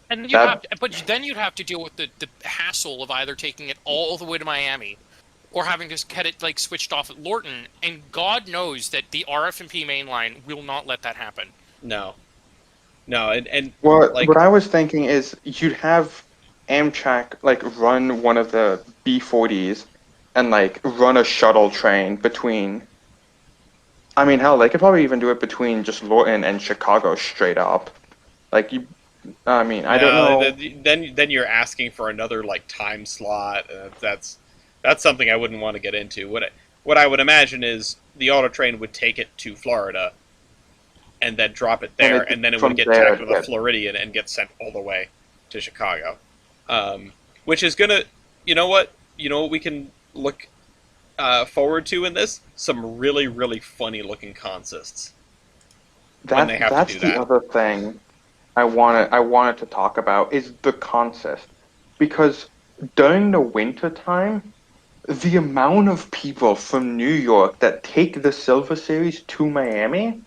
then you'd have to deal with the hassle of either taking it all the way to Miami, or having to get it like switched off at Lorton. And God knows that the RF&P main line will not let that happen. no, and what I was thinking is you'd have Amtrak like run one of the B40s and like run a shuttle train between. I mean, hell, they could probably even do it between just Lorton and Chicago straight up. Like you, I mean, I don't know. Then you're asking for another like time slot. That's something I wouldn't want to get into. What I would imagine is the auto train would take it to Florida, and then drop it there, and then it would get tacked with a Floridian and get sent all the way to Chicago. Which is gonna, you know what we can look forward to in this? Some really, really funny looking consists. When they have to do that. That's the other thing I wanted to talk about is the consist, because during the winter time, the amount of people from New York that take the Silver Series to Miami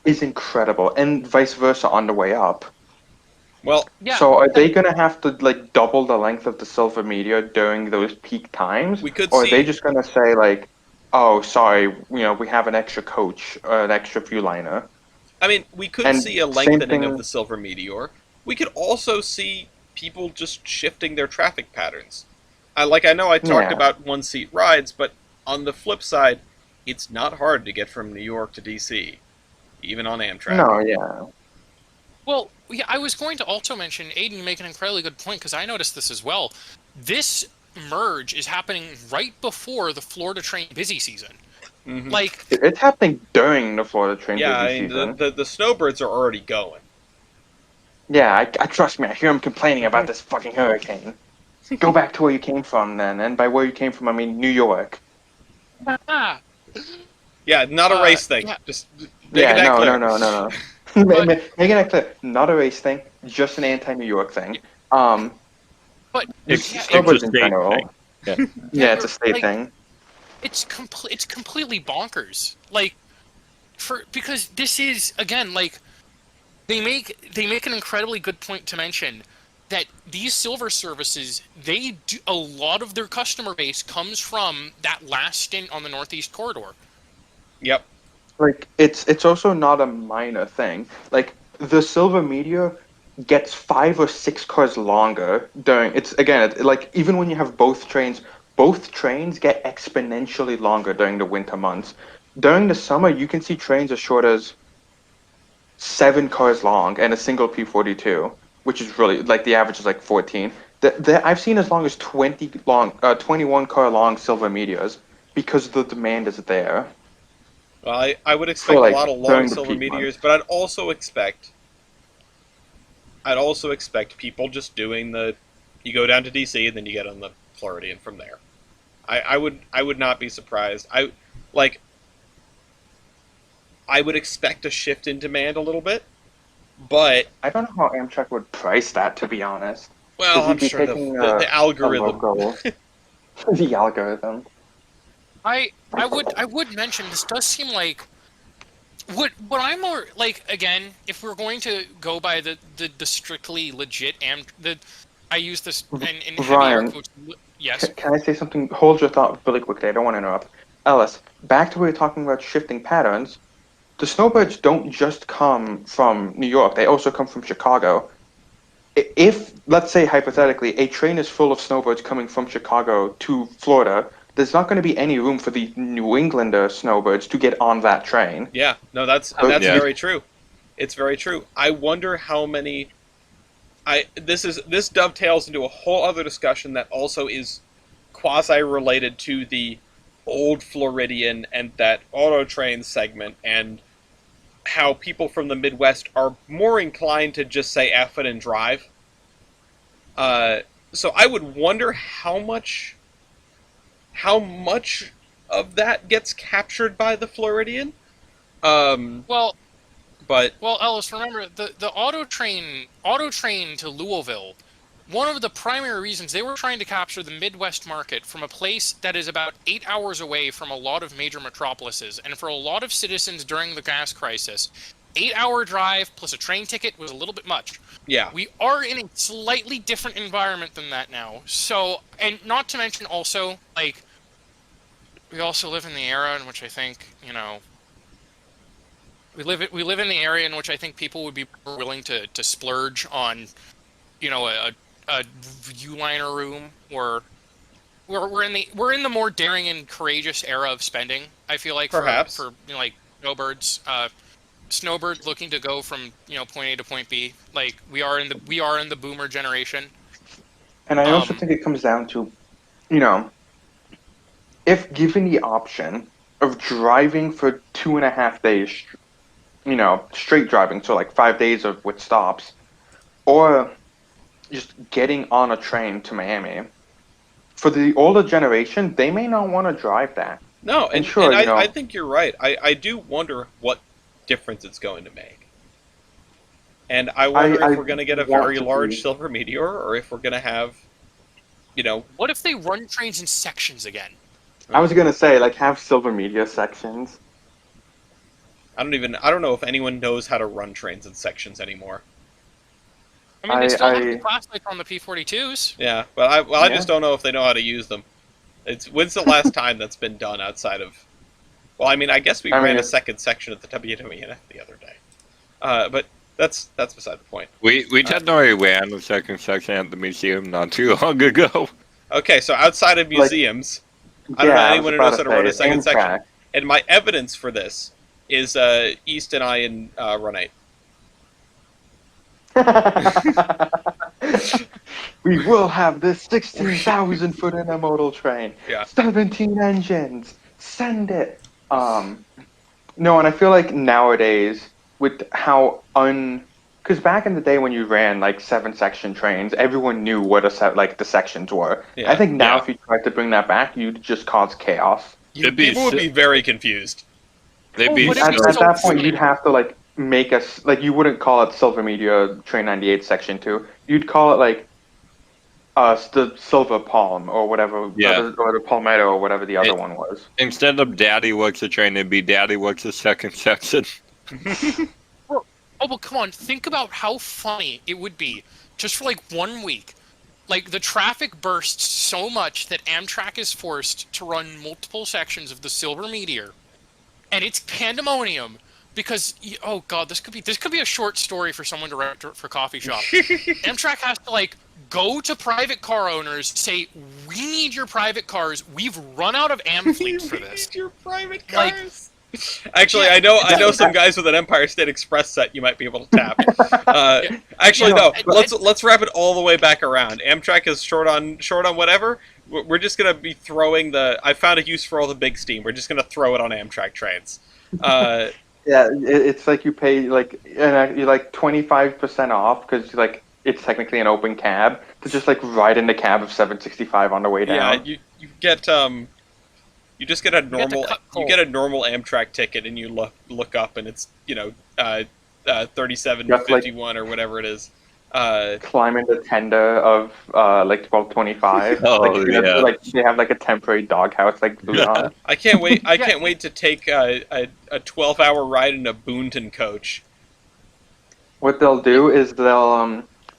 is incredible, and vice versa on the way up. Well, yeah. So are they going to have to like double the length of the Silver Meteor during those peak times? Or are they just going to say like, oh, sorry, we have an extra coach, an extra few liner? I mean, we could see a lengthening of the Silver Meteor. We could also see people just shifting their traffic patterns. I know I talked about one-seat rides, but on the flip side, it's not hard to get from New York to DC, even on Amtrak. No, yeah. Well, yeah, I was going to also mention, Aiden, you make an incredibly good point, because I noticed this as well. This merge is happening right before the Florida train busy season. Mm-hmm. Like it's happening during the Florida train busy season. The snowbirds are already going. Yeah, I trust me. I hear them complaining about this fucking hurricane. Go back to where you came from, then, and by where you came from, I mean New York. Yeah, not a race thing. Yeah. Just making that clear. No. Making that clear. Not a race thing. Just an anti-New York thing. But it's a state thing. Yeah, it's a state thing. It's completely bonkers. Like, because this is again like they make an incredibly good point to mention that these silver services, they do a lot of their customer base comes from that last stint on the Northeast Corridor. Yep. Like it's also not a minor thing. Like the Silver Meteor gets 5 or 6 cars longer during like even when you have both trains get exponentially longer during the winter months. During the summer, you can see trains as short as 7 cars long and a single P42, which is really like the average is like 14. I've seen as long as 21 car long Silver Meteors because the demand is there. Well, I would expect a lot of long Silver Meteors, but I'd also expect people just doing you go down to DC and then you get on the Floridian from there. I would not be surprised. I would expect a shift in demand a little bit, but I don't know how Amtrak would price that, to be honest. Well, I'm sure the algorithm. The algorithm. I would mention this does seem like what I'm more like, again, if we're going to go by the strictly legit I use this in heavy Ryan, air quotes. Yes. Can I say something? Hold your thought really quickly. I don't want to interrupt. Ellis, back to where you're talking about shifting patterns. The snowbirds don't just come from New York. They also come from Chicago. If, let's say hypothetically, a train is full of snowbirds coming from Chicago to Florida, there's not going to be any room for the New Englander snowbirds to get on that train. Yeah, no, that's So- Yeah. very true. It's very true. I wonder how many. This dovetails into a whole other discussion that also is quasi related to the old Floridian and that auto train segment, and how people from the Midwest are more inclined to just say F it and drive. So I would wonder how much of that gets captured by the Floridian. Well, But Ellis, remember the auto train to Louisville. One of the primary reasons they were trying to capture the Midwest market from a place that is about 8 hours away from a lot of major metropolises, and for a lot of citizens during the gas crisis, 8-hour drive plus a train ticket was a little bit much. yeah, We are in a slightly different environment than that now. So, and not to mention also, like, we also live in the era in which I think, we live in the area in which I think people would be more willing to splurge on, a U-liner room, or we're in the more daring and courageous era of spending. I feel like Perhaps. for like snowbirds, snowbird looking to go from point A to point B. Like we are in the boomer generation. And I also Um, think it comes down to, if given the option of driving for 2.5 days, straight driving, so like 5 days with stops, or just getting on a train to Miami, for the older generation, they may not want to drive that. no, And and, sure, and I think you're right. I do wonder what difference it's going to make. And I wonder I if we're going to get a want very to large be- silver meteor, or if we're going to have, what if they run trains in sections again? I was gonna say, like, have silver media sections. I don't know if anyone knows how to run trains in sections anymore. I mean, they still have the I- classic on the P-42s. Yeah, but I Yeah. just don't know if they know how to use them. When's the last time that's been done outside of? Well, I mean, I guess we I ran mean, a second section at the WWF the other day, but that's beside the point. We technically ran the second section at the museum not too long ago. Okay, so outside of Like, museums, I don't know anyone who knows how to run a second section. And my evidence for this is East and I in Run 8. We will have this 16,000-foot intermodal train. Yeah. 17 engines. Send it. No, and I feel like nowadays, with how because back in the day when you ran like 7-section trains, everyone knew what the sections were. Yeah. I think now Yeah. if you tried to bring that back, you'd just cause chaos. It'd be People would si- be very confused. They'd be What if At, it's so, at that so point, funny? you'd have to like make us like you wouldn't call it Silver Media Train 98 Section 2. You'd call it like the Silver Palm or whatever, Yeah. or the Palmetto or whatever the other It- one was. instead of Daddy works the train, it'd be Daddy works the second section. Oh, but come on, think about how funny it would be just for like 1 week. Like the traffic bursts so much that Amtrak is forced to run multiple sections of the Silver Meteor, and it's pandemonium because oh god, this could be a short story for someone to write for Coffee Shop. Amtrak has to like go to private car owners, say we need your private cars. We've run out of Am fleet for this. Your private Like- cars. Actually, Yeah, I know some guys with an Empire State Express set you might be able to tap. Actually, Yeah, no. Let's wrap it all the way back around. Amtrak is short on whatever. We're just gonna be throwing I found a use for all the big steam. We're just gonna throw it on Amtrak trains. Yeah, it's like you pay like you're like 25% off because like it's technically an open cab to just like ride in the cab of 765 on the way down. Yeah, you get you just get a get to normal cut you get a normal Amtrak ticket and you look up and it's 3751 or whatever it is. Climb in the tender of like 1225. Oh, like, you know, yeah. like they have like a temporary doghouse like glued on. I can't wait. I can't wait to take a 12-hour ride in a Boonton coach. What they'll do is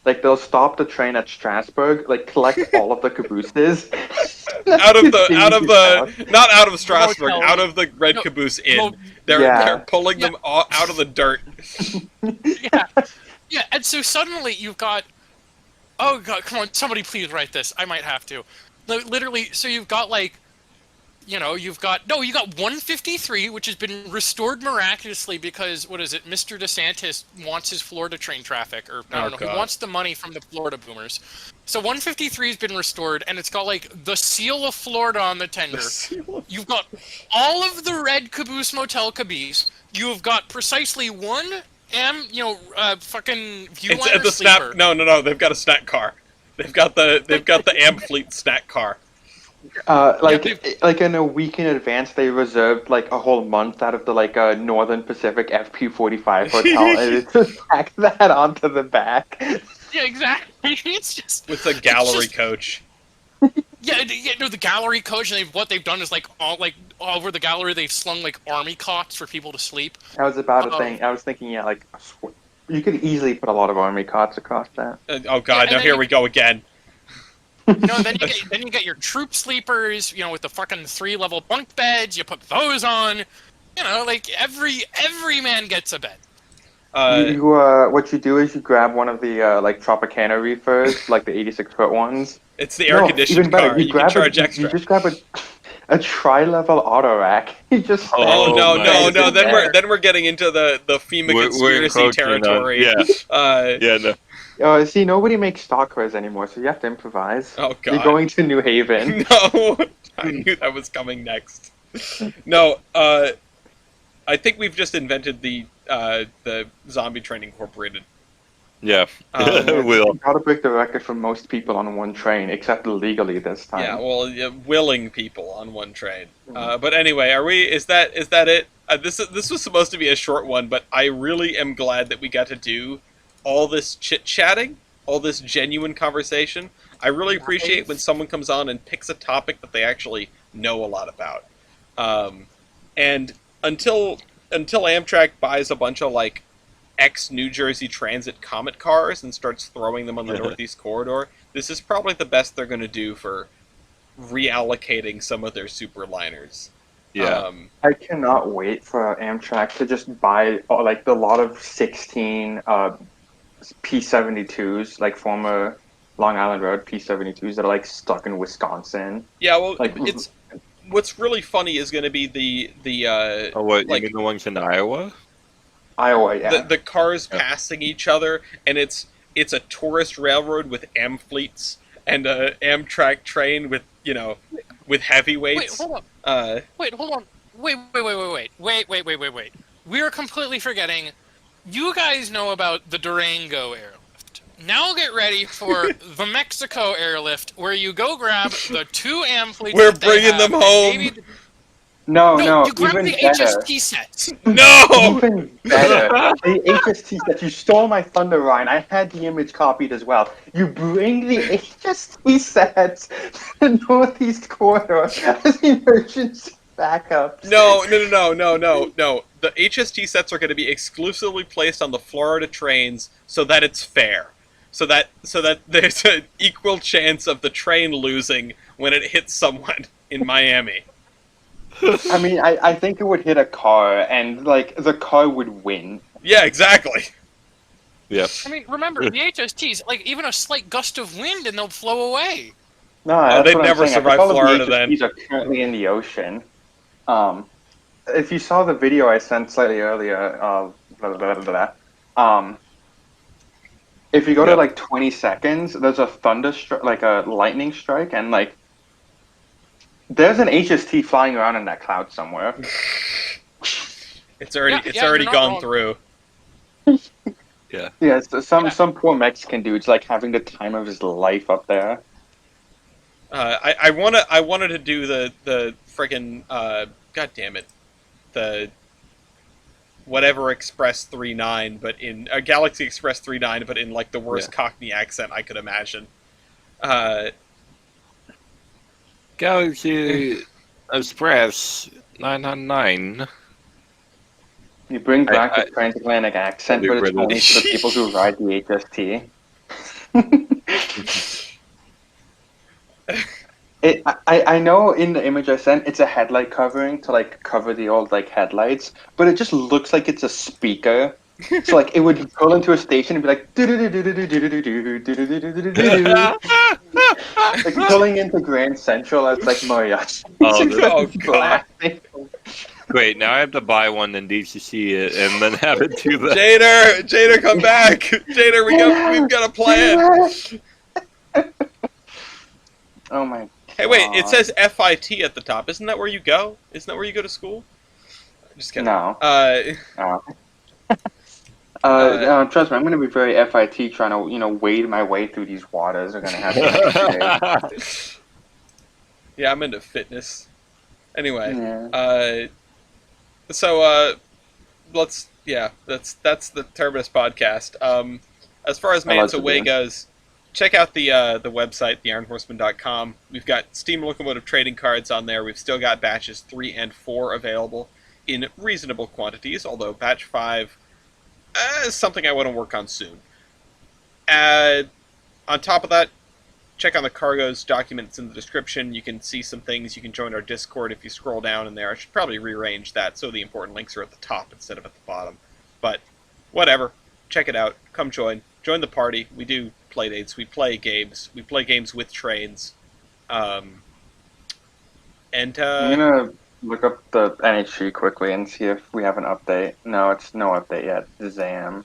Like they'll stop the train at Strasbourg, like collect all of the cabooses. Not out of Strasbourg, Motel. out of the Red No, Caboose Inn. Mo- They're pulling them all out of the dirt. Yeah, yeah, and so suddenly you've got. Oh god, come on! Somebody please write this. I might have to. Literally, so you've got like, you got 153, which has been restored miraculously because what is it? Mr. DeSantis wants his Florida train traffic, or I don't know. God. He wants the money from the Florida boomers. So 153 has been restored, and it's got like the seal of Florida on the tender. You've got all of the red caboose motel cabis. You've got precisely one fucking Viewliner It's the sleeper. snap. No. They've got a snack car. They've got the Am Fleet snack car. Like in a week in advance, they reserved like a whole month out of the Northern Pacific FP45 hotel, and they just tacked that onto the back. Yeah, exactly. It's just With a gallery coach. the gallery coach, and what they've done is all over the gallery they've slung like army cots for people to sleep. That was about a thing. I was thinking, you could easily put a lot of army cots across that. Oh god, now here we go again. Then you get your troop sleepers, with the fucking 3-level bunk beds. You put those on. Every man gets a bed. What you do is you grab one of the Tropicana reefers, like the 86-foot ones. It's the air-conditioned car. You can charge extra. You just grab a tri-level auto rack. You just no. Then we're getting into the FEMA conspiracy territory. No. See, nobody makes stock cars anymore, so you have to improvise. Oh god. You're going to New Haven. No, I knew that was coming next. No, I think we've just invented the Zombie Train Incorporated. Yeah, we'll gotta break the record for most people on one train, except legally this time. Yeah, well, willing people on one train. But anyway, is that it? This was supposed to be a short one, but I really am glad that we got to do all this chit-chatting, all this genuine conversation. I really appreciate when someone comes on and picks a topic that they actually know a lot about. And until Amtrak buys a bunch of ex-New Jersey Transit Comet cars and starts throwing them on the Northeast Corridor, this is probably the best they're going to do for reallocating some of their superliners. Yeah. I cannot wait for Amtrak to just buy the lot of 16 P-72s, former Long Island Road P-72s that are stuck in Wisconsin. Yeah, well, it's what's really funny is going to be the you mean the ones in Iowa? Iowa, yeah. The cars passing each other, and it's a tourist railroad with Amfleets and a Amtrak train with heavyweights. Wait, hold on. Wait. We are completely forgetting. You guys know about the Durango airlift. Now get ready for the Mexico airlift, where you go grab the 2 Amfleets. We're bringing them home. No, you grab even the better. HST sets. No! Even better. The HST sets. You stole my thunder, Ryan. I had the image copied as well. You bring the HST sets to the Northeast Corridor as emergency backups. No. The HST sets are going to be exclusively placed on the Florida trains so that it's fair. So that there's an equal chance of the train losing when it hits someone in Miami. I mean, I think it would hit a car, and the car would win. Yeah, exactly. Yeah. I mean, remember, the HSTs, even a slight gust of wind and they'll flow away. No, they'd never survive Florida then. The HSTs are currently in the ocean. If you saw the video I sent slightly earlier, if you go to 20 seconds, there's a a lightning strike, and there's an HST flying around in that cloud somewhere. It's already gone through. Yeah, some poor Mexican dude's having the time of his life up there. I wanted to do the friggin' god damn it, the whatever Express 39, but in Galaxy Express 39, but in the worst Cockney accent I could imagine. Galaxy Express 999. You bring back the transatlantic accent, but it's only for the people who ride the HST. I know in the image I sent, it's a headlight covering to like cover the old like headlights, but it just looks like it's a speaker. So like it would pull into a station and be like like pulling into Grand Central as like mariachi. Oh, this Oh, God. Great, now I have to buy one and DCC it and then have it do the... Jader, come back! Jader, we've got a plan. Oh my. Hey, wait! It says FIT at the top. Isn't that where you go? Isn't that where you go to school? Just kidding. No. Trust me, I'm gonna be very FIT trying to, wade my way through these waters. Are gonna have to. Yeah, I'm into fitness. Anyway, Yeah. that's the Terminus podcast. As far as Man's Away goes, check out the website, theironhorseman.com. We've got steam locomotive trading cards on there. We've still got batches 3 and 4 available in reasonable quantities, although batch 5 is something I want to work on soon. On top of that, check on the cargoes documents in the description. You can see some things. You can join our Discord if you scroll down in there. I should probably rearrange that so the important links are at the top instead of at the bottom. But whatever. Check it out. Come join. Join the party. We do play dates. We play games. We play games with trains. And I'm gonna look up the NHG quickly and see if we have an update. No, it's no update yet. Zam.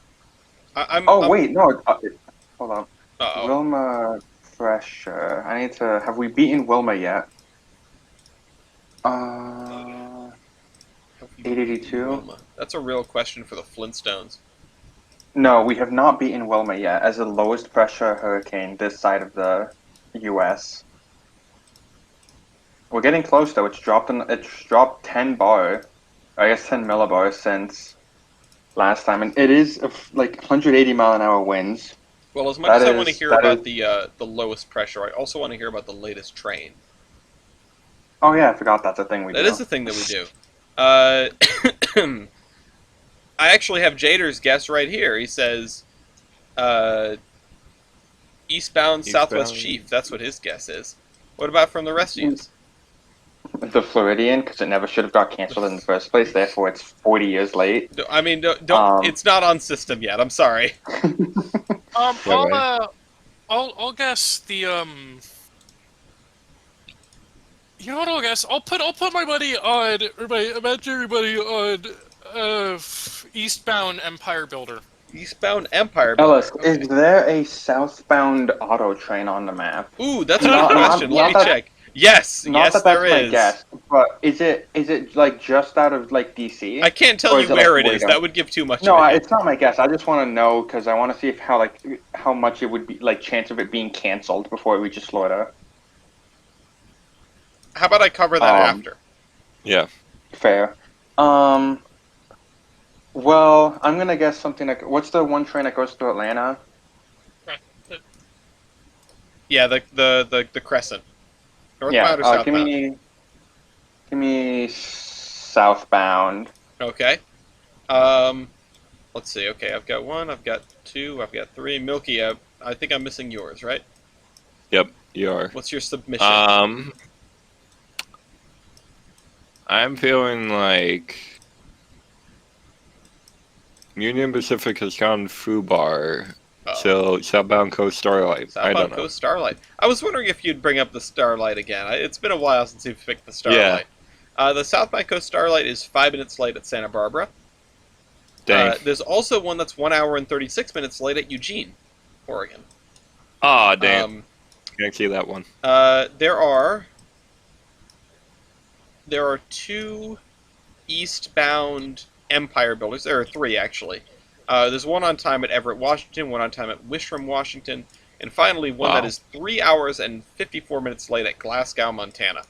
Wait, no. Hold on. Uh-oh. Wilma Fresher. I need to. Have we beaten Wilma yet? 882. That's a real question for the Flintstones. No, we have not beaten Wilma yet as the lowest pressure hurricane this side of the U.S. We're getting close though. It's dropped 10 bar, I guess 10 millibars since last time, and it is like 180 mile an hour winds. Well, as much as I want to hear about the lowest pressure, I also want to hear about the latest train. Oh yeah, I forgot that's a thing we do. That is the thing that we do. I actually have Jader's guess right here. He says, eastbound Southwest Chief. That's what his guess is. What about from the rest of you? The Floridian, because it never should have got canceled in the first place. Therefore, it's 40 years late. I mean, don't. It's not on system yet. I'm sorry. I'll guess the You know what I'll guess? I'll put my buddy on, or my imaginary buddy on, Eastbound Empire Builder. Eastbound Empire Builder. Ellis, is there a southbound auto train on the map? Ooh, that's a good question. Let me check. Yes, there is. My guess, but is it like just out of like DC? I can't tell you where it is. That would give too much. No, it's not my guess. I just want to know because I want to see how much it would be like chance of it being canceled before it reaches Florida. How about I cover that after? Yeah. Fair. Well, I'm gonna guess something like what's the one train that goes to Atlanta? Yeah, the Crescent. Northbound or southbound? Give me southbound. Okay. Let's see. Okay, I've got 1, I've got 2, I've got 3. Milky, I think I'm missing yours, right? Yep, you are. What's your submission? I'm feeling like Union Pacific has gone FUBAR. So Southbound Coast Starlight. Southbound Coast Starlight. I was wondering if you'd bring up the Starlight again. It's been a while since you've picked the Starlight. Yeah. The Southbound Coast Starlight is 5 minutes late at Santa Barbara. Dang. There's also one that's 1 hour and 36 minutes late at Eugene, Oregon. Ah, damn. Can't see that one. There are 2 eastbound Empire Builders. There are 3, actually. There's one on time at Everett, Washington, one on time at Wishram, Washington, and finally one that is 3 hours and 54 minutes late at Glasgow, Montana.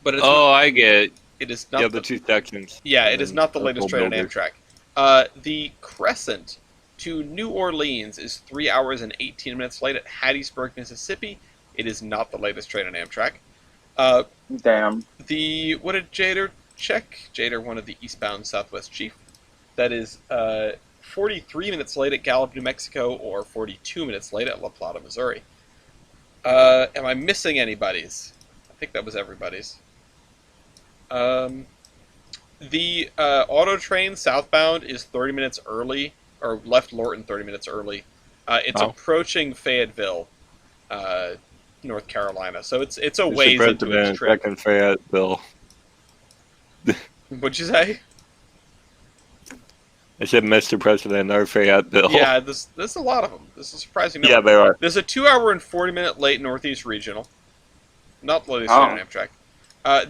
But it's I get it. It is not the 2 sections. Yeah, it is not the latest train on Amtrak. The Crescent to New Orleans is 3 hours and 18 minutes late at Hattiesburg, Mississippi. It is not the latest train on Amtrak. Damn. What did Jader check? Jader wanted the eastbound Southwest Chief. That is 43 minutes late at Gallup, New Mexico, or 42 minutes late at La Plata, Missouri. Am I missing anybody's? I think that was everybody's. The auto train southbound is 30 minutes early, or left Lorton 30 minutes early. It's approaching Fayetteville, North Carolina, so it's a ways into its trip. Second Fayetteville. What'd you say? I said Mr. President or Fayetteville. Yeah, there's a lot of them. This is a surprising number. Yeah, they are. There's a 2-hour and 40-minute late Northeast Regional. Not latest on Amtrak.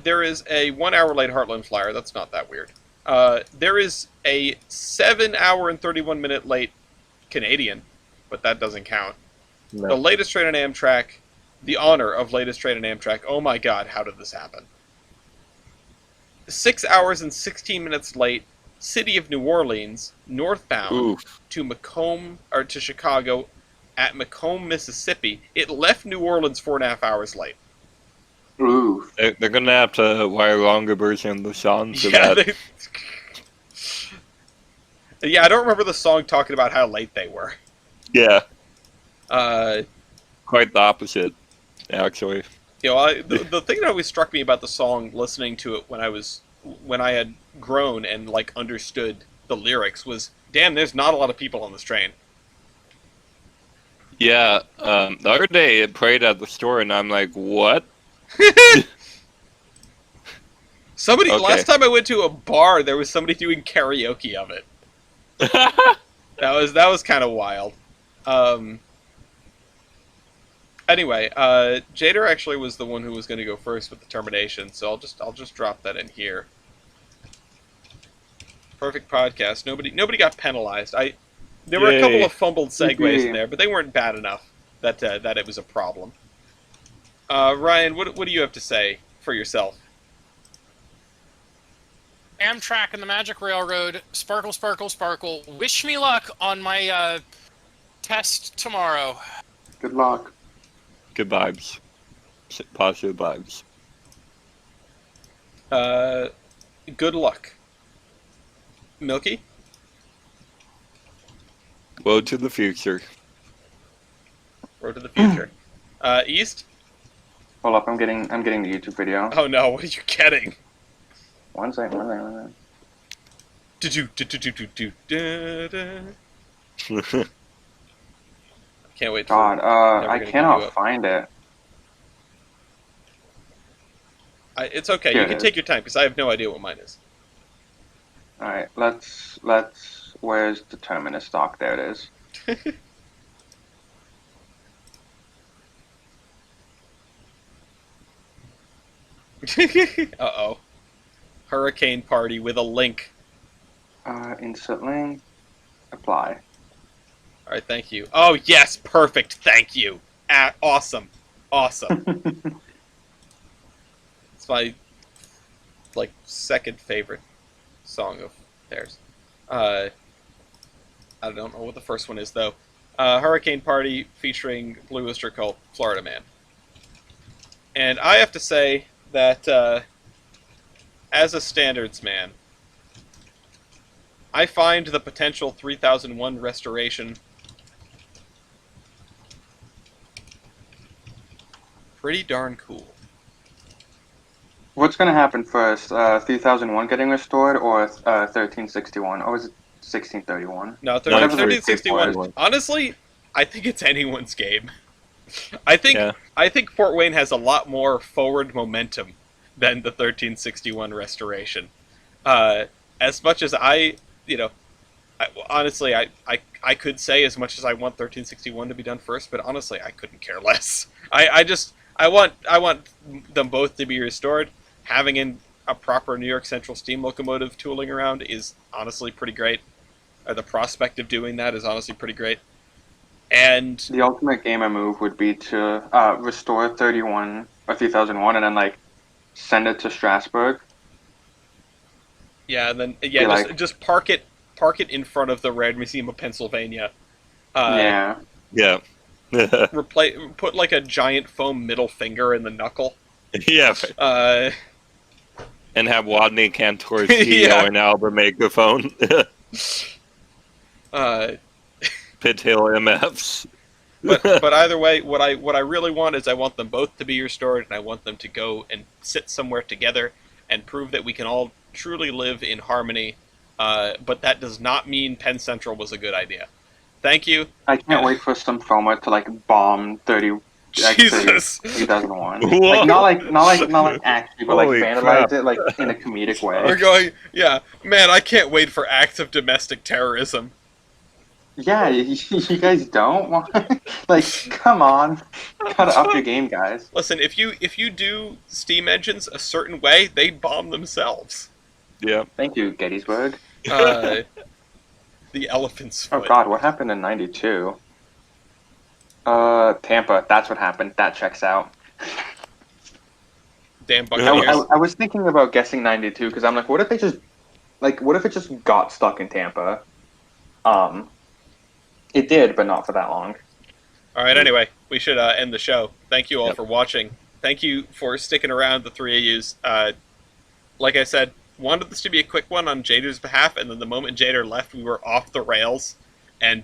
There is a 1-hour late Heartland Flyer. That's not that weird. There is a 7-hour and 31-minute late Canadian, but that doesn't count. No. The latest train on Amtrak, the honor of latest train on Amtrak. Oh my God, how did this happen? 6 hours and 16 minutes late, City of New Orleans, northbound to Macomb or to Chicago, at Macomb, Mississippi. It left New Orleans 4.5 hours late. Ooh. They're gonna have to wire a longer version of the song for Yeah, that. yeah, I don't remember the song talking about how late they were. Yeah, Uh, quite the opposite, actually. You know, the thing that always struck me about the song, listening to it when I had grown and like understood the lyrics, was, damn, there's not a lot of people on this train. Yeah, the other day it played at the store, and I'm like, what? Somebody Okay. Last time I went to a bar, there was somebody doing karaoke of it. That was kind of wild. Anyway, Jader actually was the one who was going to go first with the termination, so I'll just drop that in here. Perfect podcast. Nobody got penalized. There were a couple of fumbled segues in there, but they weren't bad enough that it was a problem. Ryan, what do you have to say for yourself? Amtrak and the Magic Railroad, sparkle, sparkle, sparkle. Wish me luck on my test tomorrow. Good luck. Good vibes. Positive vibes. Good luck. Milky? Road to the future. Road to the future. East? Hold up, I'm getting the YouTube video. Oh no, what are you getting? One second. Can't wait. God, I gonna cannot find it. It's okay. Here You it can is. take your time because I have no idea what mine is. Alright, let's. Where's the Terminus dock? There it is. Uh-oh. Hurricane party with a link. Insert link. Apply. All right, thank you. Oh, yes, perfect. Thank you. Awesome. Awesome. It's my, like, second favorite song of theirs. I don't know what the first one is, though. Hurricane Party featuring Blue Oyster Cult, Florida Man. And I have to say that, as a standards man, I find the potential 3001 restoration pretty darn cool. What's gonna happen first? 3001 getting restored, or 1361, or is it 1631? No, Whatever the 1361. report. Honestly, I think it's anyone's game. I think Fort Wayne has a lot more forward momentum than the 1361 restoration. As much as honestly, I could say as much as I want 1361 to be done first, but honestly, I couldn't care less. I want them both to be restored. Having a proper New York Central steam locomotive tooling around is honestly pretty great. The prospect of doing that is honestly pretty great. And The ultimate gamer move would be to restore 31 or 3001 and then like send it to Strasbourg. yeah, and then just park it in front of the Red Museum of Pennsylvania. Yeah. Yeah. Put like a giant foam middle finger in the knuckle. Yeah. Uh, And have Wadney Cantor's Yeah. CEO and Albert Megaphone. Uh, Pit Hill MFs. but either way, what I really want is I want them both to be restored, and I want them to go and sit somewhere together and prove that we can all truly live in harmony. But that does not mean Penn Central was a good idea. Thank you. I can't wait for some FOMO to like bomb 30. Jesus. 2001. Whoa. Like not like actually, but like Holy vandalize crap. it like in a comedic way. We're going, yeah, man, I can't wait for acts of domestic terrorism. Yeah, you guys don't want like come on, gotta up your game, guys. Listen, if you do steam engines a certain way, they bomb themselves. Yeah. Thank you, Gettysburg. The elephant's Oh foot. God, what happened in '92? Tampa. That's what happened. That checks out. Damn I, Buccaneers. I was thinking about guessing '92 because I'm like, what if it just got stuck in Tampa? It did, but not for that long. All right, anyway, we should end the show. Thank you all Yep. for watching. Thank you for sticking around, the three of yous. Like I said, wanted this to be a quick one on Jader's behalf, and then the moment Jader left, we were off the rails, and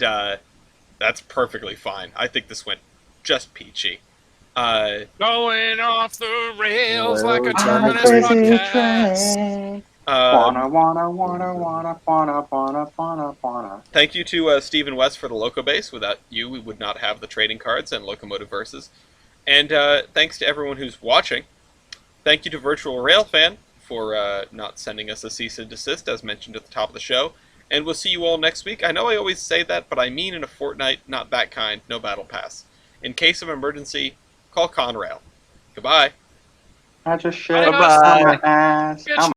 that's perfectly fine. I think this went just peachy. Going off the rails like a I'm a Terminus crazy podcast. train. Um, Wanna. Thank you to Stephen West for the Loco Base. Without you, we would not have the trading cards and Locomotive Versus. And thanks to everyone who's watching. Thank you to Virtual Railfan for not sending us a cease and desist, as mentioned at the top of the show. And we'll see you all next week. I know I always say that, but I mean in a fortnight, not that kind, no battle pass. In case of emergency, call Conrail. Goodbye. I just shit Bye-bye. on my ass. Bitch.